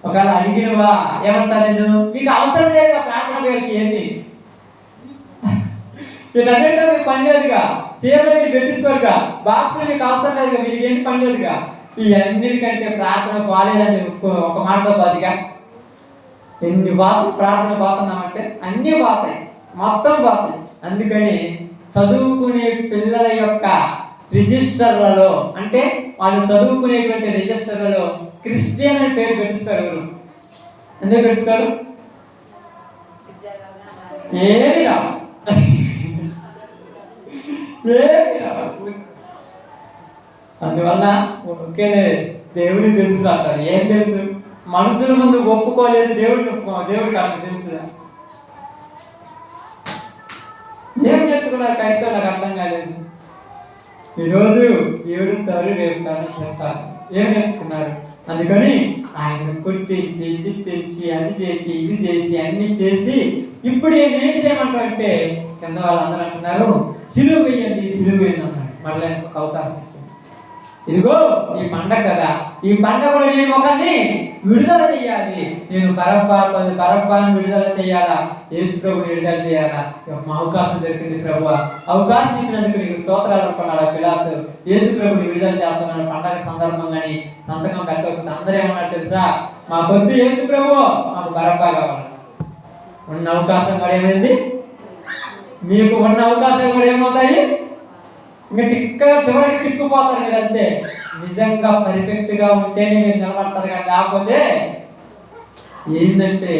ఒకవేళ అడిగినవా ఏమంటా? నేను మీకు అవసరం లేదుగా ప్రార్థన పేరుకి. ఏంటి వీటన్నిటితో మీకు పని లేదుగా, సీఎంలో మీరు పెట్టించుకోరుగా, బాక్స్ మీకు అవసరం లేదుగా, మీకు ఏంటి పని లేదుగా. ఈ అన్నిటికంటే ప్రార్థన బాగాలేదని ఒక మాటతో బాధిగా ఎన్ని బాధలు ప్రార్థన పోతున్నామంటే అన్నీ పోతాయి. మొత్తం పోతాయి. అందుకని చదువుకునే పిల్లల యొక్క రిజిస్టర్లలో, అంటే వాళ్ళు చదువుకునేటువంటి రిజిస్టర్లలో క్రిస్టియన్ అని పేరు పెట్టిస్తారు. ఎవరు ఎందుకు పెట్టిస్తారు? ఏమి రావు, ఏమి రావు. అందువల్ల ఒకే దేవుడికి తెలుసు అంటారు. ఏం తెలుసు? మనుషుల ముందు ఒప్పుకోలేదు, దేవుడికి కాదు తెలుసు. ఏం నేర్చుకున్నారు కైతో నాకు అర్థం కాలేదు. ఈరోజు ఏడుతారు, రేపుతారు, తింటారు. ఏం నేర్చుకున్నారు? అందుకని ఆయన కొట్టించి తిట్టించి అది చేసి ఇది చేసి అన్ని చేసి ఇప్పుడు ఏం చేయమంటారు అంటే కింద వాళ్ళందరూ అంటున్నారు సిలువ వేయండి, సిలువ వేయండి అన్నాడు. మళ్ళీ ఒక అవకాశం ఇచ్చింది. ఇదిగో ఈ పండగ కదా, ఈ పండగలో నేను ఒకరిని విడుదల చేయాలి. నేను పరబ్బాను విడుదల చేయాలా, యేసు ప్రభుని విడుదల చేయాలా. అవకాశం దొరికింది ప్రభు, అవకాశం ఇచ్చినందుకు నీకు స్తోత్రాలు అనుకున్నాడు ఆ పిలాతు. యేసు ప్రభుని విడుదల చేస్తున్నాను పండగ సందర్భంగాని సంతకం పెట్టకపోతే అందరూ ఏమన్నారు తెలుసా? మా పొద్దు యేసు ప్రభు, మాకు పరబ్బా కావాలి. ఉన్న అవకాశం కూడా ఏమైంది? మీకు ఉన్న అవకాశం కూడా ఏమవుతాయి? ఇంకా చివరికి చిక్కుపోతారు మీరు అంతే. నిజంగా పర్ఫెక్ట్ గా ఉంటేనే మీరు నిలబడతారు. కానీ లేకపోతే ఏంటంటే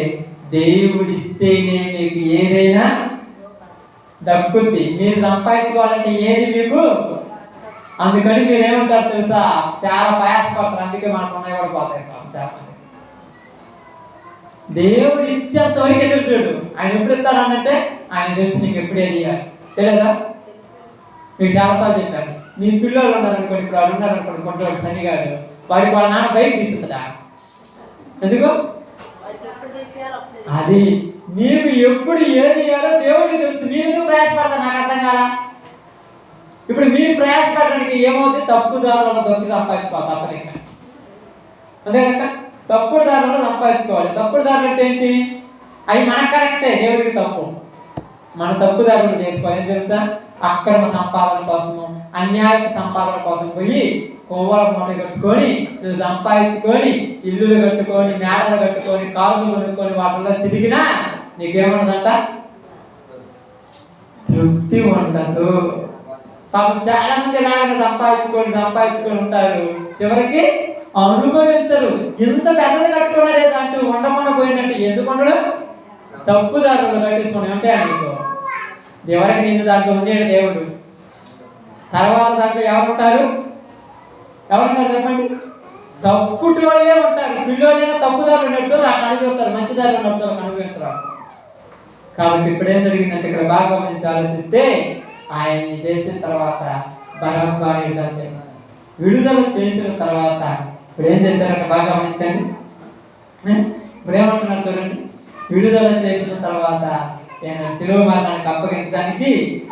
దేవుడిస్తేనే మీకు ఏదైనా దక్కుద్ది. మీరు సంపాదించుకోవాలంటే ఏది మీకు, అందుకని మీరు ఏమంటారు తెలుసా? చాలా ప్రయాసపడతారు. అందుకే మనకు ఉన్నాయి కూడా పోతాయి చాలా. దేవుడు ఇచ్చేంత వరకు ఎదురు చూడు. ఆయన ఎప్పుడు ఇస్తాడు అన్నట్టే ఆయన తెలుసు నీకు ఎప్పుడు ఏది ఇవ్వాలి. తెలియదా? మీకు చాలాసార్లు చెప్పాను. మీ పిల్లలు ఉన్నారనుకోండి, ఇప్పుడు వాడు ఉన్నారనుకోండి, కొంచెం సని కాదు, వాడికి వాళ్ళ నాన్న బయట తీసుకుందా? ఎందుకు? అది నీకు ఎప్పుడు ఏది ఇవ్వాలో దేవుడికి తెలుసు. మీరు ఎందుకు ప్రయాసపడతారు? నాకు అర్థం కాదా? ఇప్పుడు మీరు ప్రయాసపడడానికి ఏమవుతుంది? తప్పు దారులలో దొరికి సంపాదించుకోవాలి తప్పని. ఇంకా అంతే కదా, తప్పుడు దారులలో సంపాదించుకోవాలి. తప్పుడు దారులు అంటే ఏంటి? అవి మనకు కరెక్టే, దేవుడికి తప్పు. మన తప్పు దారులు చేసుకోవాలి. ఏం తెలుసా? అక్రమ సంపాదన కోసము, అన్యాయ సంపాదన కోసం పోయి కొవ్వల మూట కట్టుకొని నువ్వు సంపాదించుకొని ఇల్లులు కట్టుకొని మేడలు కట్టుకొని కారులు కొనుక్కొని వాటిల్లో తిరిగినా నీకేముండదంట? తృప్తి ఉండదు. పాపం చాలా మంది ఇలాగ సంపాదించుకొని ఉంటారు, చివరికి అనుభవించరు. ఇంత పెద్దది కట్టుకున్నాడే అంటూ ఉండకుండా పోయినట్టు. ఎందుకు ఉండడు? తప్పుదారులు కట్టేసుకుని ఉంటాయి అనుకో. ఎవరికి నిన్ను దాంట్లో ఉండేది దేవుడు. తర్వాత దాంట్లో ఎవరుంటారు చెప్పండి? తప్పుడు వాళ్ళే ఉంటారు. పిల్లలైనా తప్పుదారులు నడుచోళ్ళు అక్కడ అనుభవిస్తారు, మంచిదారులు నడుచోళ్ళు అనుభవించరు. కాబట్టి ఇప్పుడేం జరిగిందంటే ఇక్కడ బాగా గమనించి ఆలోచిస్తే ఆయన్ని చేసిన తర్వాత బరబ్బా విడుదల చేసిన తర్వాత ఇప్పుడు ఏం చేశారంటే బాగా గమనించండి. ఇప్పుడు ఏమంటున్నారు చూడండి. విడుదల చేసిన తర్వాత శిలువ మరణానికి అప్పగించడానికి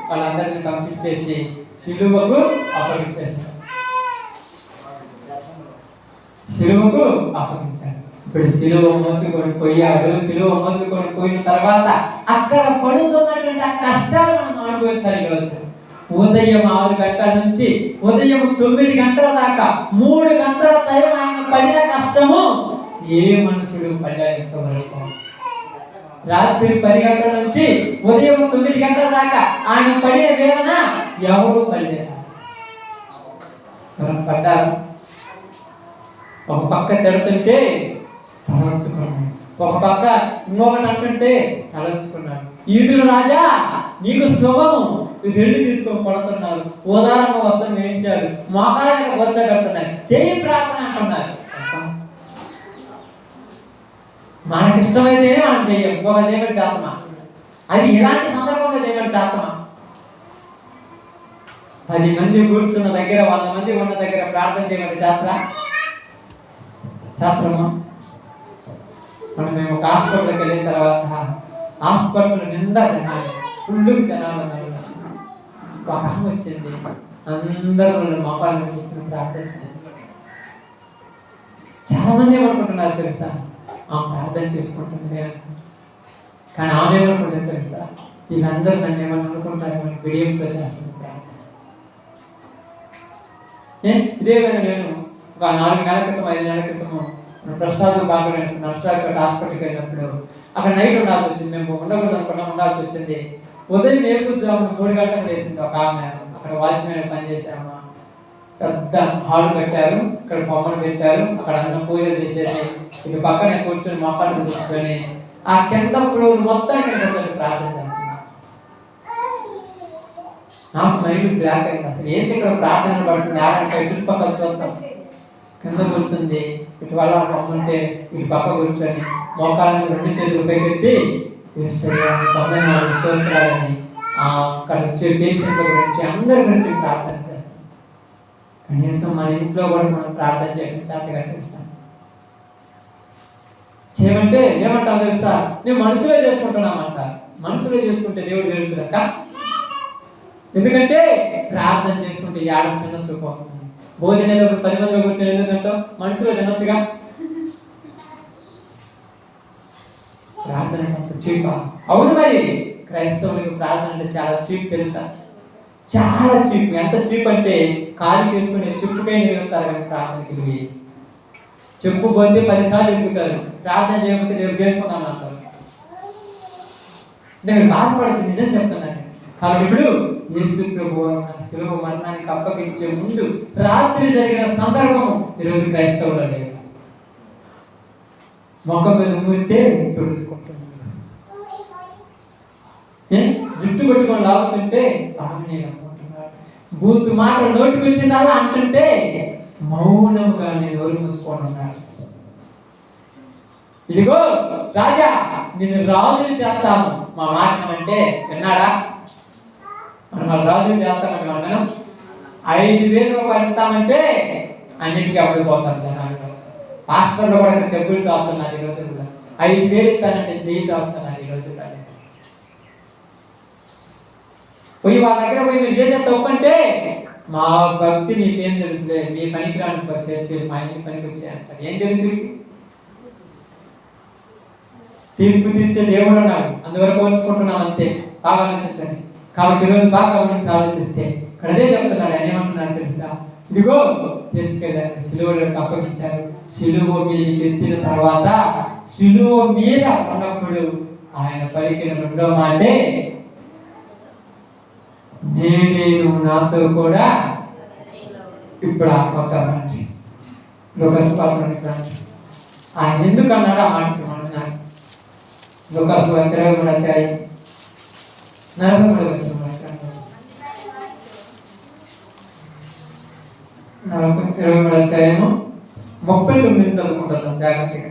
వాళ్ళందరినీ పంపించేసి శిలువకు అప్పగించేశారు. శిలువకు అప్పగించారు. ఇప్పుడు శిలువ మోసుకొని పోయాడు. శిలువ మోసుకొని పోయిన తర్వాత అక్కడ పడుతున్నటువంటి ఆ కష్టాలు మనం అనుభవించాలి. ఈరోజు ఉదయం 6 గంటల నుంచి ఉదయం 9 గంటల దాకా 3 గంటల టైం ఆయన పడిన కష్టము ఏ మనుషుడు పడ్డాడు? వరకు రాత్రి 10 గంటల నుంచి ఉదయం 9 గంటల దాకా ఆయన పడిన వేదన ఎవరు పడలేదా? మనం పడ్డారు. ఒక పక్క తిడుతుంటే తలంచుకున్నాడు, ఒక పక్క ఇంకొకటి అంటుంటే తలంచుకున్నాడు. ఈదురు రాజా నీకు శుభము, 2 తీసుకొని కొడుతున్నారు, ఉదారంగా వస్త్రం వేయించారు, మోకాళ్ళ మీద కూర్చోబెడుతున్నారు, చేయి ప్రార్థన అంటున్నారు. మనకి ఇష్టమైతేనే మనం చెయ్యం, ఇంకొక చేయబడి చేస్తామా? అది ఇలాంటి సందర్భంగా చేయబడి చేస్తామా? 10 మంది కూర్చున్న దగ్గర 100 మంది ఉన్న దగ్గర ప్రార్థన చేయబడి శాస్త్రమా? మేము ఒక హాస్పిటల్కి వెళ్ళిన తర్వాత హాస్పిటల్ నిండా జనాలు, ఫుల్లుకి జనాలు ఉన్నారు. ఒక ఆమె వచ్చింది, అందరూ మోకాళ్ళ కూర్చొని ప్రార్థించింది. చాలా మంది ఏమనుకుంటున్నారు తెలుసా? ఆమె ప్రార్థన చేసుకుంటుంది అనుకుంటున్నారు. కానీ ఆమె ఏమనుకుంటుంది తెలుసా? వీళ్ళందరూ నన్ను ఏమని అనుకుంటారేమో విడియంతో చేస్తుంది ప్రార్థన. ఇదే విధంగా నేను ఒక 4 నెలల క్రితం 5 నెలల క్రితము ప్రసాదం బాగా నర్సరాపేట హాస్పిటల్కి వెళ్ళినప్పుడు అక్కడ నైట్ ఉండాల్సి వచ్చింది. మేము ఉండకూడదు అనుకున్నా, ఉండాల్సి వచ్చింది. ఉదయం మేలుకూర్చాము 3 గంటలకు వేసింది ఒక ఆమె. అక్కడ వాచ్మెన్ పనిచేసాము. పెద్ద హాల్ పెట్టారు, ఇక్కడ బొమ్మలు పెట్టారు, అక్కడ అందరం పూజలు చేసేది. ఇటు పక్కనే కూర్చొని మొక్కలు కూర్చొని ఆ కింద ఫ్లోర్ మొత్తం ప్రార్థన చేస్తున్నా. నాకు మైండ్ బ్లాక్ అయింది. అసలు ఏంటి ఇక్కడ ప్రార్థన పడుతుంది? ఆడ చుట్టుపక్కల చూద్దాం. కింద కూర్చుంది, ఇటు వల్ల బొమ్మంటే ఇటు పక్క కూర్చొని మోకాళ్ళని 2 చేతులు పైకెత్తి స్తోత్రాలని అక్కడ వచ్చే పేషెంట్ల గురించి అందరి గురించి ప్రార్థన చేస్తాం. కనీసం మన ఇంట్లో కూడా మనం ప్రార్థన చేయడం చేతగా తెలుస్తాం. చేయమంటే ఏమంటావు తెలుసా? నేను మనసులో చేసుకుంటున్నామంట. మనసులో చేసుకుంటే దేవుడు జరుగుతుందక్క. ఎందుకంటే ప్రార్థన చేసుకుంటే ఏడ చిన్న చూపు అవుతుంది. భోజనం ఏదో 10 మందిలో కూర్చొని ఎందుకంటో మనసులో తినొచ్చుగా. ప్రార్థన చీపా? అవును, మరి క్రైస్తవులకు ప్రార్థన అంటే చాలా చీప్ తెలుసా? చాలా చీప్. ఎంత చీప్ అంటే కాలు చేసుకుని చెప్పుకై నిలుగుతారు కానీ ప్రార్థనకి వెళ్ళి చెప్పు పోతే 10 సార్లు ఎదుగుతారు. ప్రార్థన చేయకపోతే రేపు చేసుకుందాం అంటారు. నేను బాధపడదు, నిజం చెప్తున్నాను. కాబట్టి ఇప్పుడు యేసు ప్రభువు శిలువ మరణానికి అప్పగించే ముందు రాత్రి జరిగిన సందర్భం ఈరోజు క్రైస్తవులు లేదు. మొఖం మీద ముద్దే తుడుచుకుంటున్నాడు. జుట్టు పట్టుకొని లాగుతుంటే అనుకుంటున్నాడు. బూతు మాటలు నోటికి వచ్చిందల్లా అంటుంటే మౌనంగా నేను ఎవరు మూసుకుంటున్నాడు. ఇదిగో రాజా, నిన్ను రాజుని చేస్తాము మా మాట అంటే విన్నాడా? మనం రాజుని చేస్తామంటే మనం 5,000 రూపాయలు ఇస్తామంటే అన్నిటికీ అవ్వకపోతాం జనాలు. పాస్టర్లు కూడా ఇక్కడ చెప్పులు చాపుతున్నారు ఈ రోజు. 5,000 ఇస్తానంటే చెయ్యి చాపుతున్నారు ఈ రోజు. పోయి వాళ్ళ దగ్గర పోయి మీరు చేసే తప్పు అంటే మా భక్తి మీకేం తెలుసులే, మీ పనికిరాని మా ఇంటి పనికి వచ్చాయంటారు. ఏం తెలుసు? తీర్పు తీర్చే దేవుడు అన్నాడు, అందువరకు వచ్చుకుంటున్నాం అంతే. బాగా ఆలోచించండి. కాబట్టి ఈరోజు బాగా గమనించి ఆలోచిస్తే ఇక్కడ అదే చెప్తున్నాడు. ఆయన ఏమంటున్నాడు తెలుసా? ఇదిగో తీసుకెళ్ళారు, సిలువలకు అప్పగించారు. సిలువ మీదకి ఎత్తిన తర్వాత సిలువ మీద ఉన్నప్పుడు ఆయన పలికిన 2వ మాటే, నేను నాతో కూడా ఇప్పుడు ఆపోతామండి. లోకస్వార్థానికి ఆయన ఎందుకు అన్నాడు ఆ మాట? లోకస్వార్థ 23 అధ్యాయం 43 వచ్చిన 23 అధ్యాయము 39 చదువుకుంటాం జాగ్రత్తగా.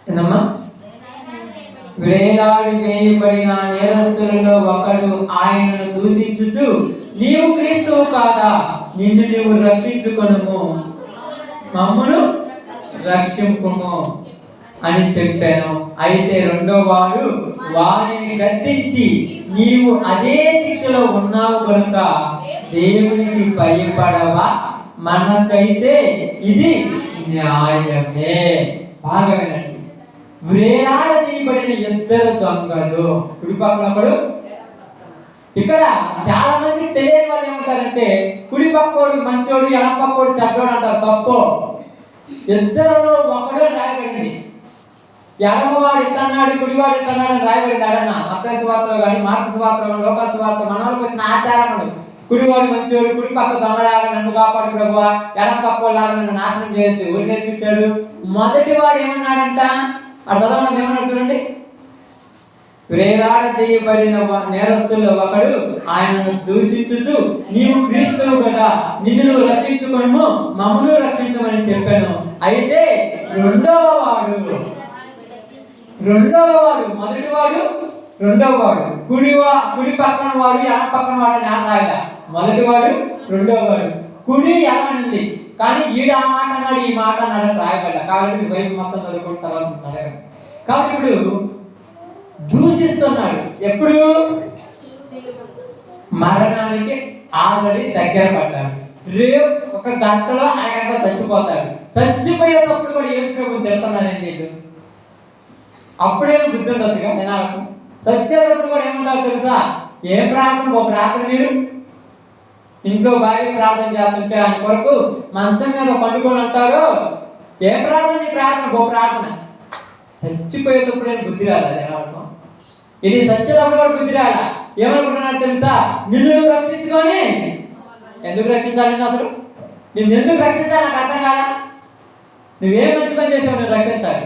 ఏందమ్మా? వేలాడి వేయబడిన నేరస్తులలో ఒకడు ఆయనను దూషించుచు, నీవు క్రీస్తువు కాదా? నిన్ను నీవు రక్షించుకొనుము, మమ్మును రక్షింపుము అని చెప్పాను. అయితే 2వ వాడు వారిని గద్దించి, నీవు అదే శిక్షలో ఉన్నావు కనుక దేవునికి భయపడవా? మనకైతే ఇది న్యాయమే. బాగా వినండి. వేలాడదీయబడిన 2 దొంగలు కుడిపక్కనప్పుడు. ఇక్కడ చాలా మంది తెలియని వాళ్ళు ఏమంటారంటే కుడి పక్కోడు మంచోడు, ఎడం పక్కోడు చెడ్డోడు అంటారు. తప్పు. 2లో ఒకడు రాయబడింది. ఎడమవాడు ఇట్టన్నాడు, కుడివాడు ఇట్టన్నాడు అని రాయబడింది. అడన్నా మత్తయి సువార్తలో కానీ, మార్కు సువార్తలో కానీ, లూకా సువార్తలో మన వాళ్ళకి వచ్చిన ఆచారముడు. కుడివాడు మంచోడు, కుడి పక్క దొంగలాగా నన్ను కాపాడు ప్రభువా, ఎడం పక్కోలాగా నన్ను నాశనం చేయొద్దు ఊరి నేర్పించాడు. మొదటి వాడు ఏమన్నాడంట? ఆ చదవడం ఏమన్నాడు చూడండి. వేలాడదీయబడిన నేరస్తుల్లో ఒకడు ఆయనను దూషించుచు, నీవు క్రీస్తువు కదా, నిన్ను నువ్వు రక్షించుకొనుము, మమ్మను రక్షించమని చెప్పాను. అయితే 2వ వాడు మొదటి వాడు 2వ వాడు, కుడి పక్కన వాడు ఎడం పక్కన వాడు నేను రాయగా. మొదటి వాడు 2వ వాడు. కుడి ఎడమనింది కానీ ఈడు ఆ మాట అన్నాడు, ఈ మాట అన్నాడు అని రాయబడ్డా. కాబట్టి బైబిల్ మొత్తం చదువుకున్న తర్వాత అడగండి. కాబట్టి ఇప్పుడు దూషిస్తున్నాడు. ఎప్పుడు? మరణానికి ఆల్రెడీ దగ్గర పడ్డాడు. రేపు 1 గంటలో అరగంట చచ్చిపోతాడు. చచ్చిపోయేటప్పుడు కూడా యేసు ప్రభువుని తిడుతున్నారేంటి వీళ్ళు? అప్పుడేమో బుద్ధి ఉండదుగా జనాలకు. చచ్చేటప్పుడు కూడా ఏమంటారు తెలుసా? ఏ ప్రార్థన? ఓ ప్రార్థన మీరు ఇంట్లో భార్య ప్రార్థన చేస్తుంటే ఆయన కొరకు మంచం మీద పండుకొని అంటాడు, ఏ ప్రార్థన? నీ ప్రార్థన గొప్ప ప్రార్థన. చచ్చిపోయేటప్పుడు నేను బుద్ధి రాదా జనాలకు? ఇది చచ్చేటప్పుడు కూడా బుద్ధి రాలా. ఏమనుకుంటున్నాడు తెలుసా? నిన్ను నువ్వు రక్షించుకొని ఎందుకు రక్షించాలి? నిన్ను అసలు నిన్ను ఎందుకు రక్షించాలి నాకు అర్థం కాదా? నువ్వేం మంచి పని చేసావు నేను రక్షించాలి?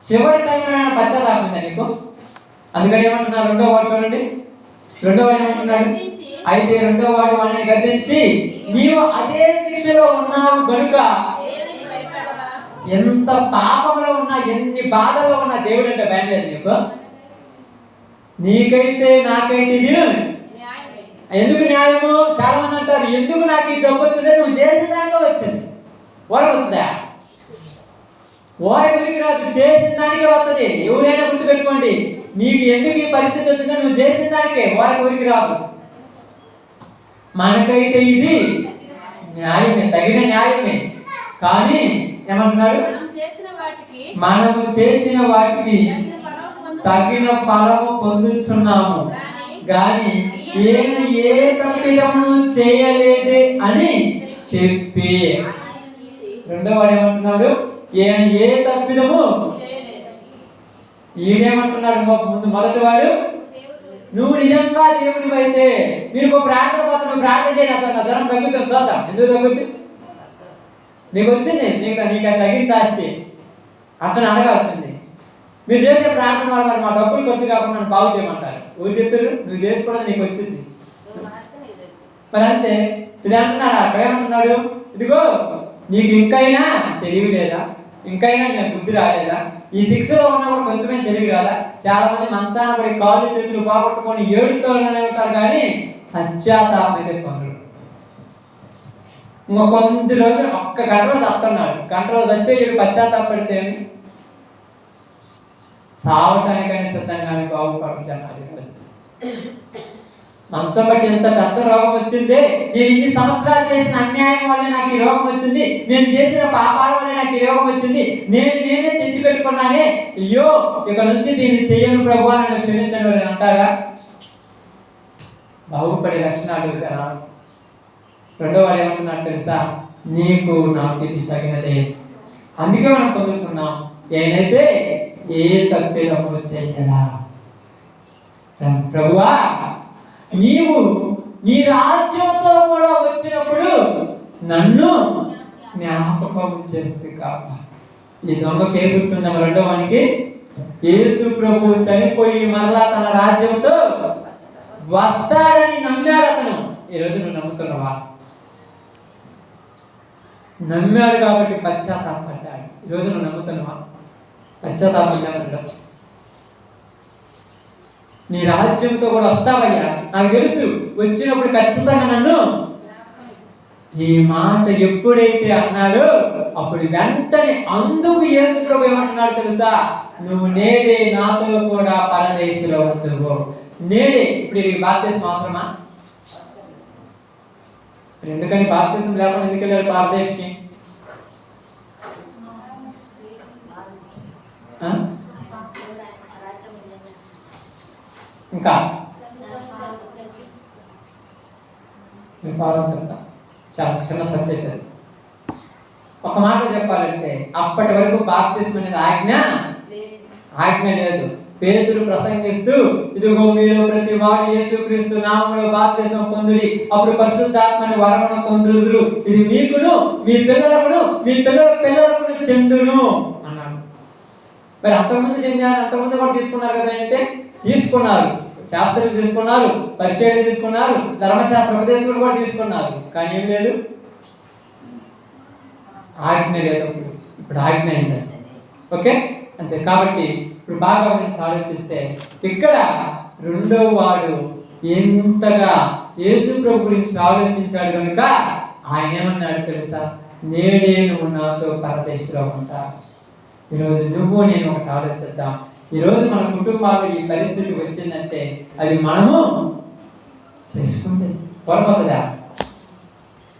చివరి టైంలో పశ్చాత్తాపం నీకు. అందుకని ఏమంటున్నారు? రెండో వాడు చూడండి, రెండో వాడు ఏమంటున్నాడు? అయితే రెండో వాడు వాడిని గద్దించి, నీవు అదే శిక్షలో ఉన్నావు గనుక ఎంత పాపంలో ఉన్నా, ఎన్ని బాధలో ఉన్నా దేవుడు అంటే భయం లేదు నీకు? నీకైతే నాకైతే ఇది ఎందుకు న్యాయము? చాలా మంది అంటారు, ఎందుకు నాకు ఈ జబ్బు వచ్చింది? నువ్వు చేసిన దానికే వచ్చింది. వారికి వస్తుందా? వారి గురికి రాదు, చేసిన దానికే వస్తుంది. ఎవరైనా గుర్తుపెట్టుకోండి, నీకు ఎందుకు ఈ పరిస్థితి వచ్చిందో నువ్వు చేసిన దానికే, వారి గురికి రాదు. మనకైతే ఇది న్యాయమే, తగిన న్యాయమే. కానీ ఏమంటున్నాడు? మనము చేసిన వాటికి తగిన ఫలము పొందుతున్నాము గాని ఈయన ఏ తప్పిదమును చేయలేదే అని చెప్పి. రెండో వాడు ఏమంటున్నాడు? ఈయన ఏ తప్పిదము. ఈయనేమంటున్నాడు? ముందు మొదటి వాడు, నువ్వు నిజంగా దేవుడివి అయితే మీరు ఒక ప్రార్థన పోతే నువ్వు ప్రార్థన చేయడం నా జ్వరం తగ్గుతుంది, చూద్దాం ఎందుకు తగ్గుద్ది? నీకు వచ్చింది, నీకు అది తగ్గించాస్తే అతను అడగాల్సింది. మీరు చేసే ప్రార్థన వల్ల మరి మా డబ్బులు ఖర్చు కాకుండా నన్ను బాగు చేయమంటారు. ఎవరు చెప్పారు? నువ్వు చేసుకోవడం నీకు వచ్చింది మరి అంతే. ఇది అంటున్నాడు, అక్కడేమంటున్నాడు? ఇదిగో నీకు ఇంకైనా తెలివి లేదా? ఇంకైనా నేను బుద్ధి రాలేదా? ఈ శిక్షలో ఉన్నప్పుడు కొంచెమే తెలివి రాదా? చాలా మంది మంచాన పడి కాళ్ళు చేతులు బాగొట్టుకొని ఏడుతూనే ఉంటారు కానీ పశ్చాత్తాపం అయితే పొందరు. ఇంకో కొద్ది రోజులు ఒక్క గంటలో చస్తున్నాడు, గంటలో వచ్చే వీడు పశ్చాత్తాపడితే సావటానికైనా సిద్ధంగానే బాగుపడుతున్నాడు. మంచం బట్టి ఎంత పెద్ద రోగం వచ్చింది, నేను ఇన్ని సంవత్సరాలు చేసిన అన్యాయం వల్ల నాకు ఈ రోగం వచ్చింది, నేను చేసిన పాపాల వల్ల నాకు ఈ రోగం వచ్చింది, నేనే తెచ్చిపెట్టుకున్నానే, అయ్యో ఇక నుంచి దీన్ని చెయ్యను ప్రభు అని క్షమించండి అని అంటారా? బాగుపడే లక్షణాలు చాలా. రెండో వాడు ఏమంటున్నాడు తెలుసా? నీకు నాకు ఇది తగినదే, అందుకే మనం పొందుతున్నాం. ఏనైతే ఏ తప్పిదము చెయ్యలా. ప్రభువా నీవు నీ రాజ్యంతో కూడా వచ్చినప్పుడు నన్ను జ్ఞాపకం చేస్తూ కావా. ఈ దొంగకి ఏం గుర్తుందా? రెండో వానికి యేసు ప్రభు చనిపోయి మరలా తన రాజ్యంతో వస్తాడని నమ్మాడు అతను. ఈరోజు నువ్వు నమ్ముతున్నావా? నమ్మాడు కాబట్టి పశ్చాత్తాపడ్డాడు. ఈరోజు నువ్వు నమ్ముతున్నావా? పశ్చాత్తాపడ్డాడు. నీ రాజ్యంతో కూడా వస్తావయ్యా, నాకు తెలుసు వచ్చినప్పుడు ఖచ్చితంగా నన్ను. ఈ మాట ఎప్పుడైతే అన్నాడో అప్పుడు వెంటనే అందుకు యేసు ప్రభు ఏమంటున్నాడు తెలుసా? నువ్వు నేడే నాతో కూడా పరదేశంలో ఉండువు. నేడే. ఇప్పుడు ఇది బాప్తిస్మం అవసరమా? ఎందుకని బాప్తిస్మం లేకుండా ఎందుకు వెళ్ళాడు పరదేశంకి? ఇంకా చెప్తా, చాలా చిన్న సబ్జెక్ట్ అది. ఒక మాట చెప్పాలంటే అప్పటి వరకు బాప్తిస్మం అనేది ఆజ్ఞ లేదు. పేతురు ప్రసంగిస్తూ, ఇదిగో మీరు ప్రతి వాడు యేసుక్రీస్తు నామములో బాప్తిస్మం పొందుడి, అప్పుడు పరిశుద్ధాత్మని వరమును పొందుదురు, ఇది మీకును మీ పిల్లలకును మీ పిల్లల పిల్లలకును చెందును అన్నాడు. మరి అంతకుముందు చెందారు, అంతకుముందు కూడా తీసుకున్నారు కదా అంటే తీసుకున్నారు. శాస్త్రులు తీసుకున్నారు, పరిచయం తీసుకున్నారు, ధర్మశాస్త్ర ఉపదేశకులు కూడా తీసుకున్నారు. కానీ ఏం లేదు, ఆజ్ఞ లేదు. ఇప్పుడు ఆజ్ఞ అయింది. ఓకే అంతే. కాబట్టి ఇప్పుడు బాగా గురించి ఆలోచిస్తే ఇక్కడ రెండో వాడు ఎంతగా యేసు ప్రభు గురించి ఆలోచించాడు కనుక ఆయన ఏమన్నాడు తెలుసా? నేడే నువ్వు నాతో పరదేశంలో ఉంటావు. ఈరోజు నువ్వు నేను ఒకటి ఆలోచిద్దాం. ఈరోజు మన కుటుంబాల్లో ఈ పరిస్థితి వచ్చిందంటే అది మనము చేసుకుంది. పొరపాటుదా?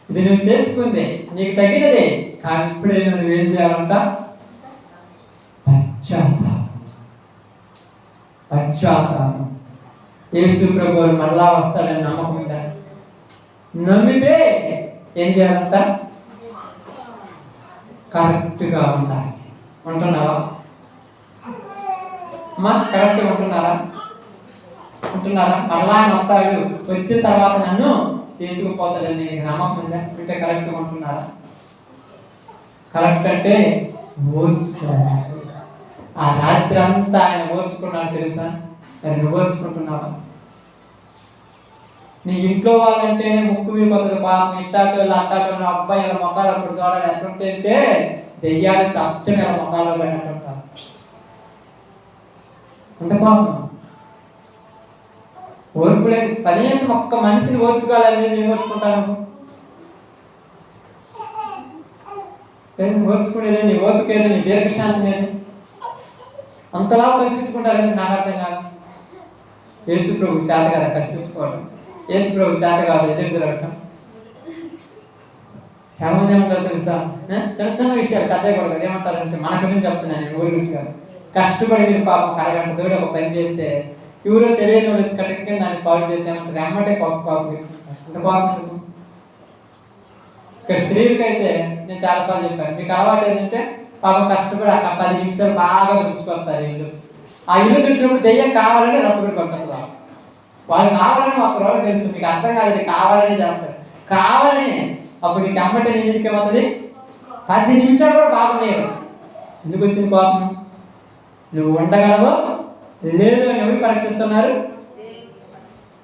ఇది నువ్వు చేసుకుందే, నీకు తగినదే. కానీ ఇప్పుడే నువ్వేం చేయాలంట? పశ్చాత్తాపం. యేసు ప్రభు మరలా వస్తాడని నమ్మకం ఉందా? నమ్మితే ఏం చేయాలంట? కరెక్ట్గా ఉండాలి. ఉంటున్నావా అమ్మా? కరెక్ట్గా ఉంటున్నారా? మరలా ఆయన వస్తాడు, వచ్చిన తర్వాత నన్ను తీసుకుపోతాడని నమ్మకం ఉందా? అంటే కరెక్ట్గా ఉంటున్నారా? కరెక్ట్ అంటే ఓర్చుకోవాలి. ఆ రాత్రి అంతా ఆయన ఓర్చుకున్నాడు తెలుసా? మరి నువ్వు ఓర్చుకుంటున్నావా? నీ ఇంట్లో వాళ్ళంటేనే ముక్కు మీద కొత్తది పాపం, ఇట్టాటోళ్ళు అట్టాటోళ్ళు అబ్బాయి ఇలా మొక్కలు అప్పుడు చూడాలి ఎట్లుంటే దెయ్యాలు చచ్చని ఇలా మొక్కలు అంటుంటారు. అంత పాపం ఓర్పు లేదు. కనీసం ఒక్క మనిషిని ఓర్చుకోవాలని నేను ఓర్చుకుంటాను. ఓర్చుకునేది నీ ఓపిక ఏదో, నీ దీర్ఘశాంతం ఏది? అంతలా కసిరించుకుంటారు. నాకు అర్థం కాదు. యేసు ప్రభు చేత కదా కసిరించుకోవడం, యేసు ప్రభు చేత కాదు ఎదురు తిరగటం. చాలా మంది ఏమంటారు తెలుసా? చిన్న చిన్న విషయాలు కథ కూడా ఏమంటారంటే, మన గురించి చెప్తున్నాను నేను, ఊరి గురించి కాదు. కష్టపడి మీరు పాపం అరగంట దూరం ఒక పని చేస్తే ఎవరో తెలియని వాళ్ళు కట్టకి దాన్ని పాడు చేస్తే ఏమంటారు? అమ్మటే పాపం తెచ్చుకుంటారు. అంత పాపం ఎందుకు? ఇక్కడ స్త్రీలకైతే నేను చాలాసార్లు చెప్పాను, మీకు అలవాటు ఏంటంటే పాపం కష్టపడి అక్కడ 10 నిమిషాలు బాగా తుడుచుకొస్తారు ఇల్లు. ఆ ఇల్లు తుడిచినప్పుడు దెయ్యం కావాలని రచ్చబడి పక్కన వాళ్ళు కావాలని ఒక రోజు తెలుసు, మీకు అర్థం కాలేదు, కావాలని చేస్తారు. కావాలని అప్పుడు నీకు అమ్మటే నీ మీదకి ఏమవుతుంది? 10 నిమిషాలు కూడా పాపం లేదు. ఎందుకు వచ్చింది పాపం? నువ్వు ఉండగలవు లేదు అని ఎవరు పరీక్షిస్తున్నారు?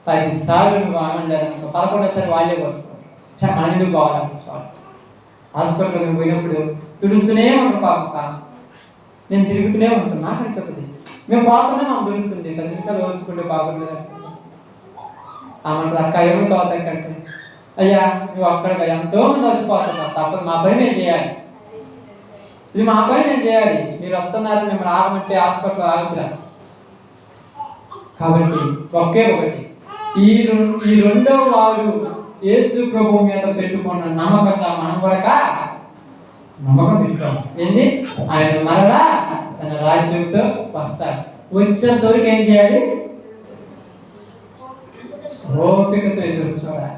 10 సార్లు నువ్వు ఆనందాలు, 11వ వాళ్ళే పడుచుకోవాలి. మనం ఎందుకు కావాలంటే హాస్పిటల్కి పోయినప్పుడు తుడుస్తూనే ఉంటాం పాపం. నేను తిరుగుతూనే ఉంటాను, నాకు అనిపిస్తుంది మేము పోతున్నా మాకు తుడుస్తుంది. 10 నిమిషాలు ఓర్చుకుంటే బాగుంటుంది. ఆమంటారు, అక్క ఎవరు కావాలంటే, అయ్యా నువ్వు అక్కడ ఎంతో మంది వచ్చిపోతున్నారు, తప్పదు మా పని మేము చేయాలి, ఇది మా పని మేము చేయాలి. మీరు వస్తున్నారు, మేము రావమంటే హాస్పిటల్ ఆగుతున్నారు. కాబట్టి ఒకే ఒకటి, ఈ రెండవ వాడు యేసు ప్రభు మీద పెట్టుకున్న నమ్మకంగా మనం కూడా నమ్మకం పెట్టుకోవాలి. ఏంది? ఆయన మరలా తన రాజ్యంతో వస్తాడు. వచ్చేంత వరకు ఏం చేయాలి? ఓపికతో ఎదురు చూడాలి.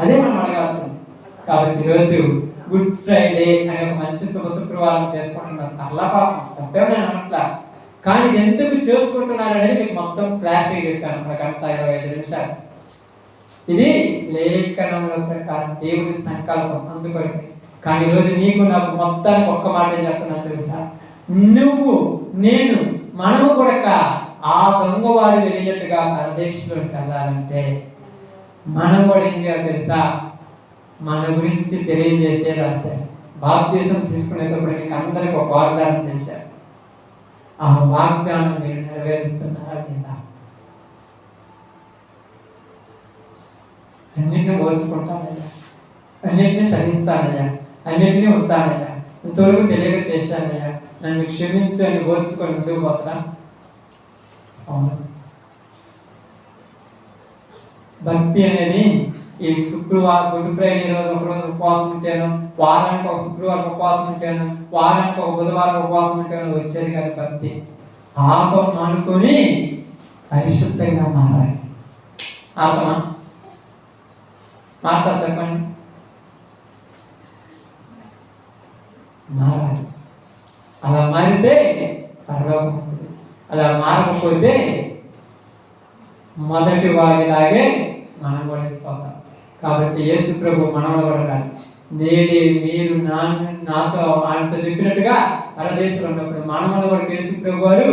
అదే మనం అడగాల్సింది. కాబట్టి ఈరోజు గుడ్ ఫ్రైడే అనే ఒక మంచి శుభ శుక్రవారం చేసుకుంటున్నారు. అలా పాపం తప్పేమో నేను అనట్లా, కానీ ఇది ఎందుకు చేసుకుంటున్నారు అనేది మీకు మొత్తం క్లారిటీ చెప్పాను. ఒక గంట 25 నిమిషాలు. ఇది లేఖనముల ప్రకారం దేవుని సంకల్పం, అందుకొరకే. కానీ ఈరోజు నీకు నాకు మొత్తానికి ఒక్క మాట ఏం చెప్తున్నా తెలుసా? నువ్వు నేను మనము కూడా ఆ దొంగవాడు వెళ్ళినట్టుగా పరదేశంలోకి వెళ్ళాలంటే మనం కూడా ఏం చేయాలి తెలుసా? మన గురించి తెలియజేసే రాశారు. బాప్తీసం తీసుకునేటప్పుడు మీకు అందరికి ఒక వాగ్దానం చేశారు. ఆ వాగ్దానం మీరు నెరవేరుస్తున్నారా లేదా? అన్నింటినీ ఓర్చుకుంటానయ్యా, అన్నింటినీ సహిస్తానయ్యా, అన్నింటినీ ఉంటానయ్యా, ఇంతవరకు తెలియక చేశానయ్యా, నన్ను క్షమించు అని ఓర్చుకొని ముందుకు పోతున్నా. అవును, భక్తి అనేది ఈ శుక్రవారం గుడ్ ఫ్రైడే రోజు ఒకరోజు ఉపవాసం ఉంటాను, వారానికి ఒక శుక్రవారం ఉపవాసం ఉంటాను, వారానికి ఒక బుధవారం ఉపవాసం ఉంటాను వచ్చేది కాదు. భక్తి పాపం అనుకొని పరిశుద్ధంగా మారాలి. ఆపమా మాట చెప్పండి, మారాలి. అలా మారితే పరలోకం ఉంటుంది. అలా మారకపోతే మొదటి వాడిలాగే మనం కూడా వెళ్ళిపోతాం. కాబట్టి యేసు ప్రభు మనలో కూడా నేడే మీరు నాతో ఆయనతో చెప్పినట్టుగా పరదేశంలో ఉన్నప్పుడు మనలో కూడా యేసు ప్రభు వారు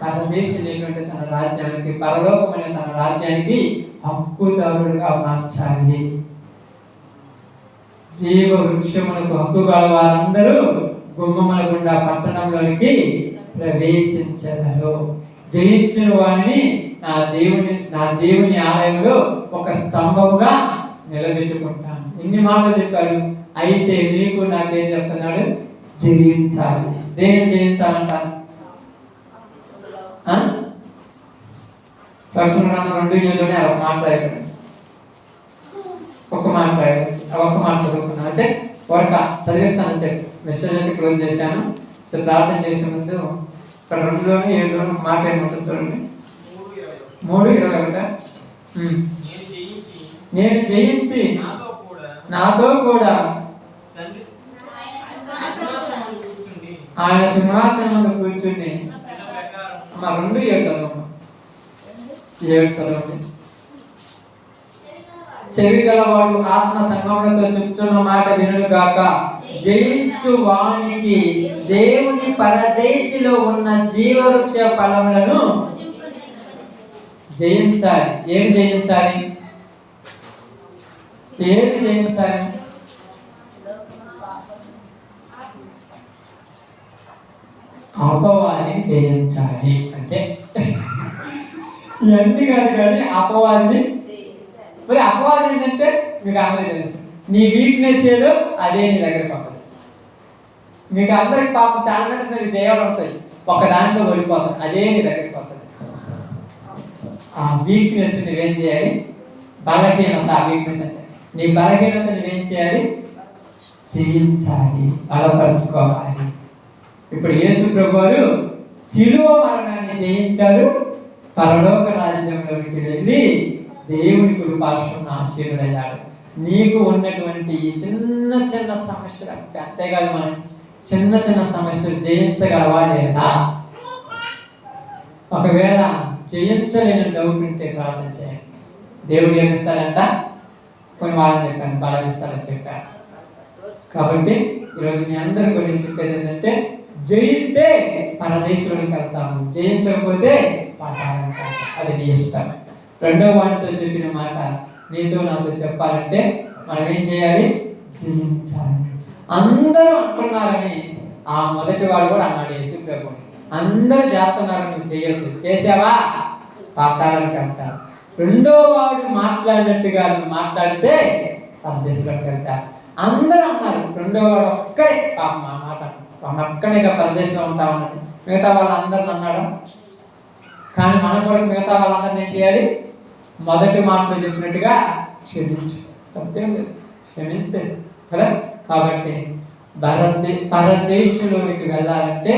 పరదేశం లేకుంటే తన రాజ్యానికి, పరలోకం అనే తన రాజ్యానికి హక్కుదారుడుగా మార్చాలి. జీవ వృక్షములకు హక్కు గల వారందరూ గుమ్మముల గుండా పట్టణంలోనికి ప్రవేశించగలరు. జయించిన వారిని నా దేవుని ఆలయంలో ఒక స్తంభముగా నిలబెట్టుకుంటాను. ఇన్ని మాటలు చెప్పాడు. అయితే నీకు నాకేం చెప్తున్నాడు? జయించాలి. దేనిని జయించాలంట? ప్రకటన గ్రంథం 2:7లోనే ఒక మాట రాయబడింది. ఒక మాట రాయబడింది. ఒక్క మాట చదువుకున్నాను అంటే చదివిస్తాను అంతే. మెసేజ్ అయితే క్లోజ్ చేశాను. సో ప్రార్థన చేసే ముందు ఇక్కడ 2లోనే 7లోనే ఒక మాట ఏమంటుంది చూడండి. 3:21 నేను జయించి నాతో కూడా ఆయన సింహాసనం మీద కూర్చుని 2:7 చదవమ్మా. 7 చదవండి. చెవి గలవాడు ఆత్మ సంగములతో చెప్తున్న మాట వినుడు గాక. జయించు వానికి దేవుని పరదేశిలో ఉన్న జీవవృక్ష ఫలములను జయించాలి. ఏమి జయించాలి? ఏమి జయించాలి? అపవాదిని జయించాలి. అంటే ఇవన్నీ కాదు కానీ అపవాదిని. మరి అపవాది ఏంటంటే మీకు అందరికీ తెలుసు, నీ వీక్నెస్ ఏదో అదే నీ దగ్గరకు వస్తుంది. మీకు అందరికి పాపం చాలా మంది మీకు జయాలు ఉంటాయి, ఒక దాంట్లో ఓడిపోతారు, అదే నీ దగ్గరికి వస్తుంది. ఆ వీక్నెస్ నువ్వేం చేయాలి? బలహీనత. ఆ వీక్నెస్ అంటే నీ బలహీనత నువ్వేం చేయాలి? జయించాలి, బలపరుచుకోవాలి. ఇప్పుడు యేసు ప్రభువారు శిలువ మరణాన్ని జయించాడు. పరలోక రాజ్యంలోనికి వెళ్ళి దేవుని కుడిపార్శ్వమున ఆశీనుడయ్యాడు. నీకు ఉన్నటువంటి ఈ చిన్న చిన్న సమస్యలు, అంతేకాదు మనం చిన్న చిన్న సమస్యలు జయించగలవా లేదా? ఒకవేళ జయించలేని డౌట్ ఉంటే ప్రార్థన చేయండి. దేవుడు ఏమిస్తాడంట? కొన్ని వాళ్ళని చెప్పాను, బలం ఇస్తాడని చెప్పారు. కాబట్టి ఈరోజు మీ అందరి గురించి చెప్పేది ఏంటంటే, జయిస్తే పరదేశంలోకి వెళ్తాము, జయించకపోతే పాతాళానికి వెళ్తాము. అది నీ ఇష్టం. రెండవ వాడితో చెప్పిన మాట నీతో నాతో చెప్పాలంటే మనం ఏం చేయాలి? జయించాలి. అందరూ అంటున్నారని ఆ మొదటి వాడు కూడా అన్నాడు యేసు ప్రభువుని. అందరూ చేస్తున్నారని నువ్వు చేయొద్దు, చేసావా పాతాళానికి వెళ్తారు. రెండో వాడు మాట్లాడినట్టుగా నువ్వు మాట్లాడితే పరదేశంలోకి వెళ్తారు. అందరూ అన్నారు, రెండో వాడు ఒక్కడే పాపం ఆ మాట ఒక్కడేగా పరదేశంలో ఉంటా ఉన్నది. మిగతా వాళ్ళందరిని అన్నాడు. కానీ మనం కూడా మిగతా వాళ్ళందరినీ ఏం చేయాలి? మొదటి మాటలో చెప్పినట్టుగా క్షమించు, తప్పేం లేదు, క్షమించే కదా. కాబట్టి పరదేశంలోనికి వెళ్ళాలంటే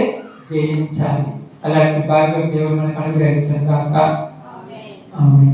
జయించాలి. అలాంటి భాగ్యం దేవుడు మనకు అనుగ్రహించాను కాక. ఆమేన్.